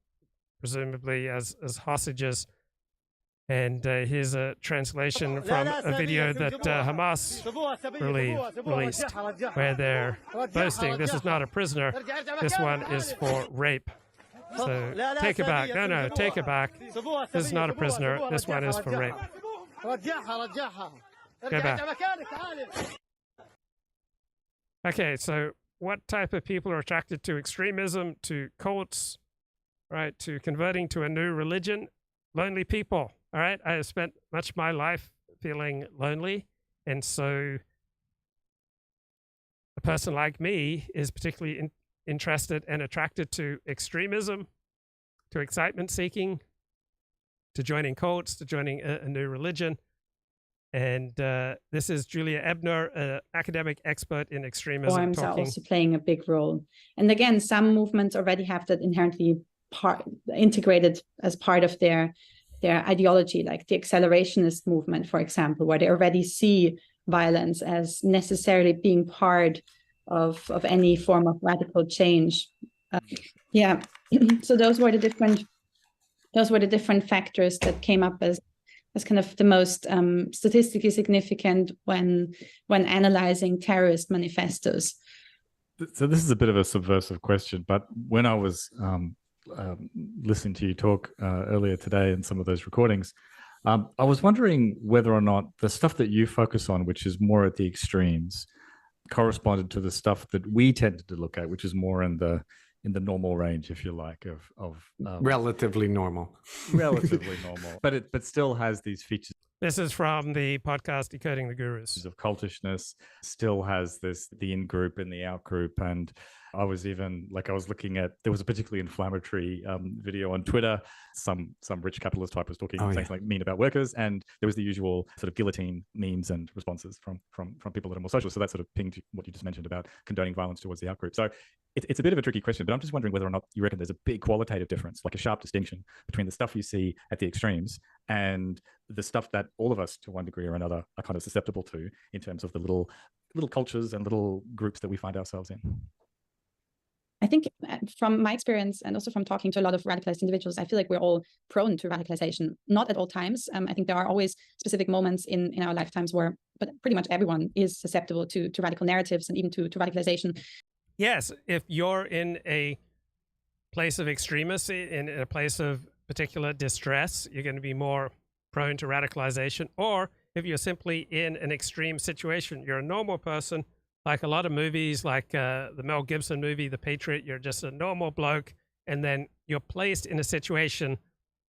Speaker 1: presumably as hostages. And here's a translation from a video that Hamas released where they're boasting, this is not a prisoner, this one is for rape. So take it back. No, take it back. This is not a prisoner. This one is for rape. Go back. Okay, so what type of people are attracted to extremism, to cults, right, to converting to a new religion? Lonely people, all right? I have spent much of my life feeling lonely, and so a person like me is particularly interested and attracted to extremism, to excitement seeking, to joining cults, to joining a new religion. And this is Julia Ebner, an academic expert in extremism.
Speaker 4: Forms are also playing a big role. And again, some movements already have that inherently integrated as part of their ideology, like the accelerationist movement, for example, where they already see violence as necessarily being part of any form of radical change. So those were the different factors that came up as kind of the most statistically significant when analyzing terrorist manifestos.
Speaker 8: So this is a bit of a subversive question, but when I was listening to you talk earlier today in some of those recordings, I was wondering whether or not the stuff that you focus on, which is more at the extremes, corresponded to the stuff that we tended to look at, which is more in the normal range, if you like, of
Speaker 5: relatively normal,
Speaker 8: but still has these features.
Speaker 1: This is from the podcast Decoding the Gurus.
Speaker 8: Of cultishness, still has the in group and the out group. And I was looking at, there was a particularly inflammatory video on Twitter. Some rich capitalist type was talking something mean about workers, and there was the usual sort of guillotine memes and responses from people that are more social. So that sort of pinged what you just mentioned about condoning violence towards the out group. So it's a bit of a tricky question, but I'm just wondering whether or not you reckon there's a big qualitative difference, like a sharp distinction between the stuff you see at the extremes and the stuff that all of us, to one degree or another, are kind of susceptible to in terms of the little cultures and little groups that we find ourselves in.
Speaker 4: I think from my experience and also from talking to a lot of radicalized individuals, I feel like we're all prone to radicalization, not at all times. I think there are always specific moments in our lifetimes where, but pretty much everyone is susceptible to radical narratives and even to radicalization.
Speaker 1: Yes, if you're in a place of extremism, in a place of particular distress, you're going to be more prone to radicalization. Or if you're simply in an extreme situation, you're a normal person, like a lot of movies, like the Mel Gibson movie, The Patriot, you're just a normal bloke, and then you're placed in a situation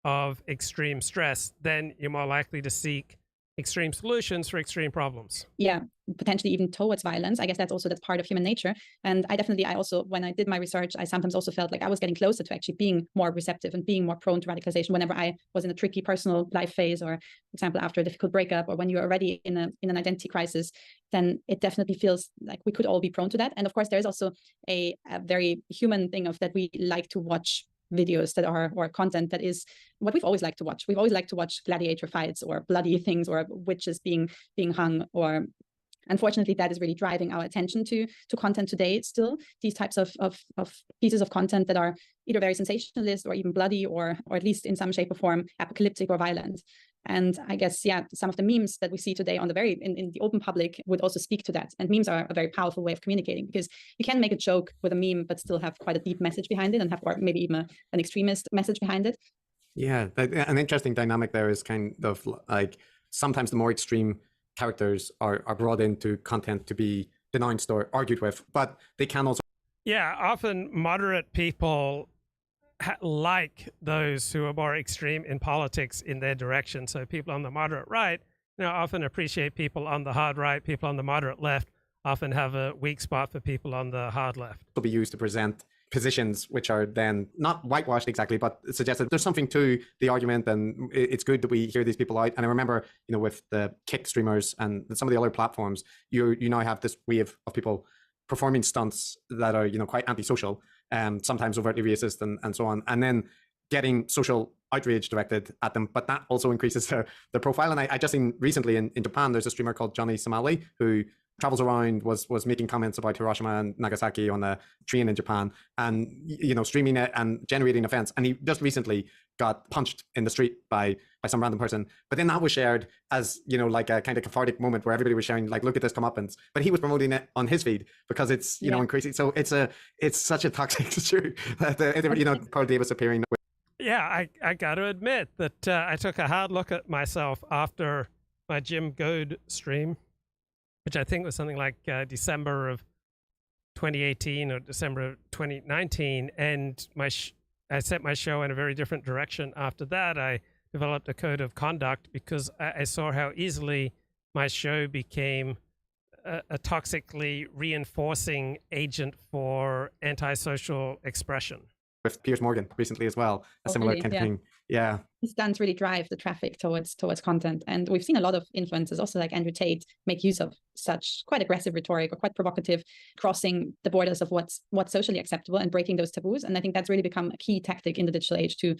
Speaker 1: of extreme stress, then you're more likely to seek extreme solutions for extreme problems.
Speaker 4: Yeah, potentially even towards violence. I guess that's part of human nature. And I also, when I did my research, I sometimes also felt like I was getting closer to actually being more receptive and being more prone to radicalization whenever I was in a tricky personal life phase, or, for example, after a difficult breakup, or when you're already in an identity crisis, then it definitely feels like we could all be prone to that. And of course, there's also a very human thing of that we like to watch videos that are, or content that is what we've always liked to watch. We've always liked to watch gladiator fights or bloody things or witches being hung, or unfortunately that is really driving our attention to content today. Still, these types of pieces of content that are either very sensationalist or even bloody, or at least in some shape or form apocalyptic or violent. And I guess, yeah, some of the memes that we see today on the in the open public would also speak to that. And memes are a very powerful way of communicating, because you can make a joke with a meme, but still have quite a deep message behind it, and have, or maybe even an extremist message behind it.
Speaker 5: Yeah, an interesting dynamic there is kind of like sometimes the more extreme characters are brought into content to be denounced or argued with, but they can also.
Speaker 1: Yeah, often moderate people like those who are more extreme in politics in their direction. So people on the moderate right, often appreciate people on the hard right. People on the moderate left often have a weak spot for people on the hard left.
Speaker 5: Will be used to present positions which are then not whitewashed exactly, but suggest that there's something to the argument, and it's good that we hear these people out. And I remember, with the Kick streamers and some of the other platforms, you now have this wave of people performing stunts that are quite antisocial, sometimes overtly racist and so on, and then getting social outrage directed at them. But that also increases their profile. And I just seen recently in Japan, there's a streamer called Johnny Somali who travels around, was making comments about Hiroshima and Nagasaki on a train in Japan, and streaming it and generating offense. And he just recently got punched in the street by some random person. But then that was shared as like a kind of cathartic moment where everybody was sharing, like, look at this comeuppance. But he was promoting it on his feed because it's increasing. So it's such a toxic issue that Paul Davis appearing.
Speaker 1: Yeah, I got to admit that I took a hard look at myself after my Jim Goad stream, which I think was something like December of 2018 or December of 2019. And I set my show in a very different direction. After that, I developed a code of conduct because I saw how easily my show became a toxically reinforcing agent for antisocial expression.
Speaker 5: With Piers Morgan recently as well, a similar kind of thing. Yeah.
Speaker 4: These stunts really drive the traffic towards content. And we've seen a lot of influencers, also like Andrew Tate, make use of such quite aggressive rhetoric or quite provocative, crossing the borders of what's socially acceptable and breaking those taboos. And I think that's really become a key tactic in the digital age to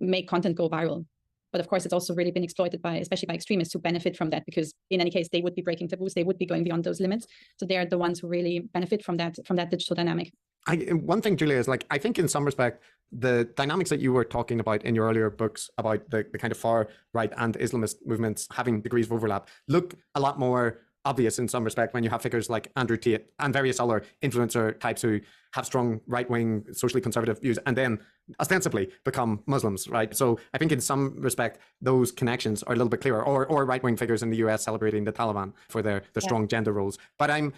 Speaker 4: make content go viral. But of course, it's also really been exploited especially by extremists who benefit from that, because in any case, they would be breaking taboos, they would be going beyond those limits. So they're the ones who really benefit from that digital dynamic.
Speaker 5: One thing, Julia, is I think in some respect, the dynamics that you were talking about in your earlier books about the kind of far right and Islamist movements having degrees of overlap look a lot more obvious in some respect when you have figures like Andrew Tate and various other influencer types who have strong right-wing, socially conservative views and then ostensibly become Muslims, right? So I think in some respect, those connections are a little bit clearer, or right-wing figures in the US celebrating the Taliban for their strong gender roles. But I'm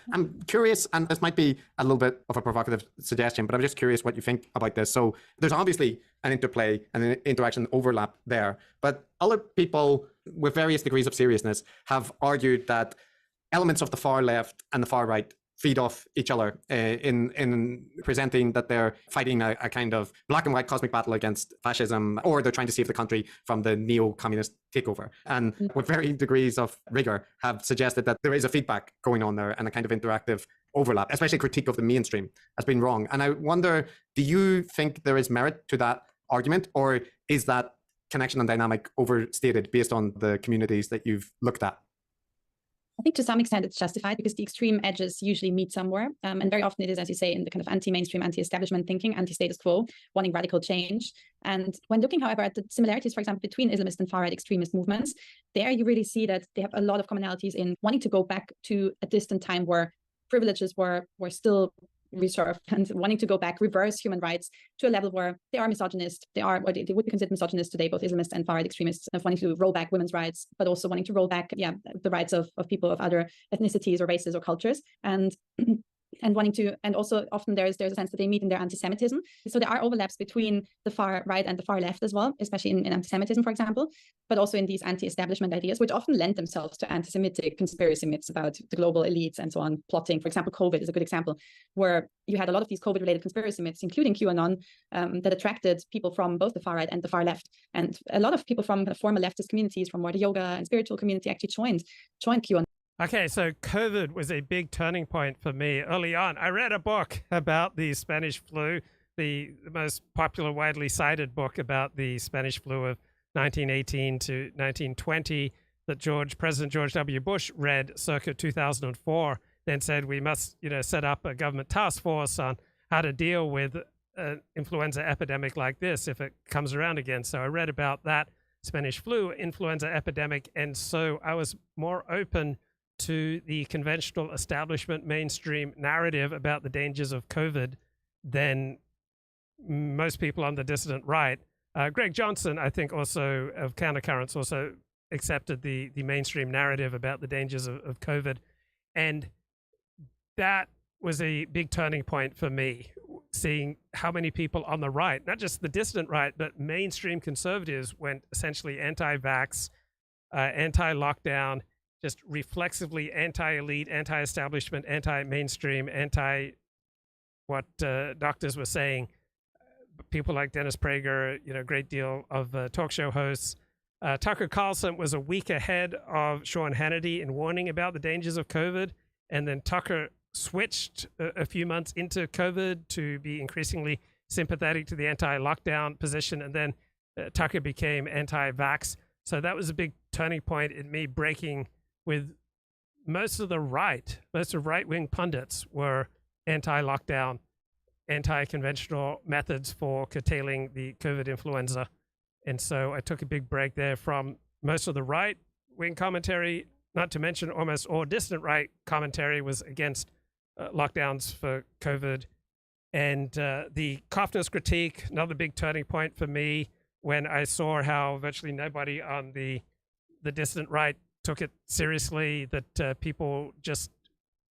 Speaker 5: curious, and this might be a little bit of a provocative suggestion, but I'm just curious what you think about this. So there's obviously an interplay and an interaction overlap there, but other people with various degrees of seriousness have argued that elements of the far left and the far right feed off each other in presenting that they're fighting a kind of black and white cosmic battle against fascism, or they're trying to save the country from the neo-communist takeover. And with varying degrees of rigor have suggested that there is a feedback going on there and a kind of interactive overlap, especially critique of the mainstream has been wrong. And I wonder, do you think there is merit to that argument, or is that connection and dynamic overstated based on the communities that you've looked at?
Speaker 4: I think to some extent it's justified because the extreme edges usually meet somewhere. And very often it is, as you say, in the kind of anti-mainstream, anti-establishment thinking, anti-status quo, wanting radical change. And when looking, however, at the similarities, for example, between Islamist and far-right extremist movements, there you really see that they have a lot of commonalities in wanting to go back to a distant time where privileges were still reserved, and wanting to go back, reverse human rights to a level where they are misogynist, they would be considered misogynist today, both Islamists and far-right extremists, of wanting to roll back women's rights, but also wanting to roll back the rights of people of other ethnicities or races or cultures, and wanting to, and also often there's a sense that they meet in their anti-Semitism. So there are overlaps between the far right and the far left as well, especially in anti-Semitism, for example, but also in these anti-establishment ideas, which often lend themselves to anti-Semitic conspiracy myths about the global elites and so on, plotting. For example, COVID is a good example, where you had a lot of these COVID-related conspiracy myths, including QAnon, that attracted people from both the far right and the far left. And a lot of people from former leftist communities, from more the yoga and spiritual community, actually joined QAnon.
Speaker 1: Okay, so COVID was a big turning point for me early on. I read a book about the Spanish flu, the most popular, widely cited book about the Spanish flu of 1918 to 1920 that President George W. Bush read circa 2004, then said we must, set up a government task force on how to deal with an influenza epidemic like this if it comes around again. So I read about that Spanish flu influenza epidemic, and so I was more open to the conventional establishment mainstream narrative about the dangers of COVID than most people on the dissident right. Greg Johnson, I think, also of Countercurrents, also accepted the mainstream narrative about the dangers of COVID. And that was a big turning point for me, seeing how many people on the right, not just the dissident right, but mainstream conservatives went essentially anti-vax, anti-lockdown, just reflexively anti-elite, anti-establishment, anti-mainstream, what doctors were saying. People like Dennis Prager, a great deal of talk show hosts. Tucker Carlson was a week ahead of Sean Hannity in warning about the dangers of COVID. And then Tucker switched a few months into COVID to be increasingly sympathetic to the anti-lockdown position. And then Tucker became anti-vax. So that was a big turning point in me breaking with most of right-wing pundits were anti-lockdown, anti-conventional methods for curtailing the COVID influenza. And so I took a big break there from most of the right-wing commentary, not to mention almost all dissident right commentary was against lockdowns for COVID. And the Coffness critique, another big turning point for me when I saw how virtually nobody on the dissident right took it seriously, that people just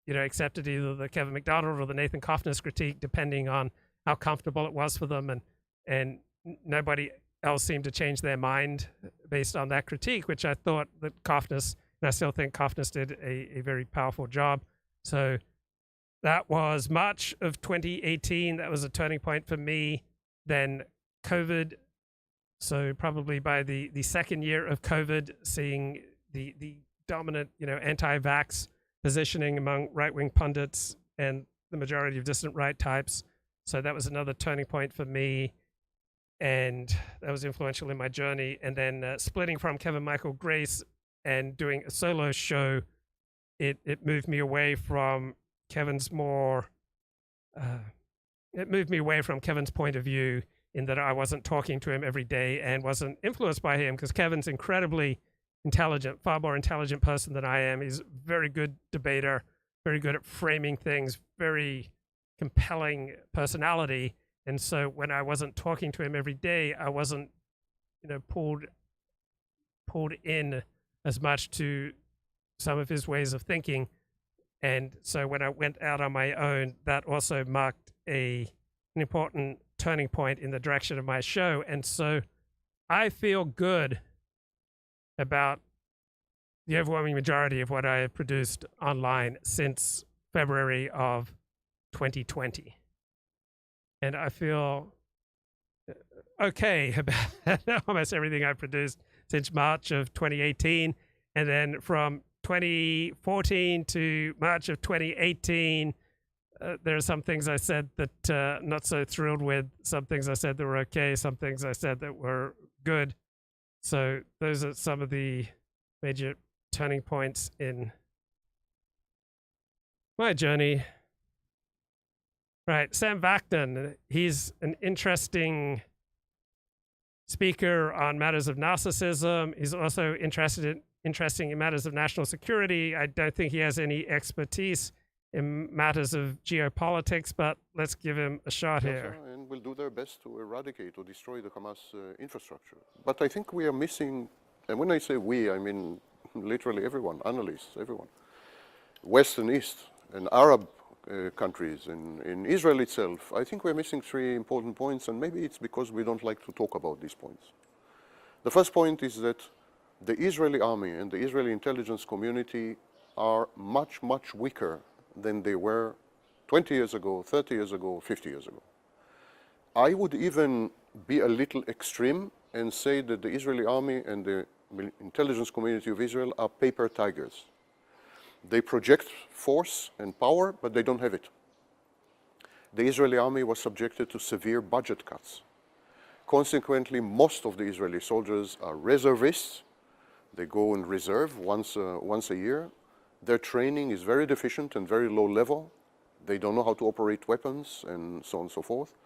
Speaker 1: accepted either the Kevin McDonald or the Nathan Coffness critique, depending on how comfortable it was for them. And nobody else seemed to change their mind based on that critique, which I thought that Coffness, and I still think Coffness did a very powerful job. So that was March of 2018. That was a turning point for me. Then COVID. So probably by the second year of COVID, seeing the dominant, anti-vax positioning among right-wing pundits and the majority of dissident right types. So that was another turning point for me. And that was influential in my journey. And then splitting from Kevin Michael Grace and doing a solo show, it moved me away from Kevin's Kevin's point of view, in that I wasn't talking to him every day and wasn't influenced by him, because Kevin's incredibly intelligent, far more intelligent person than I am. He's a very good debater, very good at framing things, very compelling personality. And so when I wasn't talking to him every day, I wasn't, pulled in as much to some of his ways of thinking. And so when I went out on my own, that also marked an important turning point in the direction of my show. And so I feel good about the overwhelming majority of what I have produced online since February of 2020. And I feel okay about almost everything I've produced since March of 2018. And then from 2014 to March of 2018, there are some things I said that I'm not so thrilled with, some things I said that were okay, some things I said that were good. So those are some of the major turning points in my journey. Right, Sam Vaknin, he's an interesting speaker on matters of narcissism. He's also interesting in matters of national security. I don't think he has any expertise in matters of geopolitics, but let's give him a shot here.
Speaker 9: And will do their best to eradicate or destroy the Hamas infrastructure. But I think we are missing, and when I say we, I mean literally everyone, analysts, everyone, West and East, and Arab countries, in Israel itself. I think we're missing three important points, and maybe it's because we don't like to talk about these points. The first point is that the Israeli army and the Israeli intelligence community are much, much weaker than they were 20 years ago, 30 years ago, 50 years ago. I would even be a little extreme and say that the Israeli army and the intelligence community of Israel are paper tigers. They project force and power, but they don't have it. the Israeli army was subjected to severe budget cuts. Consequently, most of the Israeli soldiers are reservists. They go in reserve once a year. Their training is very deficient and very low level. They don't know how to operate weapons and so on and so forth.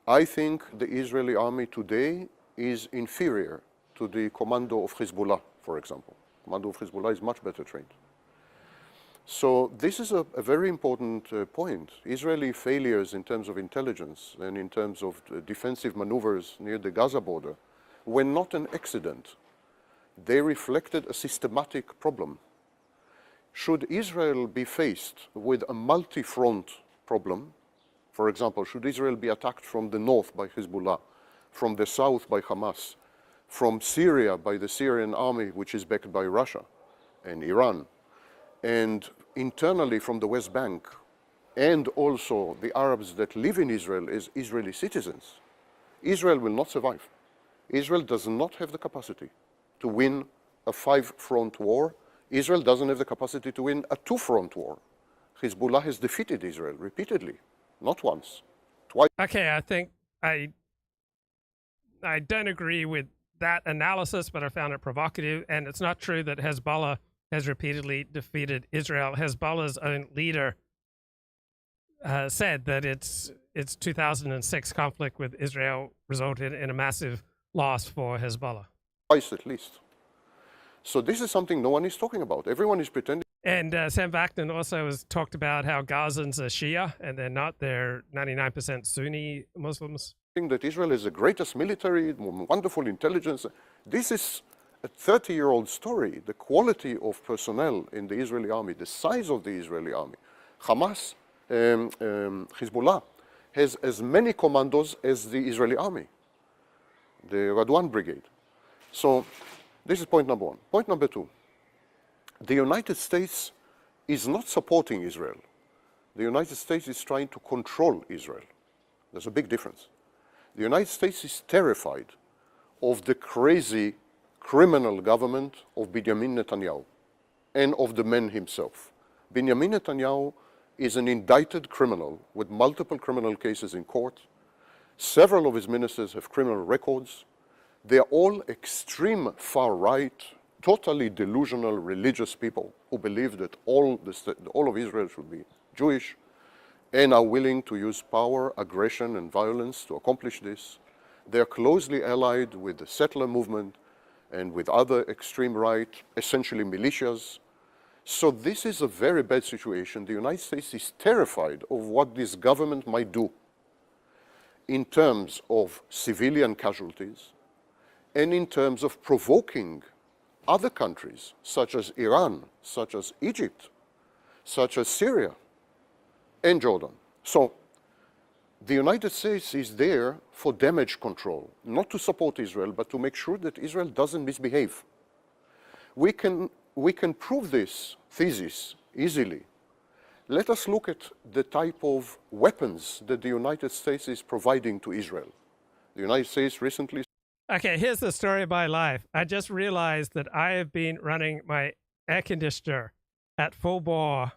Speaker 9: I think the Israeli army today is inferior to the commando of Hezbollah, for example. Commando of Hezbollah is much better trained. So this is a very important point. Israeli failures in terms of intelligence and in terms of defensive maneuvers near the Gaza border were not an accident. They reflected a systematic problem. Should Israel be faced with a multi-front problem, for example, should Israel be attacked from the north by Hezbollah, from the south by Hamas, from Syria by the Syrian army, which is backed by Russia and Iran, and internally from the West Bank, and also the Arabs that live in Israel as Israeli citizens, Israel will not survive. Israel does not have the capacity to win a 5-front war. Israel doesn't have the capacity to win a 2-front war. Hezbollah has defeated Israel repeatedly, not once, twice.
Speaker 1: Okay, I think I don't agree with that analysis, but I found it provocative. And it's not true that Hezbollah has repeatedly defeated Israel. Hezbollah's own leader said that its 2006 conflict with Israel resulted in a massive loss for Hezbollah.
Speaker 9: Twice at least. So this is something no one is talking about. Everyone is pretending.
Speaker 1: And Sam Vaknin also has talked about how Gazans are Shia, and they're not. They're 99% Sunni Muslims.
Speaker 9: That Israel is the greatest military, wonderful intelligence. This is a 30-year-old story. The quality of personnel in the Israeli army, the size of the Israeli army. Hamas, Hezbollah, has as many commandos as the Israeli army, the Radwan Brigade. So this is point number one. Point number two, the United States is not supporting Israel. The United States is trying to control Israel. There's a big difference. The United States is terrified of the crazy criminal government of Benjamin Netanyahu and of the man himself. Benjamin Netanyahu is an indicted criminal with multiple criminal cases in court. Several of his ministers have criminal records. They are all extreme far-right, totally delusional religious people who believe that all of Israel should be Jewish and are willing to use power, aggression, and violence to accomplish this. They are closely allied with the settler movement and with other extreme right, essentially militias. So this is a very bad situation. The United States is terrified of what this government might do in terms of civilian casualties and in terms of provoking other countries, such as Iran, such as Egypt, such as Syria, and Jordan. So the United States is there for damage control, not to support Israel, but to make sure that Israel doesn't misbehave. We can prove this thesis easily. Let us look at the type of weapons that the United States is providing to Israel. The United States recently...
Speaker 1: Okay, here's the story of my life. I just realized that I have been running my air conditioner at full bore,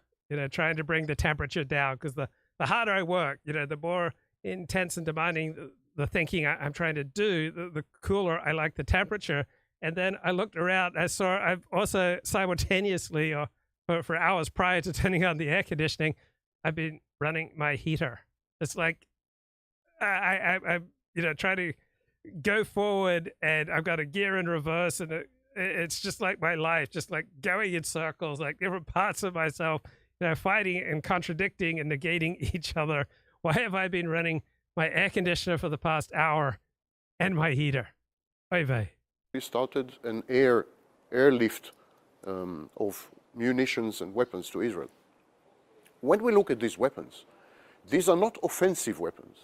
Speaker 1: trying to bring the temperature down, because the harder I work, the more intense and demanding the thinking I'm trying to do, the cooler I like the temperature. And then I looked around, I saw I've also simultaneously, or for hours prior to turning on the air conditioning, I've been running my heater. It's like I'm trying to go forward, and I've got a gear in reverse, and it's just like my life, just like going in circles, like different parts of myself, fighting and contradicting and negating each other. Why have I been running my air conditioner for the past hour and my heater? Oy vey.
Speaker 9: We started an airlift of munitions and weapons to Israel. When we look at these weapons, these are not offensive weapons.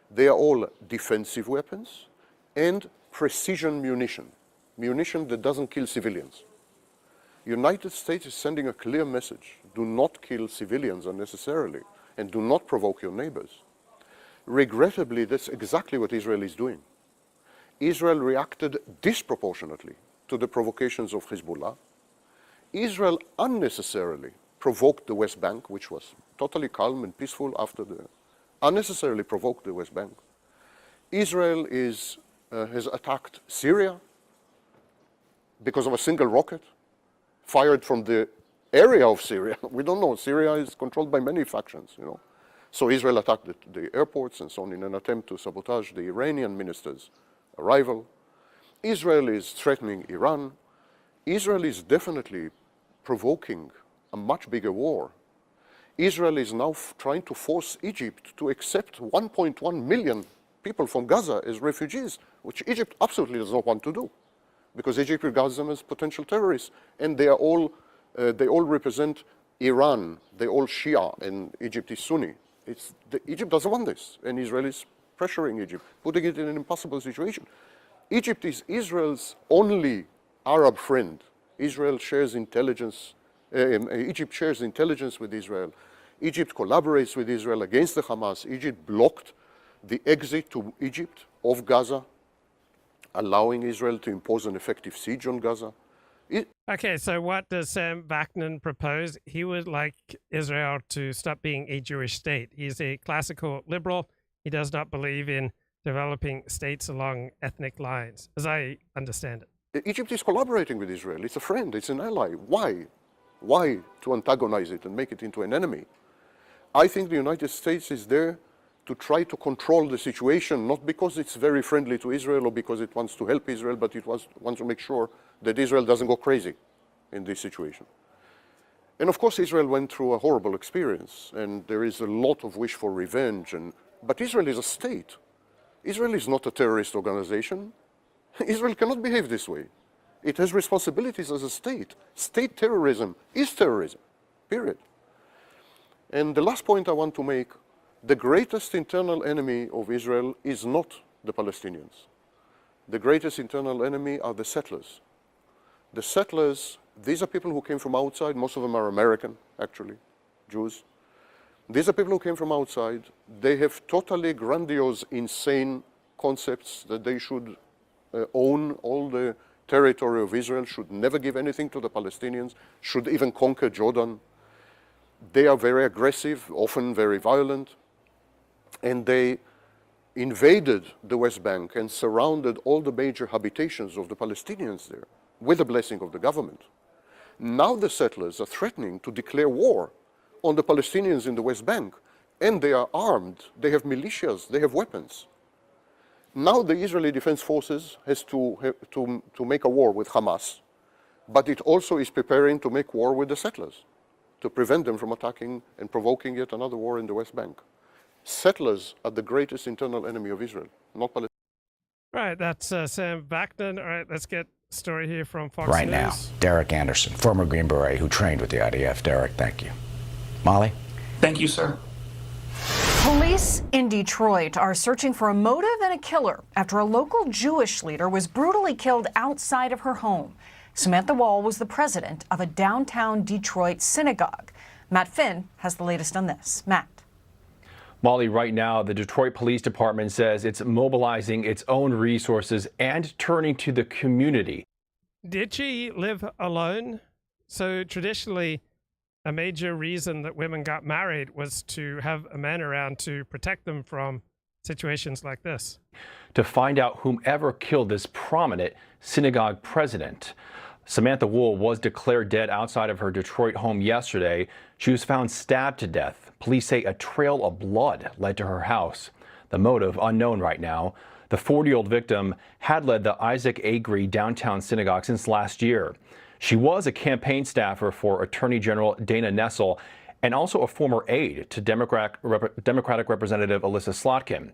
Speaker 9: They are all defensive weapons and precision munition that doesn't kill civilians. United States is sending a clear message: do not kill civilians unnecessarily and do not provoke your neighbors. Regrettably, that's exactly what Israel is doing. Israel reacted disproportionately to the provocations of Hezbollah. Israel unnecessarily provoked the West Bank, which was totally calm and peaceful after unnecessarily provoked the West Bank. Israel has attacked Syria because of a single rocket fired from the area of Syria. We don't know. Syria is controlled by many factions, you know. So Israel attacked the airports and so on in an attempt to sabotage the Iranian minister's arrival. Israel is threatening Iran. Israel is definitely provoking a much bigger war. Israel is now trying to force Egypt to accept 1.1 million people from Gaza as refugees, which Egypt absolutely does not want to do, because Egypt regards them as potential terrorists, and they all represent Iran. They all Shia, and Egypt is Sunni. Egypt doesn't want this, and Israel is pressuring Egypt, putting it in an impossible situation. Egypt is Israel's only Arab friend. Egypt shares intelligence with Israel. Egypt collaborates with Israel against the Hamas. Egypt blocked the exit to Egypt of Gaza, allowing Israel to impose an effective siege on Gaza.
Speaker 1: Okay, so what does Sam Vaknin propose? He would like Israel to stop being a Jewish state. He's a classical liberal. He does not believe in developing states along ethnic lines, as I understand it.
Speaker 9: Egypt is collaborating with Israel. It's a friend. It's an ally. Why? Why to antagonize it and make it into an enemy? I think the United States is there to try to control the situation, not because it's very friendly to Israel or because it wants to help Israel, but it wants to make sure that Israel doesn't go crazy in this situation. And of course, Israel went through a horrible experience, and there is a lot of wish for revenge. But Israel is a state. Israel is not a terrorist organization. Israel cannot behave this way. It has responsibilities as a state. State terrorism is terrorism, period. And the last point I want to make, the greatest internal enemy of Israel is not the Palestinians. The greatest internal enemy are the settlers. The settlers, these are people who came from outside. Most of them are American, actually, Jews. These are people who came from outside. They have totally grandiose, insane concepts that they should own all the territory of Israel, should never give anything to the Palestinians, should even conquer Jordan. They are very aggressive, often very violent, and they invaded the West Bank and surrounded all the major habitations of the Palestinians there with the blessing of the government. Now the settlers are threatening to declare war on the Palestinians in the West Bank, and they are armed, they have militias, they have weapons. Now the Israeli Defense Forces has to make a war with Hamas, but it also is preparing to make war with the settlers to prevent them from attacking and provoking yet another war in the West Bank. Settlers are the greatest internal enemy of Israel, not Palestinians.
Speaker 1: Right, that's Sam Vaknin. All right, let's get a story here from Fox
Speaker 10: Right
Speaker 1: News.
Speaker 10: now, Derek Anderson, former Green Beret who trained with the IDF. Derek, thank you. Molly?
Speaker 11: Thank you, sir.
Speaker 12: Police in Detroit are searching for a motive and a killer after a local Jewish leader was brutally killed outside of her home. Samantha Wall was the president of a downtown Detroit synagogue. Matt Finn has the latest on this. Matt.
Speaker 13: Molly, right now, the Detroit Police Department says it's mobilizing its own resources and turning to the community.
Speaker 1: Did she live alone? So traditionally, a major reason that women got married was to have a man around to protect them from situations like this.
Speaker 13: To find out whomever killed this prominent synagogue president. Samantha Wool was declared dead outside of her Detroit home yesterday. She was found stabbed to death. Police say a trail of blood led to her house. The motive unknown right now. The 40-year-old victim had led the Isaac Agree downtown synagogue since last year. She was a campaign staffer for Attorney General Dana Nessel and also a former aide to Democratic Representative Alyssa Slotkin.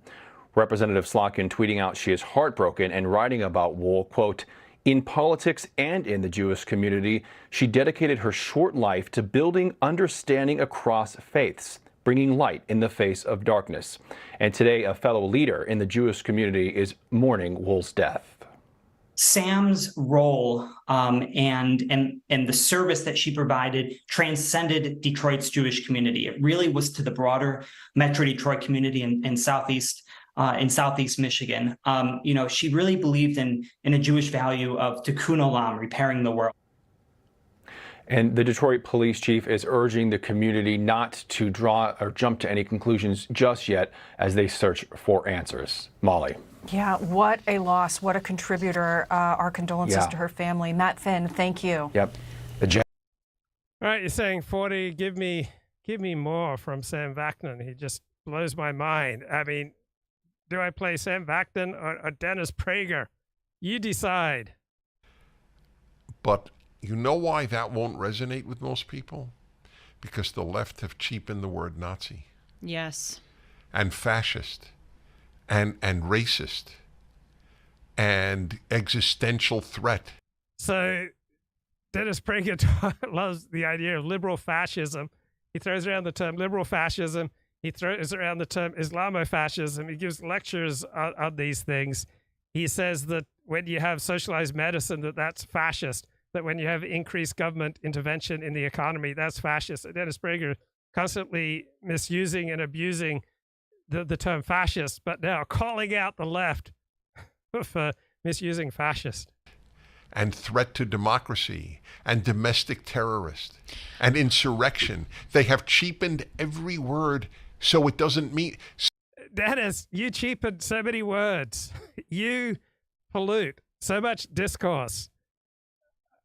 Speaker 13: Representative Slotkin tweeting out she is heartbroken and writing about Wool, quote, "In politics and in the Jewish community, she dedicated her short life to building understanding across faiths, bringing light in the face of darkness." And today, a fellow leader in the Jewish community is mourning Wool's death.
Speaker 11: Sam's role and the service that she provided transcended Detroit's Jewish community. It really was to the broader Metro Detroit community in Southeast Michigan. She really believed in a Jewish value of tikkun olam, repairing the world.
Speaker 13: And the Detroit police chief is urging the community not to draw or jump to any conclusions just yet as they search for answers. Molly.
Speaker 12: Yeah, what a loss. What a contributor. Our condolences to her family. Matt Finn, thank you.
Speaker 13: Yep.
Speaker 1: All right, you're saying 40. Give me more from Sam Vaknin. He just blows my mind. I mean, do I play Sam Vaknin or Dennis Prager? You decide.
Speaker 14: But you know why that won't resonate with most people? Because the left have cheapened the word Nazi.
Speaker 15: Yes.
Speaker 14: And fascist. And racist. And existential threat.
Speaker 1: So Dennis Prager loves the idea of liberal fascism. He throws around the term liberal fascism. He throws around the term Islamofascism. He gives lectures on these things. He says that when you have socialized medicine, that's fascist. That when you have increased government intervention in the economy, that's fascist. And Dennis Prager constantly misusing and abusing the term fascist, but now calling out the left for misusing fascist.
Speaker 14: And threat to democracy, and domestic terrorist, and insurrection. They have cheapened every word so it doesn't mean...
Speaker 1: Dennis, you cheapened so many words. You pollute so much discourse.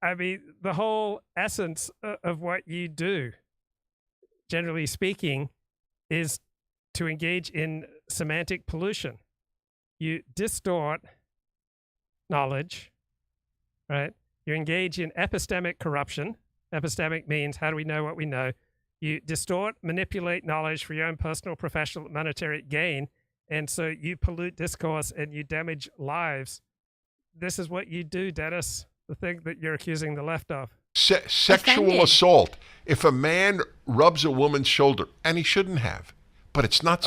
Speaker 1: I mean, the whole essence of what you do, generally speaking, is to engage in semantic pollution. You distort knowledge, right? You engage in epistemic corruption. Epistemic means how do we know what we know? You distort, manipulate knowledge for your own personal, professional, monetary gain. And so you pollute discourse and you damage lives. This is what you do, Dennis, the thing that you're accusing the left of.
Speaker 14: Sexual assault. If a man rubs a woman's shoulder, and he shouldn't have, but it's not.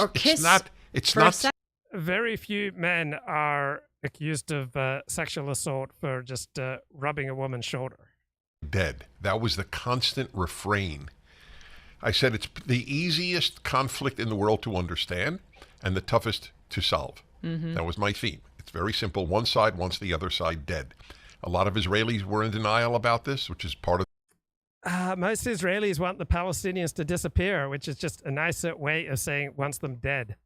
Speaker 14: It's not.
Speaker 1: Very few men are accused of sexual assault for just rubbing a woman's shoulder.
Speaker 14: Dead. That was the constant refrain. I said it's the easiest conflict in the world to understand and the toughest to solve. Mm-hmm. That was my theme. It's very simple. One side wants the other side dead. A lot of Israelis were in denial about this, which is part of...
Speaker 1: Most Israelis want the Palestinians to disappear, which is just a nicer way of saying wants them dead.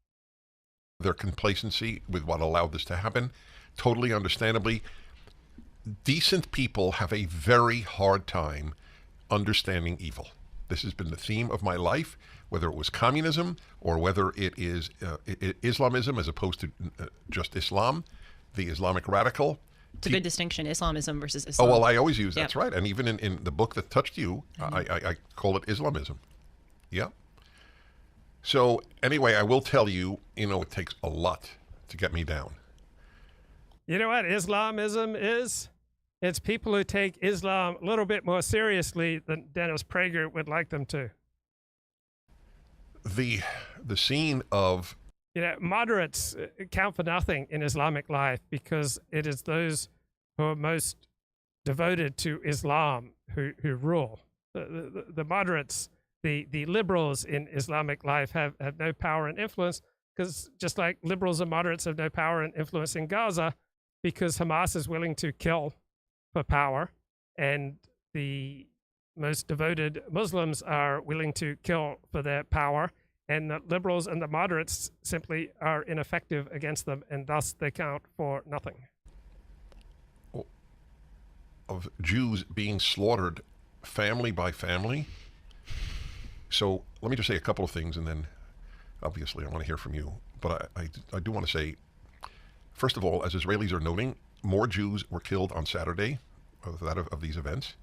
Speaker 14: Their complacency with what allowed this to happen, totally understandably. Decent people have a very hard time understanding evil. This has been the theme of my life, whether it was communism or whether it is Islamism as opposed to just Islam, the Islamic radical.
Speaker 15: It's a good distinction, Islamism versus Islam.
Speaker 14: Oh, well, I always use that's right. And even in the book that touched you, I call it Islamism. Yeah. So anyway, I will tell you, it takes a lot to get me down.
Speaker 1: You know what Islamism is? It's people who take Islam a little bit more seriously than Dennis Prager would like them to.
Speaker 14: The scene of...
Speaker 1: moderates count for nothing in Islamic life because it is those who are most devoted to Islam who rule. The moderates, the liberals in Islamic life have no power and influence because just like liberals and moderates have no power and influence in Gaza because Hamas is willing to kill for power and the most devoted Muslims are willing to kill for their power. And the liberals and the moderates simply are ineffective against them, and thus they count for nothing.
Speaker 14: Of Jews being slaughtered family by family. So let me just say a couple of things, and then obviously I want to hear from you. But I do want to say, first of all, as Israelis are noting, more Jews were killed on Saturday of these events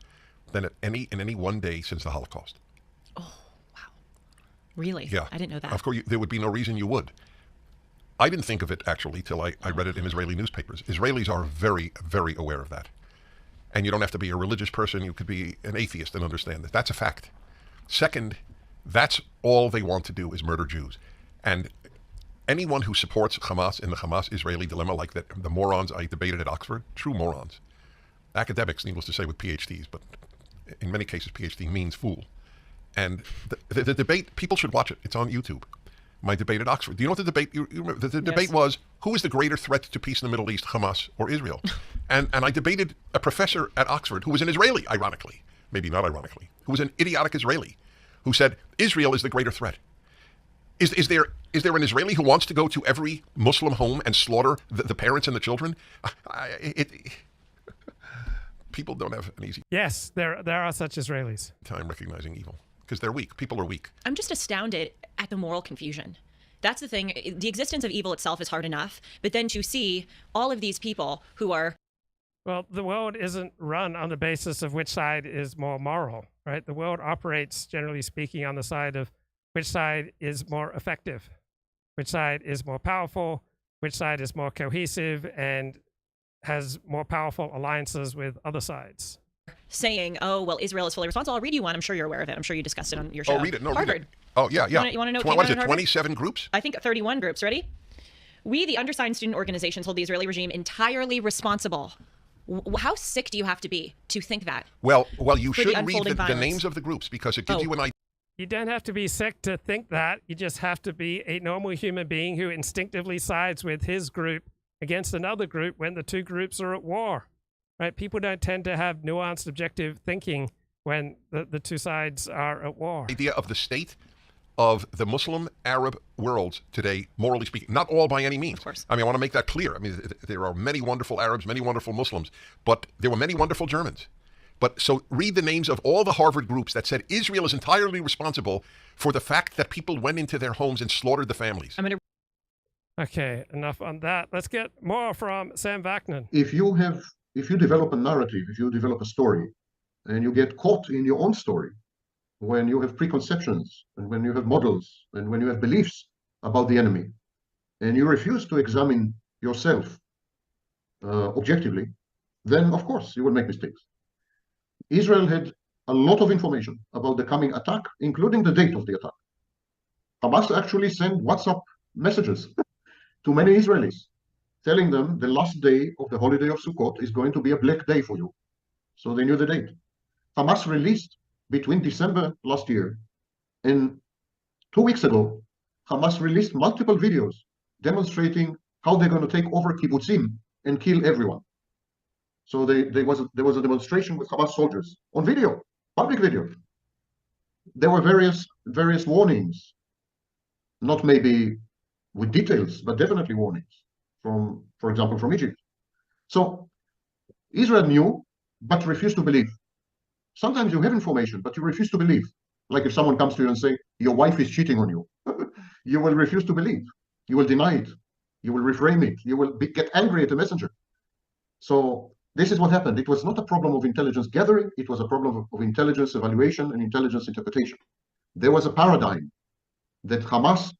Speaker 14: than in any one day since the Holocaust.
Speaker 15: Really?
Speaker 14: Yeah.
Speaker 15: I didn't know that.
Speaker 14: Of course, there would be no reason you would. I didn't think of it, actually, till I read it in Israeli newspapers. Israelis are very, very aware of that. And you don't have to be a religious person. You could be an atheist and understand that. That's a fact. Second, that's all they want to do is murder Jews. And anyone who supports Hamas in the Hamas-Israeli dilemma, like the morons I debated at Oxford, true morons. Academics, needless to say, with PhDs, but in many cases, PhD means fool. And the debate, people should watch it. It's on YouTube. My debate at Oxford. Do you know what the debate? The debate was, who is the greater threat to peace in the Middle East, Hamas or Israel? and I debated a professor at Oxford who was an Israeli, ironically, maybe not ironically, who was an idiotic Israeli, who said Israel is the greater threat. Is there an Israeli who wants to go to every Muslim home and slaughter the parents and the children? People don't have an easy
Speaker 1: Yes, there are such Israelis.
Speaker 14: time recognizing evil because they're weak. People are weak.
Speaker 15: I'm just astounded at the moral confusion. That's the thing. The existence of evil itself is hard enough, but then to see all of these people who are...
Speaker 1: Well, the world isn't run on the basis of which side is more moral, right? The world operates, generally speaking, on the side of which side is more effective, which side is more powerful, which side is more cohesive and has more powerful alliances with other sides.
Speaker 15: Saying, oh, well, Israel is fully responsible. I'll read you one. I'm sure you're aware of it. I'm sure you discussed it on your show.
Speaker 14: Oh, read it. No,
Speaker 15: Harvard.
Speaker 14: read it. Oh, yeah.
Speaker 15: You want to know
Speaker 14: what is it, 27 groups?
Speaker 15: I think 31 groups. Ready? We, the undersigned student organizations, hold the Israeli regime entirely responsible. How sick do you have to be to think that?
Speaker 14: Well, you should read the names of the groups because it gives you an idea.
Speaker 1: You don't have to be sick to think that. You just have to be a normal human being who instinctively sides with his group against another group when the two groups are at war. Right? People don't tend to have nuanced, objective thinking when the two sides are at war.
Speaker 14: Idea of the state of the Muslim Arab world today, morally speaking, not all by any means.
Speaker 15: Of course.
Speaker 14: I mean, I want to make that clear. I mean, there are many wonderful Arabs, many wonderful Muslims, but there were many wonderful Germans. But so read the names of all the Harvard groups that said Israel is entirely responsible for the fact that people went into their homes and slaughtered the families.
Speaker 1: Okay, enough on that. Let's get more from Sam Vaknin.
Speaker 16: If you develop a narrative, if you develop a story, and you get caught in your own story, when you have preconceptions, and when you have models, and when you have beliefs about the enemy, and you refuse to examine yourself objectively, then of course you will make mistakes. Israel had a lot of information about the coming attack, including the date of the attack. Hamas actually sent WhatsApp messages to many Israelis, telling them the last day of the holiday of Sukkot is going to be a black day for you. So they knew the date. Hamas released between December last year and 2 weeks ago, Hamas released multiple videos demonstrating how they're going to take over kibbutzim and kill everyone. So there was a demonstration with Hamas soldiers on video, public video. There were various warnings, not maybe with details, but definitely warnings from, for example, from Egypt. So Israel knew, but refused to believe. Sometimes you have information, but you refuse to believe. Like if someone comes to you and say, your wife is cheating on you, you will refuse to believe. You will deny it. You will reframe it. You will get angry at the messenger. So this is what happened. It was not a problem of intelligence gathering. It was a problem of intelligence evaluation and intelligence interpretation. There was a paradigm that Hamas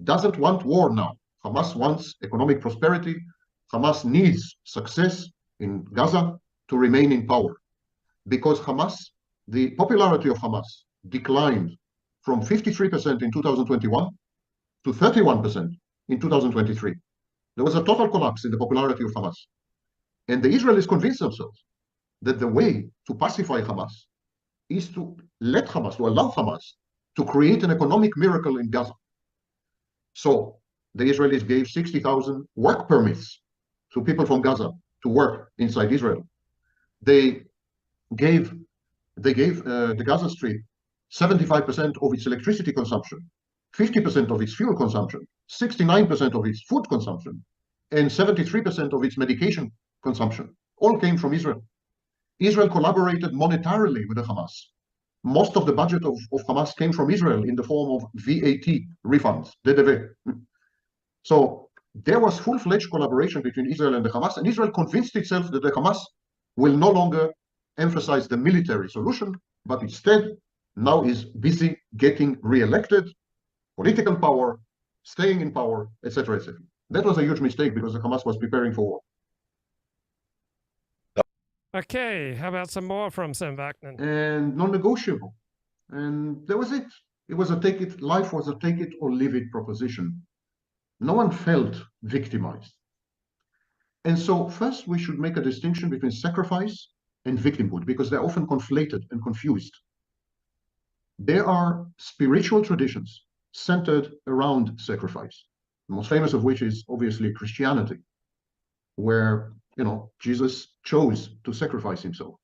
Speaker 16: doesn't want war now. Hamas wants economic prosperity. Hamas needs success in Gaza to remain in power. Because Hamas, the popularity of Hamas declined from 53% in 2021 to 31% in 2023. There was a total collapse in the popularity of Hamas. And the Israelis convinced themselves that the way to pacify Hamas is to let Hamas, to allow Hamas to create an economic miracle in Gaza. So the Israelis gave 60,000 work permits to people from Gaza to work inside Israel. They gave the Gaza Strip 75% of its electricity consumption, 50% of its fuel consumption, 69% of its food consumption, and 73% of its medication consumption. All came from Israel. Israel collaborated monetarily with the Hamas. Most of the budget of Hamas came from Israel in the form of VAT refunds, WWIII. So there was full-fledged collaboration between Israel and the Hamas, and Israel convinced itself that the Hamas will no longer emphasize the military solution, but instead now is busy getting re-elected, political power, staying in power, etc., etc. That was a huge mistake because the Hamas was preparing for war.
Speaker 1: Okay, how about some more from Sam Vaknin?
Speaker 16: And non-negotiable. And that was it. It was a take it, life was a take it or leave it proposition. No one felt victimized. And so first we should make a distinction between sacrifice and victimhood because they're often conflated and confused. There are spiritual traditions centered around sacrifice, the most famous of which is obviously Christianity, where Jesus chose to sacrifice himself.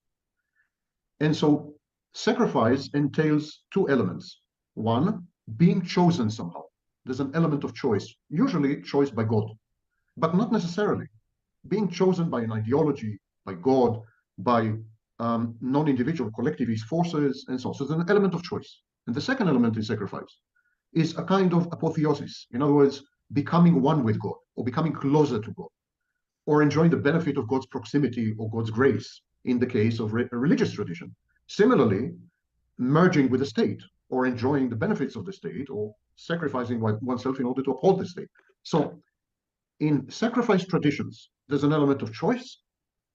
Speaker 16: And so Sacrifice entails two elements. One, being chosen somehow. There's an element of choice, usually choice by God, but not necessarily. Being chosen by an ideology, by God, by non-individual collectivist forces, and so on. So there's an element of choice. And the second element in sacrifice is a kind of apotheosis. In other words, becoming one with God, or becoming closer to God, or enjoying the benefit of God's proximity or God's grace in the case of a religious tradition. Similarly, merging with the state, or enjoying the benefits of the state, or sacrificing oneself in order to uphold the state. So in sacrifice traditions, there's an element of choice,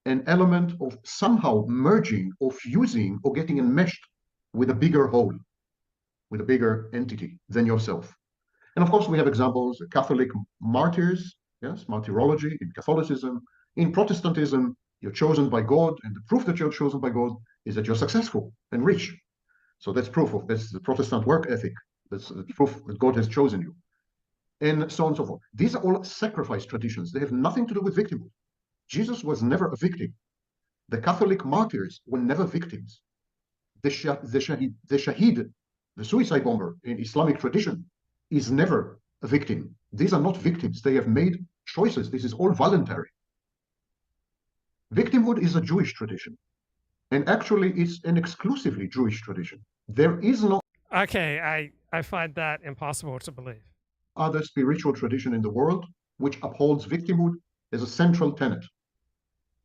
Speaker 16: an element of somehow merging or fusing or getting enmeshed with a bigger whole, with a bigger entity than yourself. And of course, we have examples, Catholic martyrs, yes, martyrology in Catholicism. In Protestantism, you're chosen by God, and the proof that you're chosen by God is that you're successful and rich. So that's proof of this, the Protestant work ethic. That's the proof that God has chosen you. And so on and so forth. These are all sacrifice traditions. They have nothing to do with victimhood. Jesus was never a victim. The Catholic martyrs were never victims. The Shahid, the suicide bomber in Islamic tradition, is never a victim. These are not victims. They have made choices. This is all voluntary. Victimhood is a Jewish tradition. And actually, it's an exclusively Jewish tradition. There is no
Speaker 1: I find that impossible to believe.
Speaker 16: Other spiritual tradition in the world which upholds victimhood as a central tenet.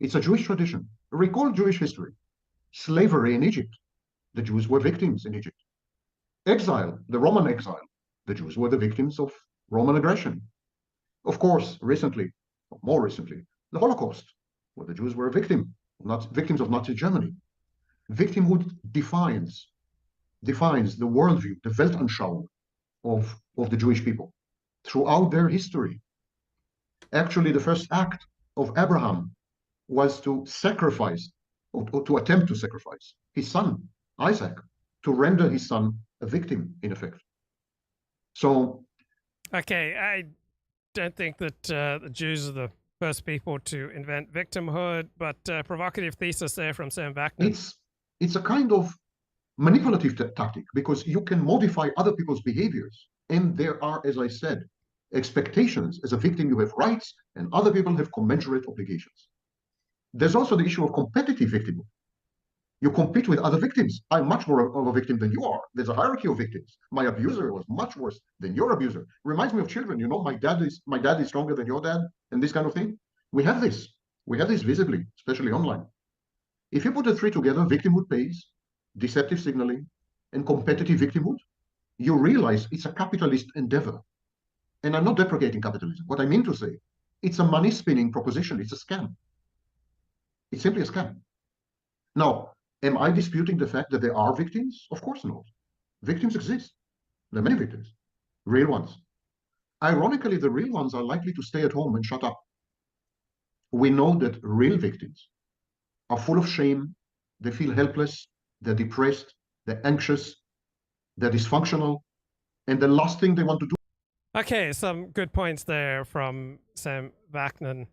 Speaker 16: It's a Jewish tradition. Recall Jewish history. Slavery in Egypt. The Jews were victims in Egypt. Exile, the Roman exile. The Jews were the victims of Roman aggression. Of course, recently, or more recently, the Holocaust, where the Jews were victims of Nazi Germany. Victimhood defines the worldview, the Weltanschauung of the Jewish people throughout their history. Actually, the first act of Abraham was to sacrifice, or to attempt to sacrifice his son, Isaac, to render his son a victim, in effect. So,
Speaker 1: I don't think that the Jews are the first people to invent victimhood, but provocative thesis there from Sam Vaknin.
Speaker 16: It's a kind of manipulative tactic, because you can modify other people's behaviors. And there are, as I said, expectations. As a victim, you have rights, and other people have commensurate obligations. There's also the issue of competitive victimhood. You compete with other victims. I'm much more of a victim than you are. There's a hierarchy of victims. My abuser was much worse than your abuser. Reminds me of children. You know, my dad is stronger than your dad, and this kind of thing. We have this. We have this visibly, especially online. If you put the three together, victimhood pays, deceptive signaling, and competitive victimhood, you realize it's a capitalist endeavor. And I'm not deprecating capitalism. What I mean to say, it's a money-spinning proposition. It's a scam. It's simply a scam. Now, am I disputing the fact that there are victims? Of course not. Victims exist. There are many victims, real ones. Ironically, the real ones are likely to stay at home and shut up. We know that real victims are full of shame. They feel helpless. They're depressed. They're anxious. They're dysfunctional. And the last thing they want to do.
Speaker 1: Okay, some good points there from Sam Vaknin.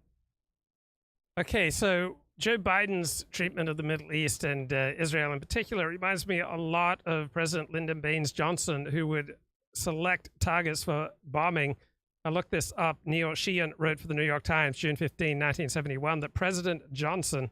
Speaker 1: Okay, so Joe Biden's treatment of the Middle East and Israel in particular reminds me a lot of President Lyndon Baines Johnson, who would select targets for bombing. I looked this up. Neil Sheehan wrote for the New York Times, June 15, 1971, that President Johnson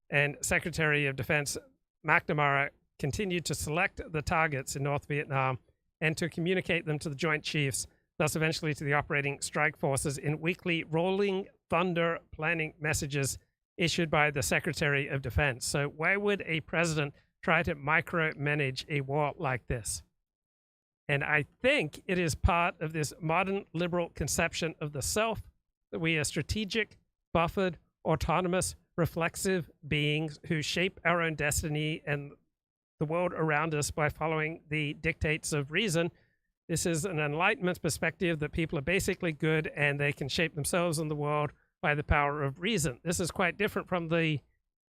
Speaker 1: and Secretary of Defense McNamara continued to select the targets in North Vietnam and to communicate them to the Joint Chiefs, thus eventually to the operating strike forces in weekly rolling thunder planning messages issued by the Secretary of Defense. So why would a president try to micromanage a war like this? And I think it is part of this modern liberal conception of the self, that we are strategic, buffered, autonomous, reflexive beings who shape our own destiny and the world around us by following the dictates of reason. This is an Enlightenment perspective that people are basically good and they can shape themselves in the world by the power of reason. This is quite different from the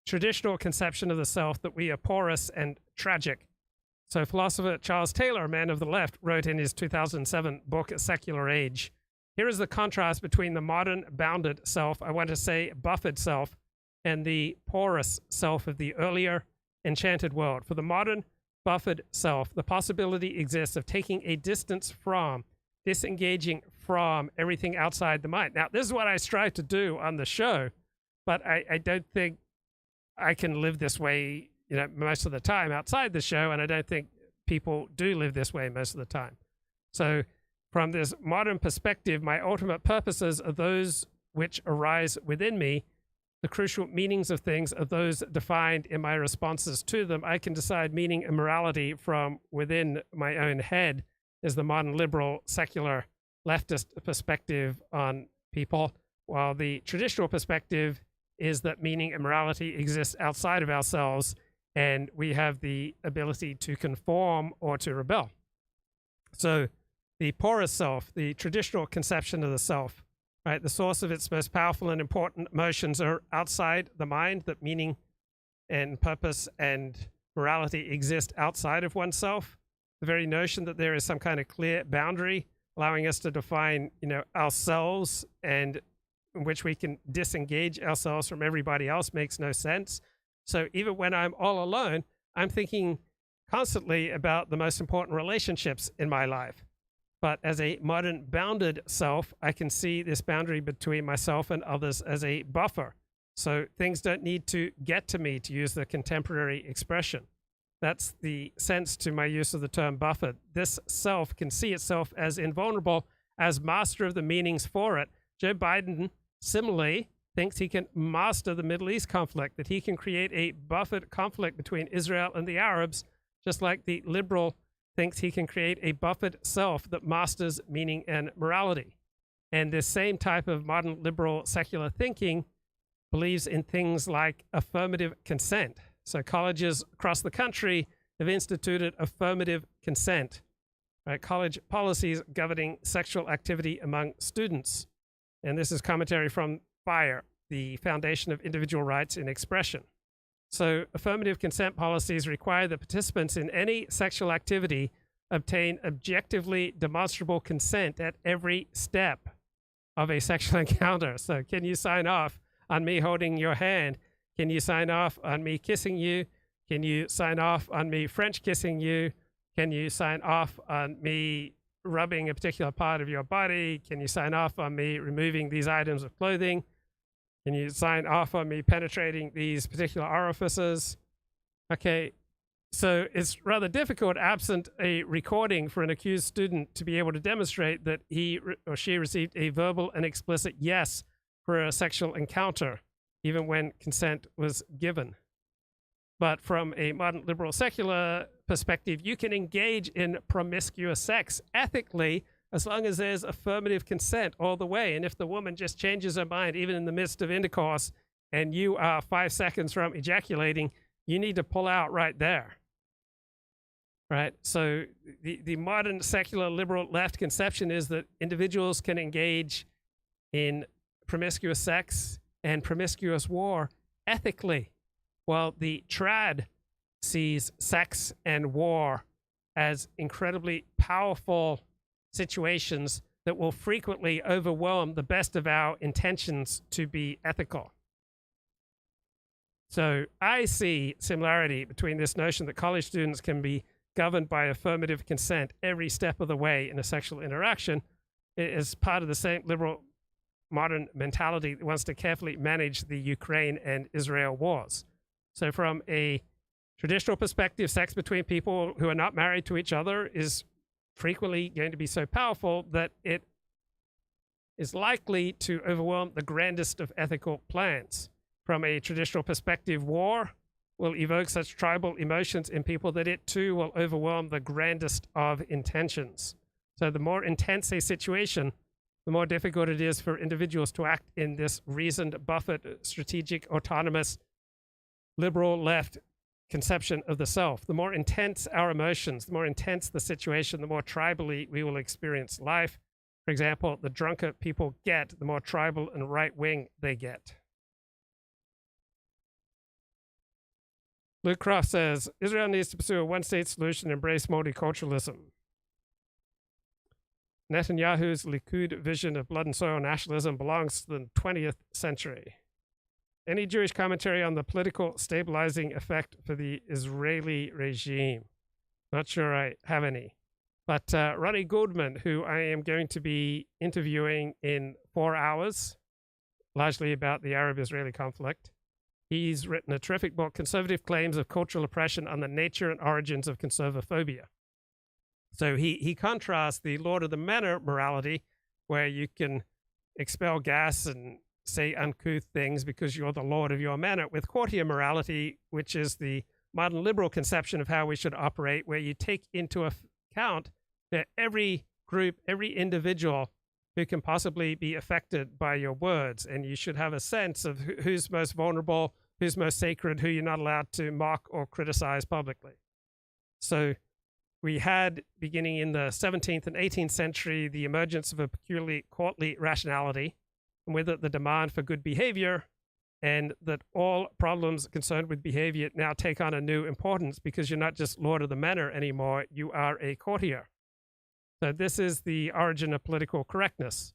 Speaker 1: traditional conception of the self that we are porous and tragic. So philosopher Charles Taylor, a man of the left, wrote in his 2007 book, A Secular Age, here is the contrast between the modern bounded self, I want to say buffered self, and the porous self of the earlier enchanted world. For the modern, buffered self, the possibility exists of taking a distance from, disengaging from everything outside the mind. Now, this is what I strive to do on the show, but I don't think I can live this way, most of the time outside the show, and I don't think people do live this way most of the time. So from this modern perspective, my ultimate purposes are those which arise within me. The crucial meanings of things are those defined in my responses to them. I can decide meaning and morality from within my own head, is the modern liberal, secular, leftist perspective on people, while the traditional perspective is that meaning and morality exists outside of ourselves, and we have the ability to conform or to rebel. So the porous self, the traditional conception of the self, right, the source of its most powerful and important emotions are outside the mind, that meaning and purpose and morality exist outside of oneself. The very notion that there is some kind of clear boundary allowing us to define, ourselves, and in which we can disengage ourselves from everybody else makes no sense. So even when I'm all alone, I'm thinking constantly about the most important relationships in my life. But as a modern bounded self, I can see this boundary between myself and others as a buffer. So things don't need to get to me, to use the contemporary expression. That's the sense to my use of the term buffer. This self can see itself as invulnerable, as master of the meanings for it. Joe Biden similarly thinks he can master the Middle East conflict, that he can create a buffered conflict between Israel and the Arabs, just like the liberal thinks he can create a buffered self that masters meaning and morality. And this same type of modern liberal secular thinking believes in things like affirmative consent. So colleges across the country have instituted affirmative consent, right? College policies governing sexual activity among students. And this is commentary from FIRE, the Foundation of Individual Rights in Expression. So affirmative consent policies require that participants in any sexual activity obtain objectively demonstrable consent at every step of a sexual encounter. So can you sign off on me holding your hand? Can you sign off on me kissing you? Can you sign off on me French kissing you? Can you sign off on me rubbing a particular part of your body? Can you sign off on me removing these items of clothing? Can you sign off on me penetrating these particular orifices? Okay, so it's rather difficult, absent a recording, for an accused student to be able to demonstrate that he or she received a verbal and explicit yes for a sexual encounter, even when consent was given. But from a modern liberal secular perspective, you can engage in promiscuous sex ethically as long as there's affirmative consent all the way. And if the woman just changes her mind, even in the midst of intercourse, and you are 5 seconds from ejaculating, you need to pull out right there. Right? So the modern secular liberal left conception is that individuals can engage in promiscuous sex and promiscuous war ethically, while the trad sees sex and war as incredibly powerful situations that will frequently overwhelm the best of our intentions to be ethical. So I see similarity between this notion that college students can be governed by affirmative consent every step of the way in a sexual interaction as part of the same liberal modern mentality that wants to carefully manage the Ukraine and Israel wars. So from a traditional perspective, sex between people who are not married to each other is frequently going to be so powerful that it is likely to overwhelm the grandest of ethical plans. From a traditional perspective, war will evoke such tribal emotions in people that it too will overwhelm the grandest of intentions. So the more intense a situation, the more difficult it is for individuals to act in this reasoned, buffered, strategic, autonomous, liberal left conception of the self. The more intense our emotions, the more intense the situation, the more tribally we will experience life. For example, the drunker people get, the more tribal and right-wing they get. Luke Croft says, Israel needs to pursue a one-state solution and embrace multiculturalism. Netanyahu's Likud vision of blood and soil nationalism belongs to the 20th century. Any Jewish commentary on the political stabilizing effect for the Israeli regime? Not sure I have any. But Ronnie Goldman, who I am going to be interviewing in 4 hours, largely about the Arab-Israeli conflict. He's written a terrific book, Conservative Claims of Cultural Oppression on the Nature and Origins of Conservaphobia. So he contrasts the Lord of the Manor morality, where you can expel gas and say uncouth things because you're the Lord of your manor, with courtier morality, which is the modern liberal conception of how we should operate, where you take into account that every group, every individual who can possibly be affected by your words, and you should have a sense of who's most vulnerable, who's most sacred, who you're not allowed to mock or criticize publicly. So we had, beginning in the 17th and 18th century, the emergence of a peculiarly courtly rationality, and with it the demand for good behavior, and that all problems concerned with behavior now take on a new importance because you're not just Lord of the Manor anymore, you are a courtier. So this is the origin of political correctness,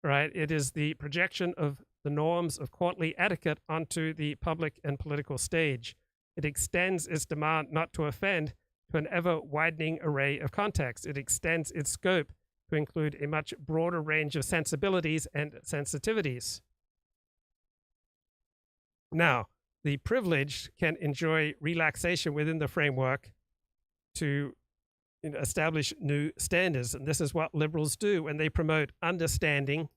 Speaker 1: right? It is the projection of the norms of courtly etiquette onto the public and political stage. It extends its demand not to offend to an ever-widening array of contexts. It extends its scope to include a much broader range of sensibilities and sensitivities. Now, the privileged can enjoy relaxation within the framework to establish new standards, and this is what liberals do when they promote understanding,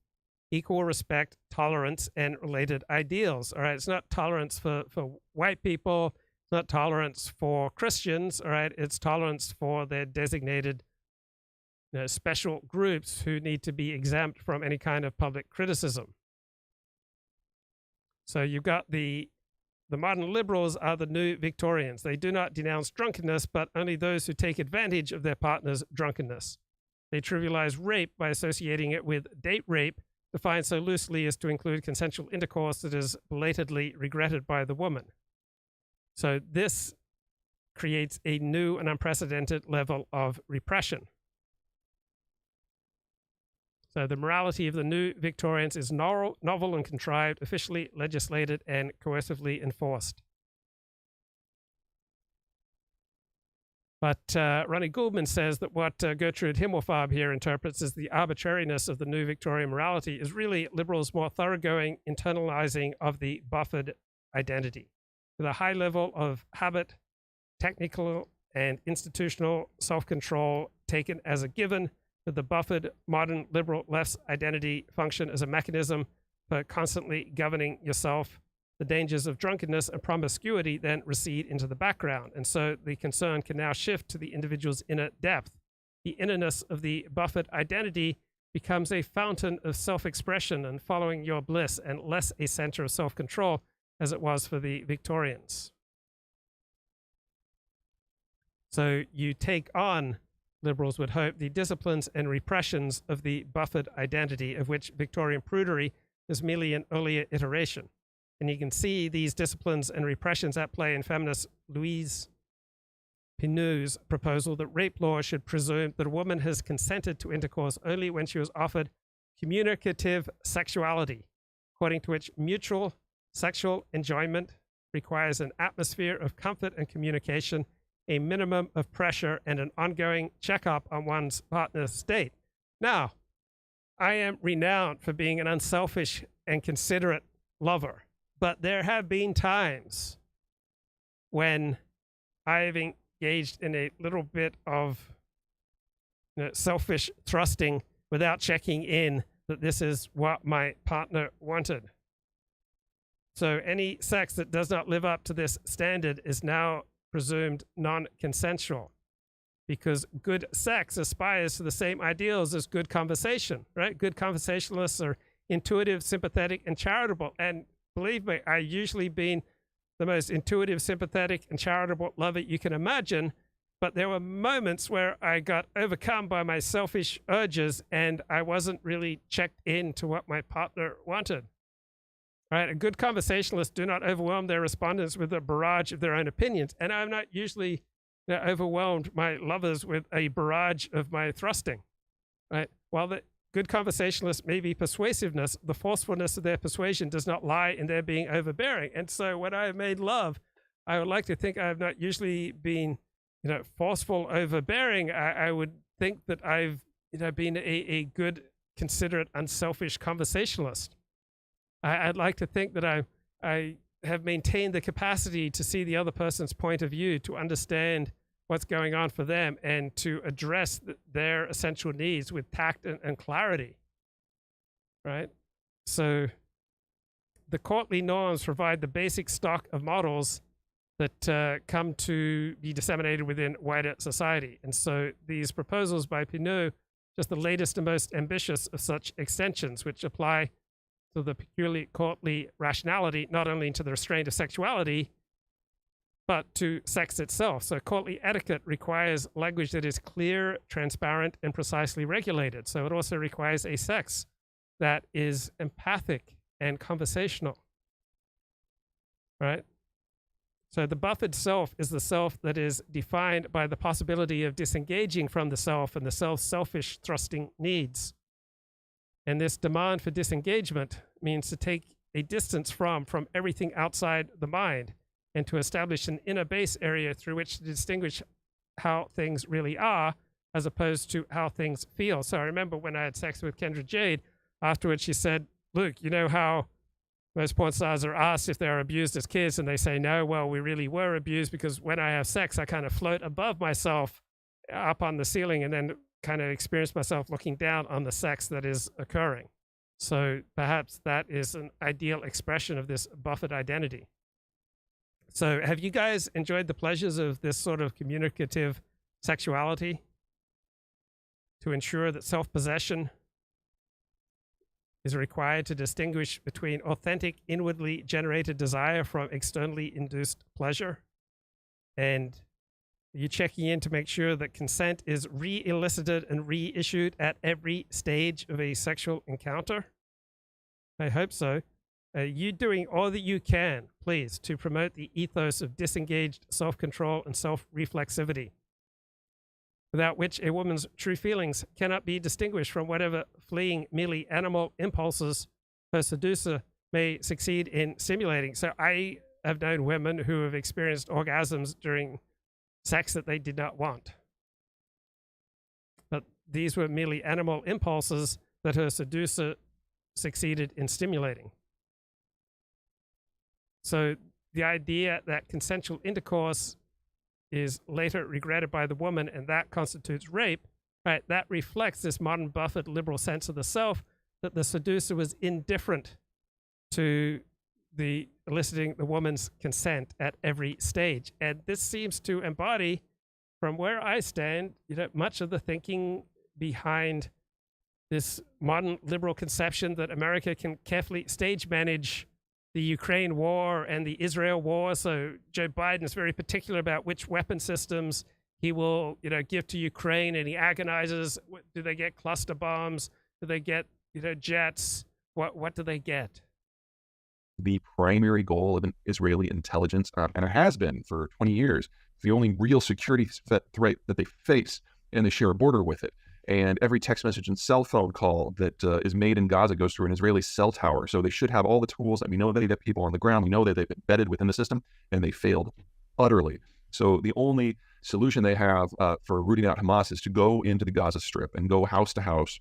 Speaker 1: equal respect, tolerance, and related ideals. All right, it's not tolerance for white people, it's not tolerance for Christians, all right, it's tolerance for their designated special groups who need to be exempt from any kind of public criticism. So you've got the modern liberals are the new Victorians. They do not denounce drunkenness, but only those who take advantage of their partner's drunkenness. They trivialize rape by associating it with date rape, defined so loosely as to include consensual intercourse that is belatedly regretted by the woman. So this creates a new and unprecedented level of repression. So the morality of the new Victorians is novel and contrived, officially legislated and coercively enforced. But Ronnie Goldman says that what Gertrude Himmelfarb here interprets as the arbitrariness of the new Victorian morality is really liberals' more thoroughgoing internalizing of the buffered identity, with a high level of habit, technical and institutional self-control taken as a given, that the buffered modern liberal left's identity function as a mechanism for constantly governing yourself. The dangers of drunkenness and promiscuity then recede into the background, and so the concern can now shift to the individual's inner depth. The innerness of the buffered identity becomes a fountain of self-expression and following your bliss, and less a center of self-control as it was for the Victorians. So you take on, liberals would hope, the disciplines and repressions of the buffered identity, of which Victorian prudery is merely an earlier iteration. And you can see these disciplines and repressions at play in feminist Louise Pinou's proposal that rape law should presume that a woman has consented to intercourse only when she was offered communicative sexuality, according to which mutual sexual enjoyment requires an atmosphere of comfort and communication, a minimum of pressure, and an ongoing checkup on one's partner's state. Now, I am renowned for being an unselfish and considerate lover, but there have been times when I've engaged in a little bit of selfish thrusting without checking in that this is what my partner wanted. So any sex that does not live up to this standard is now presumed non-consensual, because good sex aspires to the same ideals as good conversation, right? Good conversationalists are intuitive, sympathetic, and charitable. And believe me, I've usually been the most intuitive, sympathetic, and charitable lover you can imagine, but there were moments where I got overcome by my selfish urges and I wasn't really checked in to what my partner wanted. Right? A good conversationalist do not overwhelm their respondents with a barrage of their own opinions, and I've not usually overwhelmed my lovers with a barrage of my thrusting. Right? While the good conversationalists may be persuasiveness, the forcefulness of their persuasion does not lie in their being overbearing. And so when I have made love, I would like to think I have not usually been forceful, overbearing, I would think that I've, been a good, considerate, unselfish conversationalist. I'd like to think that I have maintained the capacity to see the other person's point of view, to understand what's going on for them, and to address their essential needs with tact and clarity, right? So the courtly norms provide the basic stock of models that come to be disseminated within wider society. And so these proposals by Pinot, just the latest and most ambitious of such extensions, which apply to the peculiarly courtly rationality, not only to the restraint of sexuality, but to sex itself. So courtly etiquette requires language that is clear, transparent, and precisely regulated. So it also requires a sex that is empathic and conversational, right? So the buffered self is the self that is defined by the possibility of disengaging from the self and the self's selfish thrusting needs. And this demand for disengagement means to take a distance from everything outside the mind, and to establish an inner base area through which to distinguish how things really are, as opposed to how things feel. So I remember when I had sex with Kendra Jade, afterwards she said, "Luke, you know how most porn stars are asked if they're abused as kids, and they say, no, well, we really were abused, because when I have sex, I kind of float above myself up on the ceiling, and then kind of experience myself looking down on the sex that is occurring." So perhaps that is an ideal expression of this buffered identity. So have you guys enjoyed the pleasures of this sort of communicative sexuality to ensure that self-possession is required to distinguish between authentic, inwardly generated desire from externally induced pleasure? And are you checking in to make sure that consent is re-elicited and reissued at every stage of a sexual encounter? I hope so. Are you doing all that you can, please, to promote the ethos of disengaged self-control and self-reflexivity, without which a woman's true feelings cannot be distinguished from whatever fleeing, merely animal impulses her seducer may succeed in simulating? So I have known women who have experienced orgasms during sex that they did not want, but these were merely animal impulses that her seducer succeeded in stimulating. So the idea that consensual intercourse is later regretted by the woman, and that constitutes rape, right? That reflects this modern buffered liberal sense of the self, that the seducer was indifferent to the eliciting the woman's consent at every stage. And this seems to embody, from where I stand, much of the thinking behind this modern liberal conception that America can carefully stage manage the Ukraine war and the Israel war. So Joe Biden is very particular about which weapon systems he will, give to Ukraine, and he agonizes. Do they get cluster bombs? Do they get, jets? What do they get?
Speaker 17: The primary goal of an Israeli intelligence, and it has been for 20 years, the only real security threat that they face, and they share a border with it. And every text message and cell phone call that is made in Gaza goes through an Israeli cell tower. So they should have all the tools, and we know that they have people on the ground. We know that they've embedded within the system, and they failed utterly. So the only solution they have for rooting out Hamas is to go into the Gaza Strip and go house to house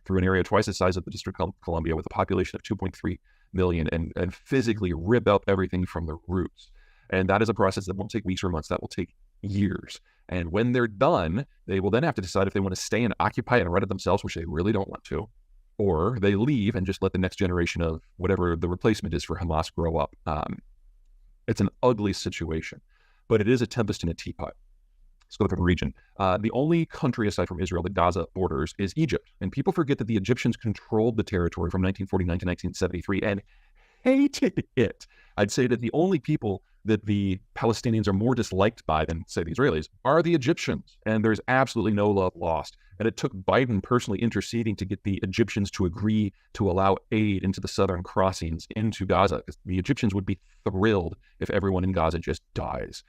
Speaker 17: through an area twice the size of the District of Columbia with a population of 2.3 million and physically rip out everything from the roots. And that is a process that won't take weeks or months. That will take years. And when they're done, they will then have to decide if they want to stay and occupy and run it themselves, which they really don't want to, or they leave and just let the next generation of whatever the replacement is for Hamas grow up. It's an ugly situation, but it is a tempest in a teapot. Let's go through the region. The only country aside from Israel that Gaza borders is Egypt. And people forget that the Egyptians controlled the territory from 1949 to 1973 and hated it. I'd say that the only people that the Palestinians are more disliked by than, say, the Israelis are the Egyptians. And there's absolutely no love lost. And it took Biden personally interceding to get the Egyptians to agree to allow aid into the southern crossings into Gaza, because the Egyptians would be thrilled if everyone in Gaza just dies.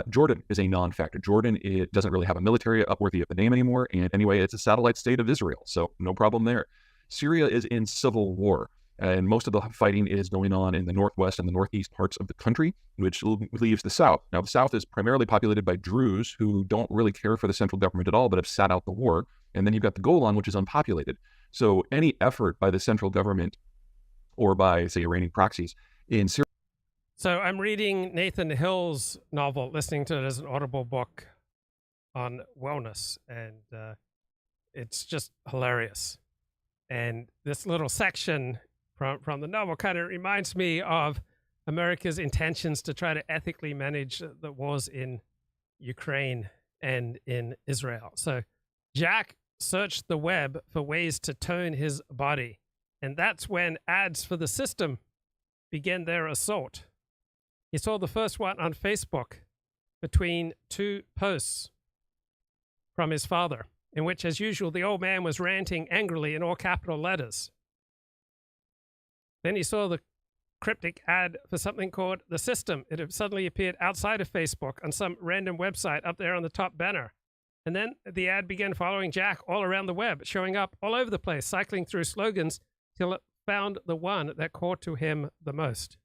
Speaker 17: Jordan is a non-factor. Jordan, it doesn't really have a military upworthy of the name anymore. And anyway, it's a satellite state of Israel, so no problem there. Syria is in civil war. And most of the fighting is going on in the northwest and the northeast parts of the country, which leaves the south. Now, the south is primarily populated by Druze who don't really care for the central government at all, but have sat out the war. And then you've got the Golan, which is unpopulated. So any effort by the central government or by, say, Iranian proxies in Syria.
Speaker 1: So I'm reading Nathan Hill's novel, listening to it as an audible book on wellness, and it's just hilarious. And this little section from the novel kind of reminds me of America's intentions to try to ethically manage the wars in Ukraine and in Israel. So Jack searched the web for ways to tone his body, and that's when ads for the system began their assault. He saw the first one on Facebook between two posts from his father, in which, as usual, the old man was ranting angrily in all capital letters. Then he saw the cryptic ad for something called The System. It had suddenly appeared outside of Facebook on some random website up there on the top banner. And then the ad began following Jack all around the web, showing up all over the place, cycling through slogans till it found the one that caught to him the most.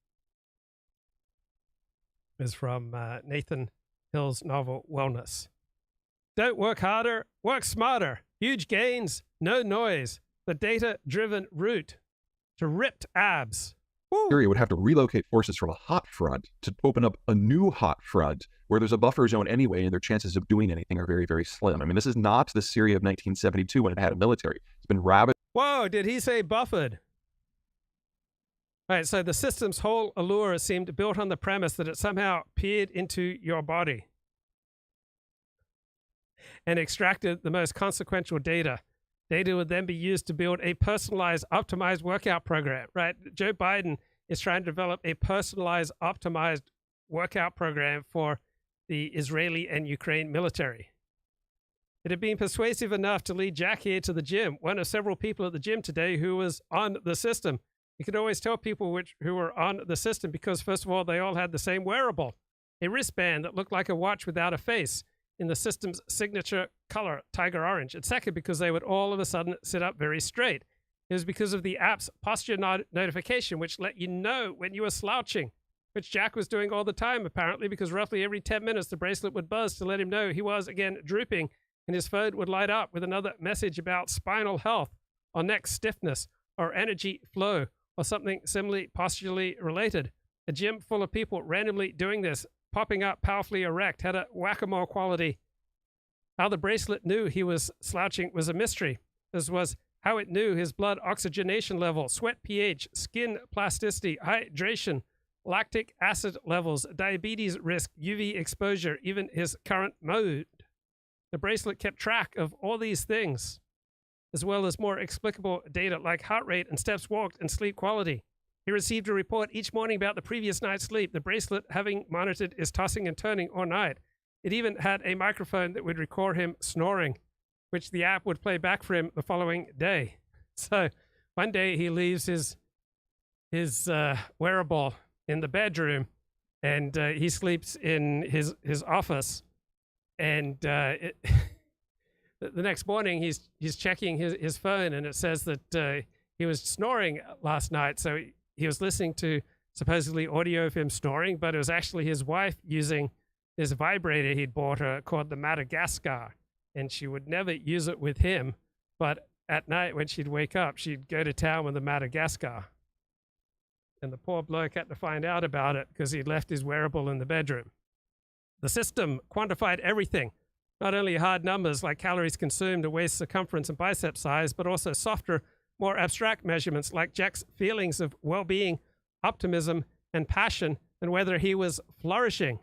Speaker 1: Is from Nathan Hill's novel Wellness. Don't work harder, work smarter. Huge gains, no noise. The data-driven route to ripped abs. Woo.
Speaker 17: Syria would have to relocate forces from a hot front to open up a new hot front where there's a buffer zone anyway, and their chances of doing anything are very, very slim. I mean, this is not the Syria of 1972 when it had a military. It's been ravaged.
Speaker 1: Whoa, did he say buffered? All right, so the system's whole allure seemed built on the premise that it somehow peered into your body and extracted the most consequential data. Data would then be used to build a personalized, optimized workout program, right? Joe Biden is trying to develop a personalized, optimized workout program for the Israeli and Ukraine military. It had been persuasive enough to lead Jack here to the gym, one of several people at the gym today who was on the system. You could always tell people who were on the system because, first of all, they all had the same wearable, a wristband that looked like a watch without a face in the system's signature color, tiger orange. And second, because they would all of a sudden sit up very straight. It was because of the app's posture notification, which let you know when you were slouching, which Jack was doing all the time, apparently, because roughly every 10 minutes, the bracelet would buzz to let him know he was, again, drooping, and his phone would light up with another message about spinal health or neck stiffness or energy flow, or something similarly posturally related. A gym full of people randomly doing this, popping up powerfully erect, had a whack-a-mole quality. How the bracelet knew he was slouching was a mystery, as was how it knew his blood oxygenation level, sweat pH, skin plasticity, hydration, lactic acid levels, diabetes risk, UV exposure, even his current mood. The bracelet kept track of all these things, as well as more explicable data like heart rate and steps walked and sleep quality. He received a report each morning about the previous night's sleep, the bracelet having monitored his tossing and turning all night. It even had a microphone that would record him snoring, which the app would play back for him the following day. So one day he leaves his wearable in the bedroom, and he sleeps in his office, and the next morning, he's checking his phone, and it says that he was snoring last night. So he was listening to supposedly audio of him snoring, but it was actually his wife using this vibrator he'd bought her called the Madagascar, and she would never use it with him. But at night, when she'd wake up, she'd go to town with the Madagascar. And the poor bloke had to find out about it because he'd left his wearable in the bedroom. The system quantified everything. Not only hard numbers like calories consumed or waist circumference and bicep size, but also softer, more abstract measurements like Jack's feelings of well-being, optimism, and passion, and whether he was flourishing.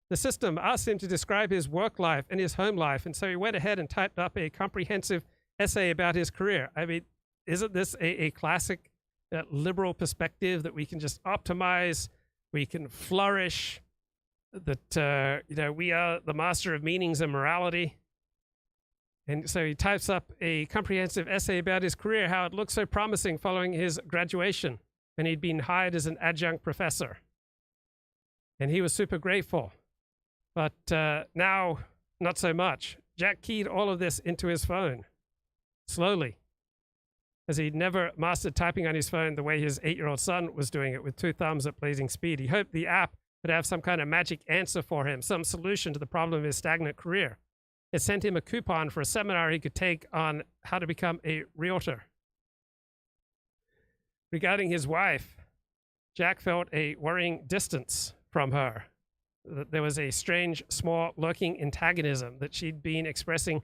Speaker 1: The system asked him to describe his work life and his home life, and so he went ahead and typed up a comprehensive essay about his career. I mean, isn't this a classic liberal perspective that we can just optimize, we can flourish, that we are the master of meanings and morality? And so he types up a comprehensive essay about his career, how it looked so promising following his graduation, and he'd been hired as an adjunct professor. And he was super grateful. But now, not so much. Jack keyed all of this into his phone, slowly. as he'd never mastered typing on his phone the way his 8-year-old son was doing it with 2 thumbs at blazing speed. He hoped the app would have some kind of magic answer for him, some solution to the problem of his stagnant career. It sent him a coupon for a seminar he could take on how to become a realtor. Regarding his wife, Jack felt a worrying distance from her. There was a strange, small, lurking antagonism that she'd been expressing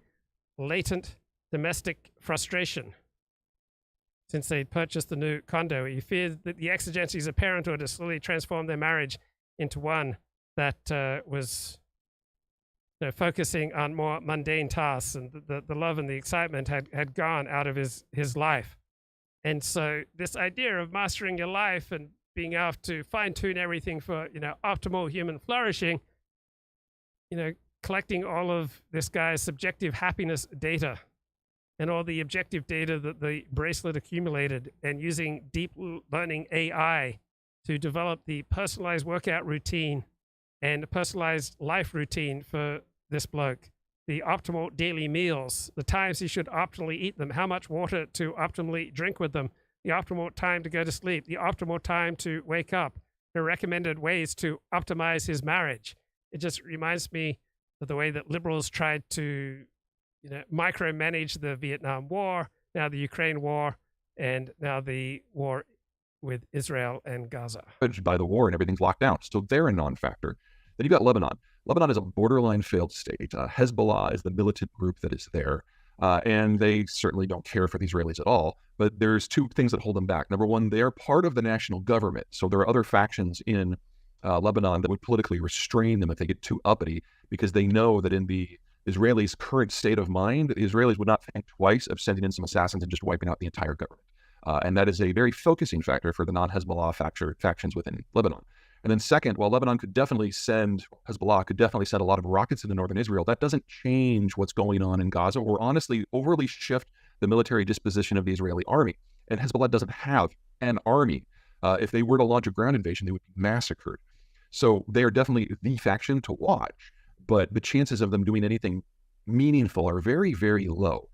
Speaker 1: latent domestic frustration since they'd purchased the new condo. He feared that the exigencies of parenthood had slowly transformed their marriage into one that was focusing on more mundane tasks, and the love and the excitement had gone out of his life. And so this idea of mastering your life and being able to fine-tune everything for optimal human flourishing, collecting all of this guy's subjective happiness data and all the objective data that the bracelet accumulated, and using deep learning AI to develop the personalized workout routine and personalized life routine for this bloke, the optimal daily meals, the times he should optimally eat them, how much water to optimally drink with them, the optimal time to go to sleep, the optimal time to wake up, the recommended ways to optimize his marriage. It just reminds me of the way that liberals tried to micromanage the Vietnam War, now the Ukraine War, and now the war with Israel and Gaza.
Speaker 17: By the war and everything's locked down. So they're a non-factor. Then you've got Lebanon. Lebanon is a borderline failed state. Hezbollah is the militant group that is there. And they certainly don't care for the Israelis at all. But there's 2 things that hold them back. Number one, they're part of the national government. So there are other factions in Lebanon that would politically restrain them if they get too uppity, because they know that in the Israelis' current state of mind, the Israelis would not think twice of sending in some assassins and just wiping out the entire government. And that is a very focusing factor for the non-Hezbollah factions within Lebanon. And then second, while Hezbollah could definitely send a lot of rockets into northern Israel, that doesn't change what's going on in Gaza, or honestly overly shift the military disposition of the Israeli army. And Hezbollah doesn't have an army. If they were to launch a ground invasion, they would be massacred. So they are definitely the faction to watch, but the chances of them doing anything meaningful are very, very low.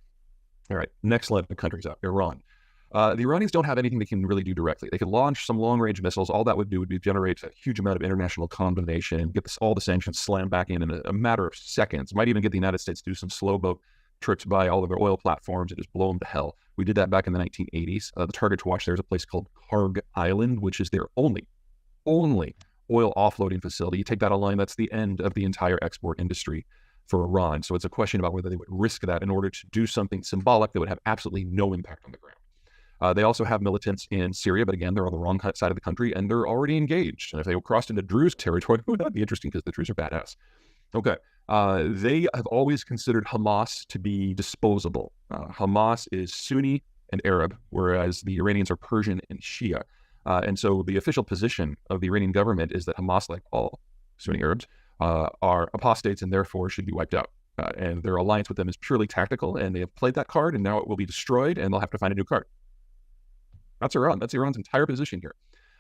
Speaker 17: All right, next line of countries up, Iran. The Iranians don't have anything they can really do directly. They could launch some long-range missiles. All that would do would be generate a huge amount of international condemnation and get all the sanctions slammed back in a matter of seconds. Might even get the United States to do some slow boat trips by all of their oil platforms and just blow them to hell. We did that back in the 1980s. The target to watch there is a place called Karg Island, which is their only oil offloading facility. You take that online, that's the end of the entire export industry for Iran. So it's a question about whether they would risk that in order to do something symbolic that would have absolutely no impact on the ground. They also have militants in Syria, but again, they're on the wrong side of the country and they're already engaged. And if they crossed into Druze territory, that would be interesting because the Druze are badass. Okay. They have always considered Hamas to be disposable. Hamas is Sunni and Arab, whereas the Iranians are Persian and Shia. And so the official position of the Iranian government is that Hamas, like all Sunni Arabs, are apostates and therefore should be wiped out. And their alliance with them is purely tactical, and they have played that card, and now it will be destroyed, and they'll have to find a new card. That's Iran. That's Iran's entire position here.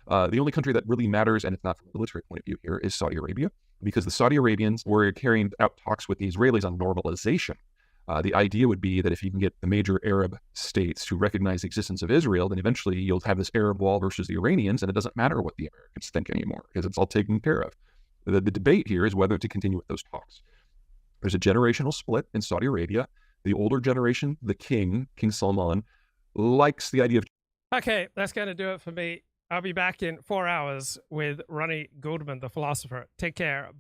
Speaker 17: The only country that really matters, and it's not from a military point of view here, is Saudi Arabia, because the Saudi Arabians were carrying out talks with the Israelis on normalization. The idea would be that if you can get the major Arab states to recognize the existence of Israel, then eventually you'll have this Arab wall versus the Iranians, and it doesn't matter what the Americans think anymore, because it's all taken care of. The debate here is whether to continue with those talks. There's a generational split in Saudi Arabia. The older generation, the King Salman, likes the idea of...
Speaker 1: Okay, that's going to do it for me. I'll be back in 4 hours with Ronnie Goldman, the philosopher. Take care.